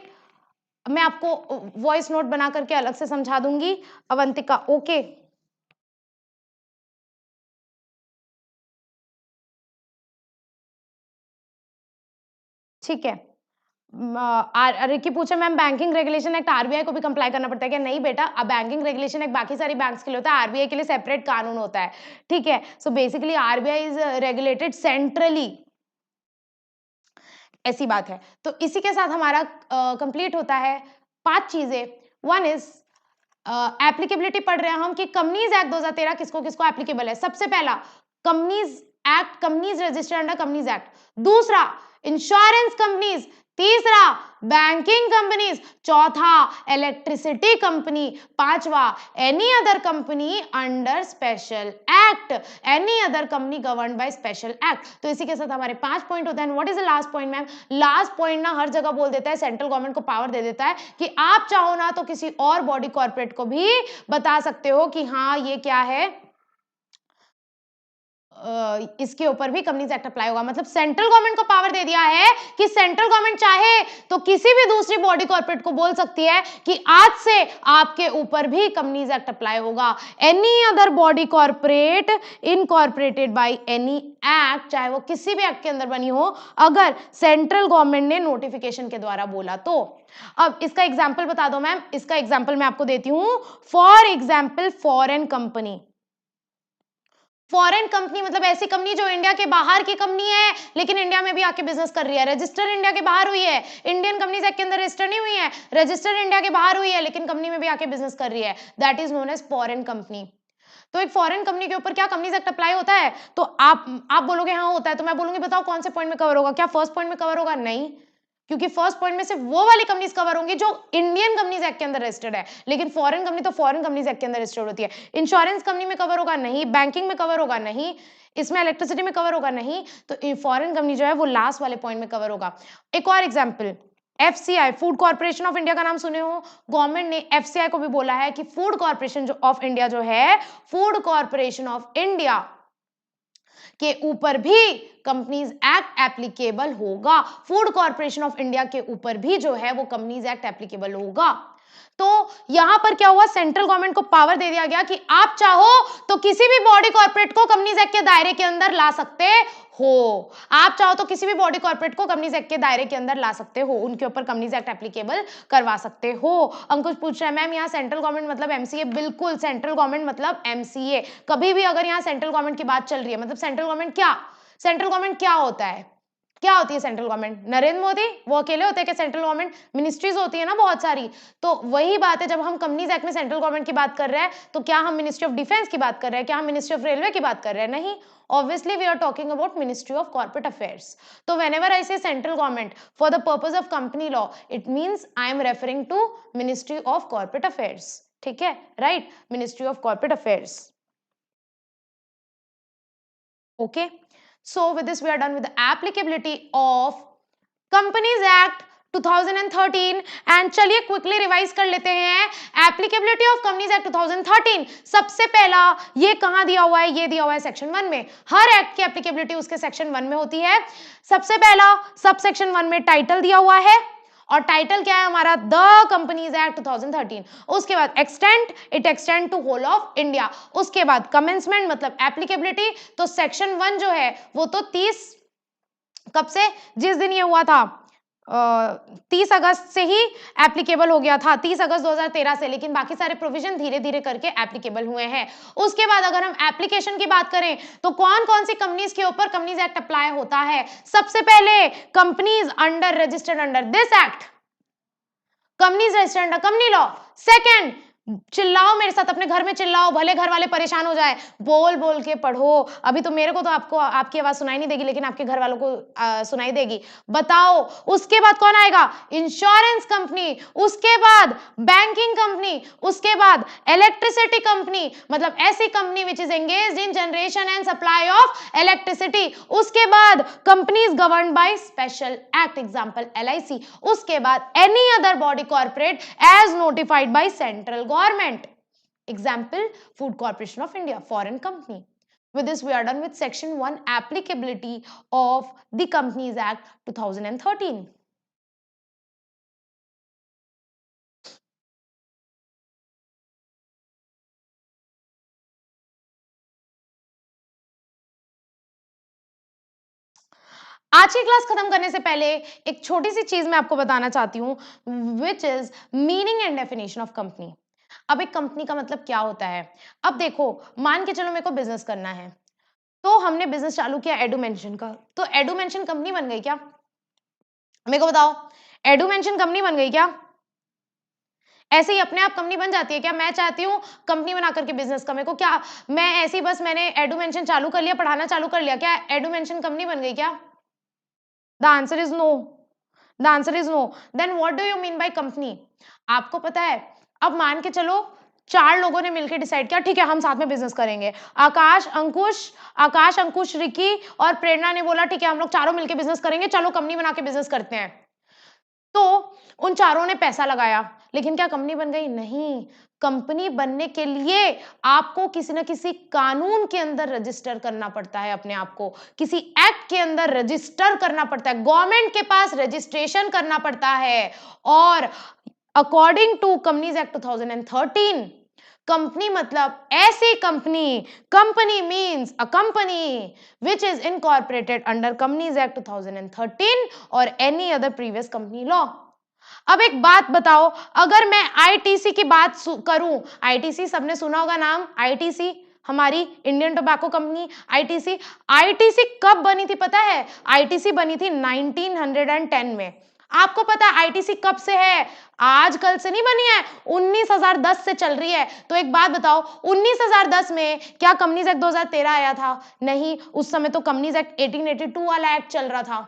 मैं आपको वॉइस नोट बना करके अलग से समझा दूंगी। अवंतिका ओके। ठीक है। रिकी पूछा ma'am banking regulation act RBI को भी कंप्लाई करना पड़ता है क्या? नहीं बेटा, अब बैंकिंग रेगुलेशन एक्ट बाकी सारी बैंक्स के लिए होता है, RBI के लिए सेपरेट कानून होता है। ठीक है, so basically RBI is regulated centrally, ऐसी बात है। तो इसी के साथ हमारा कंप्लीट होता है 5 चीजें। वन इज एप्लीकेबिलिटी पढ़ रहे हैं हम कि कंपनीज एक्ट 2013 किसको किसको एप्लीकेबल है। सबसे पहला companies act, companies registered under companies act. दूसरा इंश्योरेंस कंपनीज, तीसरा बैंकिंग कंपनीज, चौथा इलेक्ट्रिसिटी कंपनी, पांचवा any other company under special act, any other company governed by special act. तो इसी के साथ हमारे 5 पॉइंट होते हैं। What is the last point ma'am? Last point ना हर जगह बोल देता है, सेंट्रल गवर्नमेंट को पावर दे देता है कि आप चाहो ना तो किसी और बॉडी कॉर्पोरेट को भी बता सकते हो कि हाँ ये क्या है, इसके ऊपर भी कंपनीज एक्ट अप्लाई होगा। मतलब सेंट्रल गवर्नमेंट को पावर दे दिया है कि सेंट्रल गवर्नमेंट चाहे तो किसी भी दूसरी बॉडी कॉर्पोरेट को बोल सकती है कि आज से आपके ऊपर भी कंपनीज एक्ट अप्लाई होगा। Any other body corporate incorporated by any act, चाहे वो किसी भी एक्ट के अंदर बनी हो, अगर सेंट्रल गवर्नमेंट ने नोटिफिकेशन के द्वारा बोला तो। अब इसका एग्जाम्पल बता दो मैम। इसका एग्जाम्पल मैं आपको देती हूं। For example foreign company. Foreign company मतलब ऐसी कंपनी जो इंडिया के बाहर की कंपनी है लेकिन इंडिया में भी आके बिजनेस कर रही है, रजिस्टर इंडिया के बाहर हुई है, इंडियन कंपनीज एक्ट के अंदर रजिस्टर नहीं हुई है, रजिस्टर इंडिया के बाहर हुई है लेकिन कंपनी में भी आके बिजनेस कर रही है, that is known as foreign company. तो एक फॉरेन कंपनी के ऊपर क्या कंपनीज एक्ट अप्लाई होता है? तो आप बोलोगे हाँ होता है, तो मैं बोलूंगी बताओ कौन से पॉइंट में कवर होगा? क्या फर्स्ट पॉइंट में कवर होगा? नहीं, क्योंकि फर्स्ट पॉइंट में सिर्फ वो वाली कंपनीज कवर होंगी जो इंडियन कंपनीज एक्ट के अंदर रजिस्टर्ड है, लेकिन फॉरेन कंपनी तो फॉरेन कंपनीज एक्ट के अंदर रजिस्टर्ड होती है। इंश्योरेंस कंपनी में कवर होगा? नहीं। बैंकिंग में कवर होगा? नहीं। इसमें इलेक्ट्रिसिटी में कवर होगा? नहीं। तो फॉरेन कंपनी जो है वो लास्ट वाले पॉइंट में कवर होगा। एक और example, FCI, food corporation of India का नाम सुने हो? गवर्नमेंट ने एफसीआई को भी बोला है कि फूड कॉर्पोरेशन जो ऑफ इंडिया जो है, फूड कॉर्पोरेशन ऑफ इंडिया के ऊपर भी कंपनीज एक्ट एप्लीकेबल होगा। फूड कॉर्पोरेशन ऑफ इंडिया के ऊपर भी जो है वो कंपनीज एक्ट एप्लीकेबल होगा। तो यहां पर क्या हुआ? सेंट्रल गवर्नमेंट को पावर दे दिया गया कि आप चाहो तो किसी भी बॉडी कॉर्पोरेट को कंपनीज एक्ट के दायरे के अंदर ला सकते हो। आप चाहो तो किसी भी बॉडी कॉर्पोरेट को कंपनीज एक्ट के दायरे के अंदर ला सकते हो, उनके ऊपर कंपनीज एक्ट एप्लीकेबल करवा सकते हो। अंकुश पूछ रहा है मैम यहाँ सेंट्रल गवर्नमेंट मतलब एमसीए? बिल्कुल, सेंट्रल गवर्नमेंट मतलब एमसीए। कभी भी अगर यहाँ सेंट्रल गवर्नमेंट की बात चल रही है, मतलब सेंट्रल गवर्नमेंट क्या, सेंट्रल गवर्नमेंट क्या होता है? क्या होती है सेंट्रल गवर्नमेंट? नरेंद्र मोदी वो अकेले होते हैं कि सेंट्रल गवर्नमेंट मिनिस्ट्रीज होती है ना बहुत सारी। तो वही बात है, जब हम कंपनीज एक्ट में सेंट्रल गवर्नमेंट की बात कर रहे हैं तो क्या हम मिनिस्ट्री ऑफ डिफेंस की बात कर रहे हैं? क्या हम मिनिस्ट्री ऑफ रेलवे की बात कर रहे हैं? नहीं, obviously we are talking about ministry of corporate affairs. So whenever I say central government for the purpose of company law, it means I am referring to ministry of corporate affairs. ठीक है, right? Ministry of corporate affairs. Okay, so with this we are done with the applicability of Companies Act 2013 and चलिए क्विकली रिवाइज कर लेते हैं एप्लीकेबिलिटी ऑफ कंपनीज एक्ट 2013। सबसे पहला ये कहां दिया हुआ है? ये दिया हुआ है सेक्शन 1 में। हर एक्ट की एप्लीकेबिलिटी उसके सेक्शन 1 में होती है। सबसे पहला सब सेक्शन 1 में टाइटल दिया हुआ है, और टाइटल क्या है हमारा? The companies act 2013। उसके बाद extend, it extend to whole of India. उसके बाद कमेंसमेंट मतलब एप्लीकेबिलिटी, तो सेक्शन 1 जो है वो तो 30 कब से, जिस दिन ये हुआ था 30 अगस्त से ही एप्लीकेबल हो गया था, 30 अगस्त 2013 से, लेकिन बाकी सारे प्रोविजन धीरे धीरे करके एप्लीकेबल हुए हैं। उसके बाद अगर हम एप्लीकेशन की बात करें तो कौन कौन सी कंपनीज के ऊपर कंपनीज एक्ट अप्लाई होता है? सबसे पहले companies under registered under this act, companies registered under company law. Second, चिल्लाओ मेरे साथ, अपने घर में चिल्लाओ, भले घर वाले परेशान हो जाए, बोल बोल के पढ़ो। अभी तो मेरे को तो आपको आपकी आवाज सुनाई नहीं देगी, लेकिन आपके घर वालों को सुनाई देगी। बताओ उसके बाद कौन आएगा? इंश्योरेंस कंपनी, उसके बाद बैंकिंग कंपनी, उसके बाद इलेक्ट्रिसिटी कंपनी, मतलब ऐसी company which is engaged in generation and supply of electricity. उसके बाद companies governed by special act, example LIC. उसके बाद any other body corporate as notified by central government, example Food Corporation of India, foreign company. With this we are done with section 1 applicability of the Companies Act 2013. आज की क्लास खत्म करने से पहले एक छोटी सी चीज मैं आपको बताना चाहती हूं, which is meaning and definition of company. अब एक कंपनी का मतलब क्या होता है? अब देखो, मान के चलो मेरे को बिजनेस करना है, तो हमने बिजनेस चालू किया एडुमेंशन का, तो एडुमेंशन कंपनी बन गई क्या? मेरे को बताओ, एडुमेंशन कंपनी बन गई क्या? ऐसे ही अपने आप कंपनी बन जाती है क्या? मैं चाहती हूँ कंपनी बना करके बिजनेस का, मेरे को क्या, मैं ऐसे ही बस मैंने एडुमेंशन चालू कर लिया, पढ़ाना चालू कर लिया, क्या एडुमेंशन कंपनी बन गई क्या? The answer is no. The answer is no. Then what do you mean by company? आपको पता है, अब मान के चलो 4 लोगों ने मिलकर डिसाइड किया, ठीक है हम साथ में बिजनेस करेंगे। आकाश, अंकुश, रिकी और प्रेरणा ने बोला ठीक है हम लोग चारों मिलकर बिजनेस करेंगे, चलो कंपनी बना के बिजनेस करते हैं। तो उन चारों ने पैसा लगाया, लेकिन क्या कंपनी बन गई? नहीं। कंपनी बनने के लिए आपको किसी न किसी कानून के अंदर रजिस्टर करना पड़ता है, अपने आप को किसी एक्ट के अंदर रजिस्टर करना पड़ता है, गवर्नमेंट के पास रजिस्ट्रेशन करना पड़ता है। और according to companies act 2013, company मतलब ऐसी company, company means a company which is incorporated under companies act 2013 और any other previous company law. अब एक बात बताओ, अगर मैं आईटीसी की बात करूं, आईटीसी सबने सुना होगा नाम, आईटीसी हमारी Indian tobacco company. ITC ITC कब बनी थी पता है? आईटीसी बनी थी 1910 में। आपको पता है आईटीसी कब से है? आजकल से नहीं बनी है, 19,010 से चल रही है। तो एक बात बताओ, 19,010 में क्या कंपनीज एक्ट 2013 आया था? नहीं, उस समय तो कंपनीज एक्ट 1882 वाला एक्ट चल रहा था।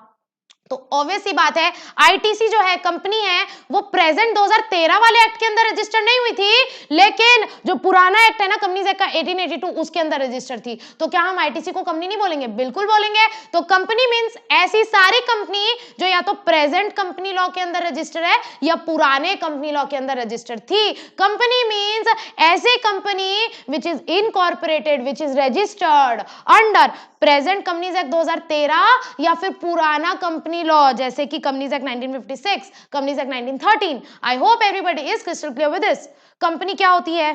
तो ऑब्वियस ही बात है, आईटीसी जो है कंपनी है वो प्रेजेंट 2013 वाले एक्ट के अंदर रजिस्टर नहीं हुई थी, लेकिन जो पुराना एक्ट है ना कंपनीज एक्ट का 1882 उसके अंदर रजिस्टर थी। तो क्या हम आईटीसी को कंपनी नहीं बोलेंगे? बिल्कुल बोलेंगे। तो कंपनी मींस ऐसी सारी कंपनी जो या तो प्रेजेंट कंपनी लॉ के अंदर रजिस्टर है या पुराने कंपनी लॉ के अंदर रजिस्टर थी। कंपनी मींस ऐसी company which is incorporated, which is registered under present companies act 2013 या फिर पुराना कंपनी लॉ जैसे कि Companies Act 1956, companies act 1913। I hope everybody is crystal clear with this. Company क्या होती है?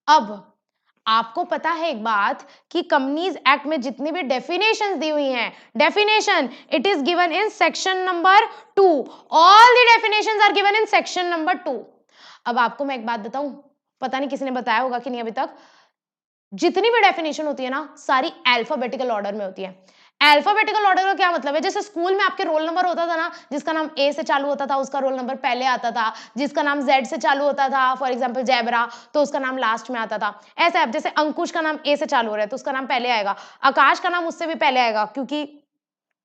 अब आपको पता है एक बात कि कंपनीज एक्ट में जितनी भी डेफिनेशंस दी हुई हैं, definition it is given in section number 2। All the definitions are given in section number 2। अब आपको मैं एक बात बताऊं, पता नहीं किसी ने बताया होगा कि नहीं अभी तक, जितनी भी डेफिनेशन होती है ना सारी अल्फाबेटिकल ऑर्डर में होती है। अल्फाबेटिकल ऑर्डर का क्या मतलब है? जैसे स्कूल में आपके रोल नंबर होता था ना, जिसका नाम ए से चालू होता था उसका रोल नंबर पहले आता था, जिसका नाम जेड से चालू होता था फॉर एग्जांपल जैबरा तो उसका नाम लास्ट में आता था। ऐसा है, जैसे अंकुश का नाम ए से चालू हो रहा है तो उसका नाम पहले आएगा, आकाश का नाम उससे भी पहले आएगा क्योंकि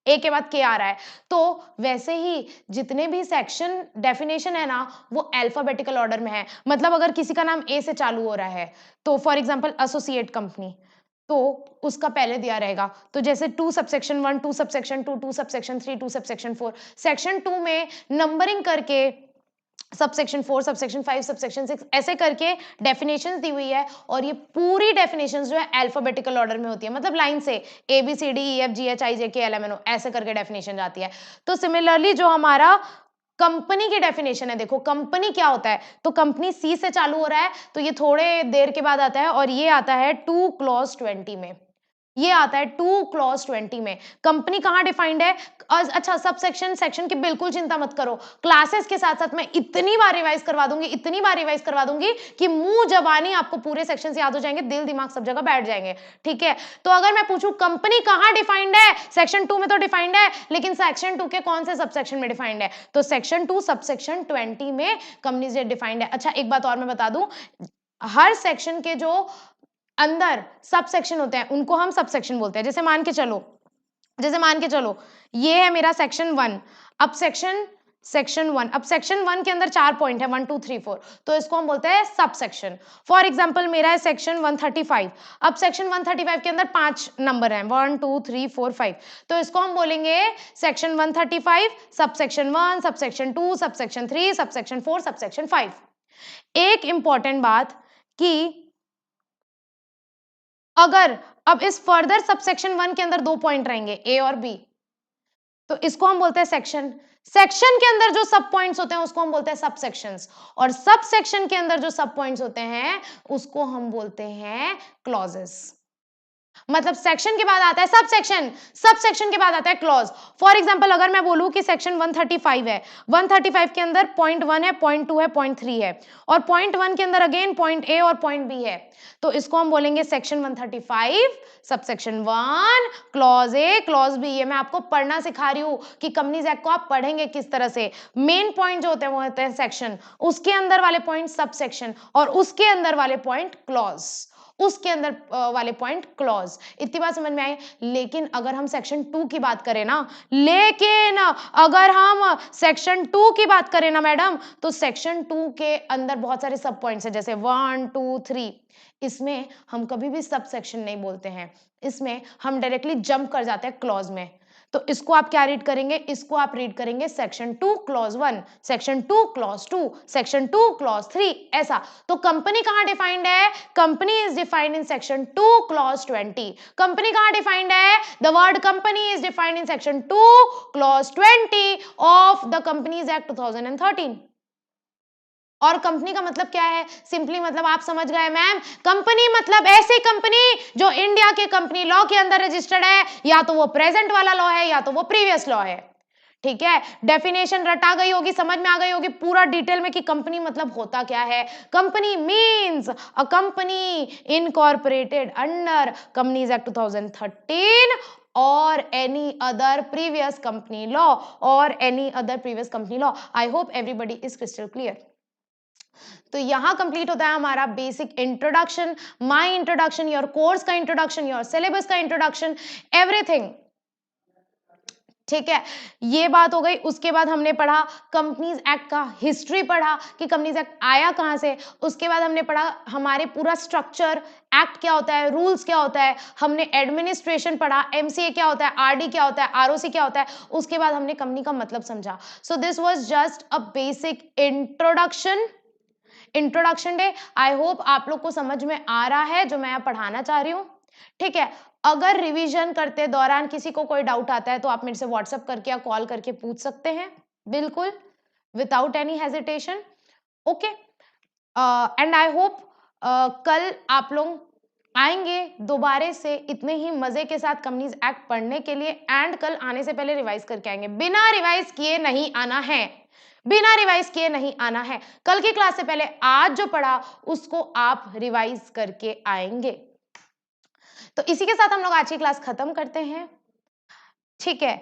ए के बाद के आ रहा है। तो वैसे ही जितने भी सेक्शन डेफिनेशन है ना वो अल्फाबेटिकल ऑर्डर में है। मतलब अगर किसी का नाम ए से चालू हो रहा है तो फॉर एग्जांपल एसोसिएट कंपनी, तो उसका पहले दिया रहेगा। तो जैसे 2 subsection 1, 2 subsection 2, 2 subsection 3, 2 subsection 4। Section 2 में नंबरिंग करके सबसेक्शन 4, सबसेक्शन 5, सबसेक्शन 6 ऐसे करके डेफिनेशंस दी हुई है और ये पूरी डेफिनेशंस जो है अल्फाबेटिकल ऑर्डर में होती है, मतलब लाइन से A B C D E F G H I J K L M N O ऐसे करके डेफिनेशन जाती है। तो सिमिलरली जो हमारा कंपनी की डेफिनेशन है, देखो कंपनी क्या होता है, तो कंपनी सी से चालू हो रहा है तो ये थोड़े देर के बाद आता है और ये आता है 2 क्लॉज 20 में, ये आता है 2 क्लॉज 20 में। कंपनी कहां डिफाइंड है? अच्छा सब सेक्शन सेक्शन की बिल्कुल चिंता मत करो, क्लासेस के साथ साथ मैं इतनी बार रिवाइज करवा दूंगी, इतनी बार रिवाइज करवा दूंगी कि मुंह जबानी आपको पूरे सेक्शन याद हो जाएंगे, दिल दिमाग सब जगह बैठ जाएंगे। ठीक है, तो अगर मैं पूछूं कंपनी कहां डिफाइंड है, सेक्शन 2 में तो डिफाइंड है, लेकिन सेक्शन 2 के कौन से सबसेक्शन में डिफाइंड है? तो सेक्शन 2 सबसेक्शन 20 में कंपनी डिफाइंड है। अच्छा एक बात और मैं बता दूं, हर सेक्शन के जो अंदर सब सेक्शन होते हैं उनको हम सब सेक्शन बोलते हैं। जैसे मान के चलो ये है मेरा सेक्शन 1, अब सेक्शन 1, अब सेक्शन 1 के अंदर 4 पॉइंट है 1 2 3 4, तो इसको हम बोलते हैं सब सेक्शन। फॉर एग्जांपल मेरा है सेक्शन 135, अब सेक्शन 135 के अंदर 5 नंबर हैं 1 2 3 4 5, तो इसको हम बोलेंगे सेक्शन 135 सब section 1, sub section 2, sub section 3, sub section 4, sub section 5। एक इंपॉर्टेंट बात कि अगर अब इस फर्दर सबसेक्शन 1 के अंदर 2 पॉइंट रहेंगे ए और बी, तो इसको हम बोलते हैं सेक्शन। सेक्शन के अंदर जो सब पॉइंट्स होते हैं उसको हम बोलते हैं सब सेक्शंस, और सब सेक्शन के अंदर जो सब पॉइंट्स होते हैं उसको हम बोलते हैं क्लॉजेस। मतलब सेक्शन के बाद आता है सब सेक्शन, सब सेक्शन के बाद आता है क्लॉज। फॉर एग्जांपल अगर मैं बोलूं कि सेक्शन 135 है, 135 के अंदर पॉइंट 1 है, पॉइंट 2 है, पॉइंट 3 है, और पॉइंट 1 के अंदर अगेन पॉइंट ए और पॉइंट बी है, तो इसको हम बोलेंगे सेक्शन 135 सब section 1 clause A clause B. ये मैं आपको पढ़ना सिखा रही हूं कि कंपनीज एक्ट को आप पढ़ेंगे किस तरह से। मेन पॉइंट जो होते हैं वो होते हैं सेक्शन, उसके अंदर वाले पॉइंट सब सेक्शन और उसके अंदर वाले पॉइंट क्लॉज। उसके अंदर वाले पॉइंट क्लॉज। इतनी बात समझ में आई। लेकिन अगर हम सेक्शन 2 की बात करें ना, मैडम, तो सेक्शन 2 के अंदर बहुत सारे सब पॉइंट्स हैं, जैसे 1 2 3। इसमें हम कभी भी सब सेक्शन नहीं बोलते हैं, इसमें हम डायरेक्टली जंप कर जाते हैं क्लॉज में। तो इसको आप क्या रीड करेंगे? इसको आप रीड करेंगे section 2 clause 1, section 2 clause 2, section 2 clause 3, ऐसा। तो कंपनी कहां डिफाइंड है? Company is defined in section 2 clause 20। Company कहां डिफाइंड है? The word company is defined in section 2 clause 20 of the companies act 2013। और कंपनी का मतलब क्या है? सिंपली मतलब आप समझ गए मैम, कंपनी मतलब ऐसी कंपनी जो इंडिया के कंपनी लॉ के अंदर रजिस्टर्ड है, या तो वो प्रेजेंट वाला लॉ है या तो वो प्रीवियस लॉ है। ठीक है, डेफिनेशन रटा गई होगी, समझ में आ गई होगी पूरा डिटेल में कि कंपनी मतलब होता क्या है। Company means a company incorporated under companies act 2013 और any other previous company law और any other previous company law. I hope everybody is crystal clear. तो यहां कंप्लीट होता है हमारा basic introduction, my introduction, your course का इंट्रोडक्शन, योर सिलेबस का इंट्रोडक्शन, एवरीथिंग। ठीक है, ये बात हो गई। उसके बाद हमने पढ़ा कंपनीज एक्ट का हिस्ट्री, पढ़ा कि कंपनीज एक्ट आया कहां से। उसके बाद हमने पढ़ा हमारे पूरा स्ट्रक्चर, एक्ट क्या होता है, रूल्स क्या होता है, हमने एडमिनिस्ट्रेशन पढ़ा, एमसीए क्या होता है, आरडी क्या होता है, आरओसी क्या होता है। उसके बाद हमने कंपनी का मतलब समझा। So this was just a basic introduction day. I hope आप लोग को समझ में आ रहा है जो मैं पढ़ाना चाह रही हूँ। ठीक है, अगर रिवीजन करते दौरान किसी को कोई डाउट आता है तो आप मेरे से व्हाट्सएप करके या कॉल करके पूछ सकते हैं, बिल्कुल without any hesitation. Okay, and I hope कल आप लोग आएंगे दोबारे से इतने ही मजे के साथ कंपनीज एक्ट पढ़ने के लिए। एंड कल आने से पहले रिवाइज करके आएंगे, बिना रिवाइज किए नहीं आना है, बिना रिवाइज किए नहीं आना है। कल की क्लास से पहले आज जो पढ़ा उसको आप रिवाइज करके आएंगे। तो इसी के साथ हम लोग आज की क्लास खत्म करते हैं। ठीक है,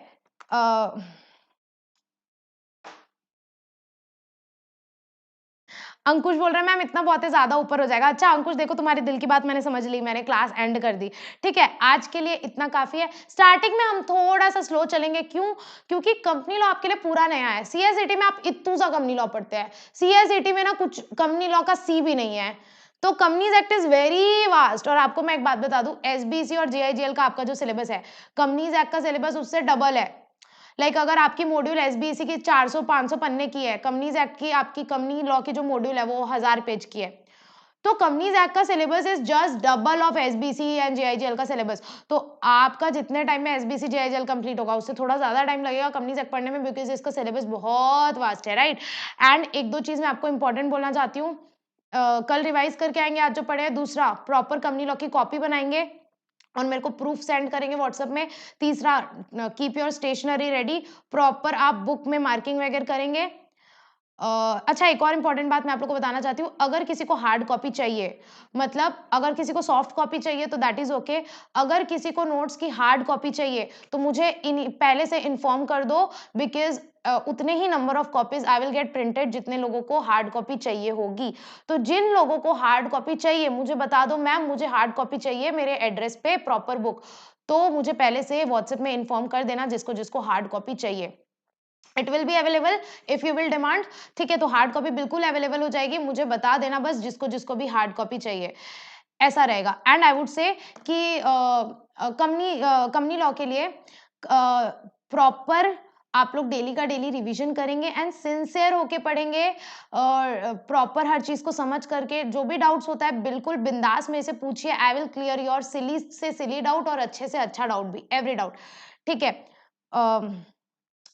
अंकुश बोल रहा है मैम इतना बहुत है, ज्यादा ऊपर हो जाएगा। अच्छा अंकुश देखो, तुम्हारे दिल की बात मैंने समझ ली, मैंने क्लास एंड कर दी। ठीक है, आज के लिए इतना काफी है। स्टार्टिंग में हम थोड़ा सा स्लो चलेंगे, क्यों? क्योंकि कंपनी लॉ आपके लिए पूरा नया है। सीएसईटी में आप इतू सा कंपनी लॉ पढ़ते हैं, सीएसईटी में ना कुछ कंपनी लॉ का सी भी नहीं है। तो companies act is very vast. और आपको मैं एक बात बता दूं, एसबीसी और जीआईजीएल का आपका जो सिलेबस है, कंपनीज एक्ट का सिलेबस उससे डबल है। अगर आपकी मॉड्यूल एसबीसी की 400-500 पन्ने की है, कंपनीज एक्ट की आपकी कंपनी लॉ की जो मॉड्यूल है वो 1000 पेज की है। तो कंपनीज एक्ट का syllabus is just double of SBC and JIGL का सिलेबस। तो आपका जितने टाइम में एसबीसी जीआईजीएल कंप्लीट होगा उससे थोड़ा ज्यादा टाइम लगेगा कंपनीज एक्ट पढ़ने में, बिकॉज इसका सिलेबस बहुत वास्ट है, राइट। एंड एक दो चीज मैं आपको इंपॉर्टेंट बोलना चाहती हूँ। कल रिवाइज करके आएंगे आज जो पढ़े। दूसरा, प्रॉपर कंपनी लॉ की कॉपी बनाएंगे और मेरे को प्रूफ सेंड करेंगे व्हाट्सएप में। तीसरा, keep your stationery ready, proper आप बुक में मार्किंग वगैरह करेंगे। अच्छा, एक और इंपॉर्टेंट बात मैं आप लोगों को बताना चाहती हूँ। अगर किसी को हार्ड कॉपी चाहिए, मतलब अगर किसी को सॉफ्ट कॉपी चाहिए तो दैट इज ओके। अगर किसी को नोट्स की हार्ड कॉपी चाहिए तो मुझे पहले से इन्फॉर्म कर दो, बिकॉज उतने ही number of copies I will get printed जितने लोगों को हार्ड कॉपी चाहिए होगी। तो जिन लोगों को हार्ड कॉपी चाहिए मुझे बता दो, मैम मुझे हार्ड कॉपी चाहिए मेरे एड्रेस पे प्रॉपर बुक। तो मुझे पहले से व्हाट्सएप में इन्फॉर्म कर देना जिसको जिसको हार्ड कॉपी चाहिए। It will be available if you will demand. ठीक है, तो हार्ड कॉपी बिल्कुल अवेलेबल हो जाएगी, मुझे बता देना बस जिसको जिसको भी हार्ड कॉपी चाहिए, ऐसा रहेगा। एंड आई वुड से कि कंपनी लॉ के लिए प्रॉपर आप लोग डेली का डेली रिवीजन करेंगे एंड सिंसियर होके पढ़ेंगे और प्रॉपर हर चीज को समझ करके। जो भी डाउट्स होता है बिल्कुल बिंदास में से पूछिए, आई विल क्लियर योर सिली से सिली डाउट और अच्छे से अच्छा डाउट भी, एवरी डाउट। ठीक है,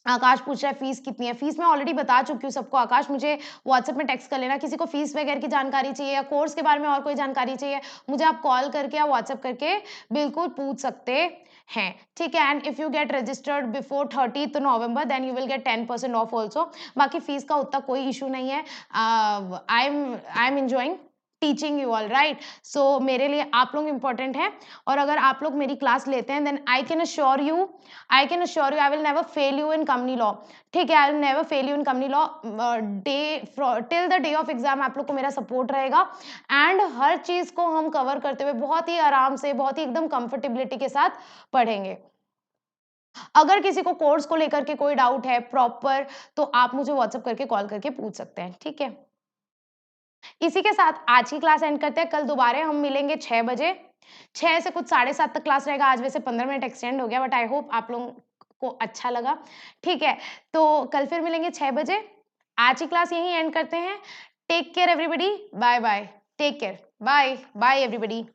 आकाश पूछ रहा है फीस कितनी है। फीस मैं ऑलरेडी बता चुकी हूँ सबको। आकाश मुझे व्हाट्सएप में टेक्स्ट कर लेना, किसी को फीस वगैरह की जानकारी चाहिए या कोर्स के बारे में और कोई जानकारी चाहिए, मुझे आप कॉल करके या व्हाट्सएप करके बिल्कुल पूछ सकते हैं। ठीक है, and if you get registered before 30th November then you will get 10% off also. बाकी फीस का उतना कोई इशू नहीं है। I am enjoying. Teaching you all, right? So मेरे लिए आप लोग इंपॉर्टेंट हैं, और अगर आप लोग मेरी क्लास लेते हैं, then I can assure you I will never fail you in company law. ठीक है, I will never fail you in company law. Till the day of exam आप लोग को मेरा सपोर्ट रहेगा, एंड हर चीज को हम कवर करते हुए बहुत ही आराम से, बहुत ही एकदम कंफर्टेबिलिटी के साथ पढ़ेंगे। अगर किसी को कोर्स को लेकर के कोई डाउट है प्रॉपर, तो आप मुझे व्हाट्सएप करके, कॉल करके पूछ सकते हैं, ठीक है? इसी के साथ आज की क्लास एंड करते हैं। कल दोबारा हम मिलेंगे 6 बजे। 6 से कुछ 7:30 तक क्लास रहेगा। आज वैसे 15 मिनट एक्सटेंड हो गया, बट आई होप आप लोगों को अच्छा लगा। ठीक है, तो कल फिर मिलेंगे 6 बजे। आज की क्लास यहीं एंड करते हैं। Take care everybody. Bye bye. Take care. Bye bye everybody.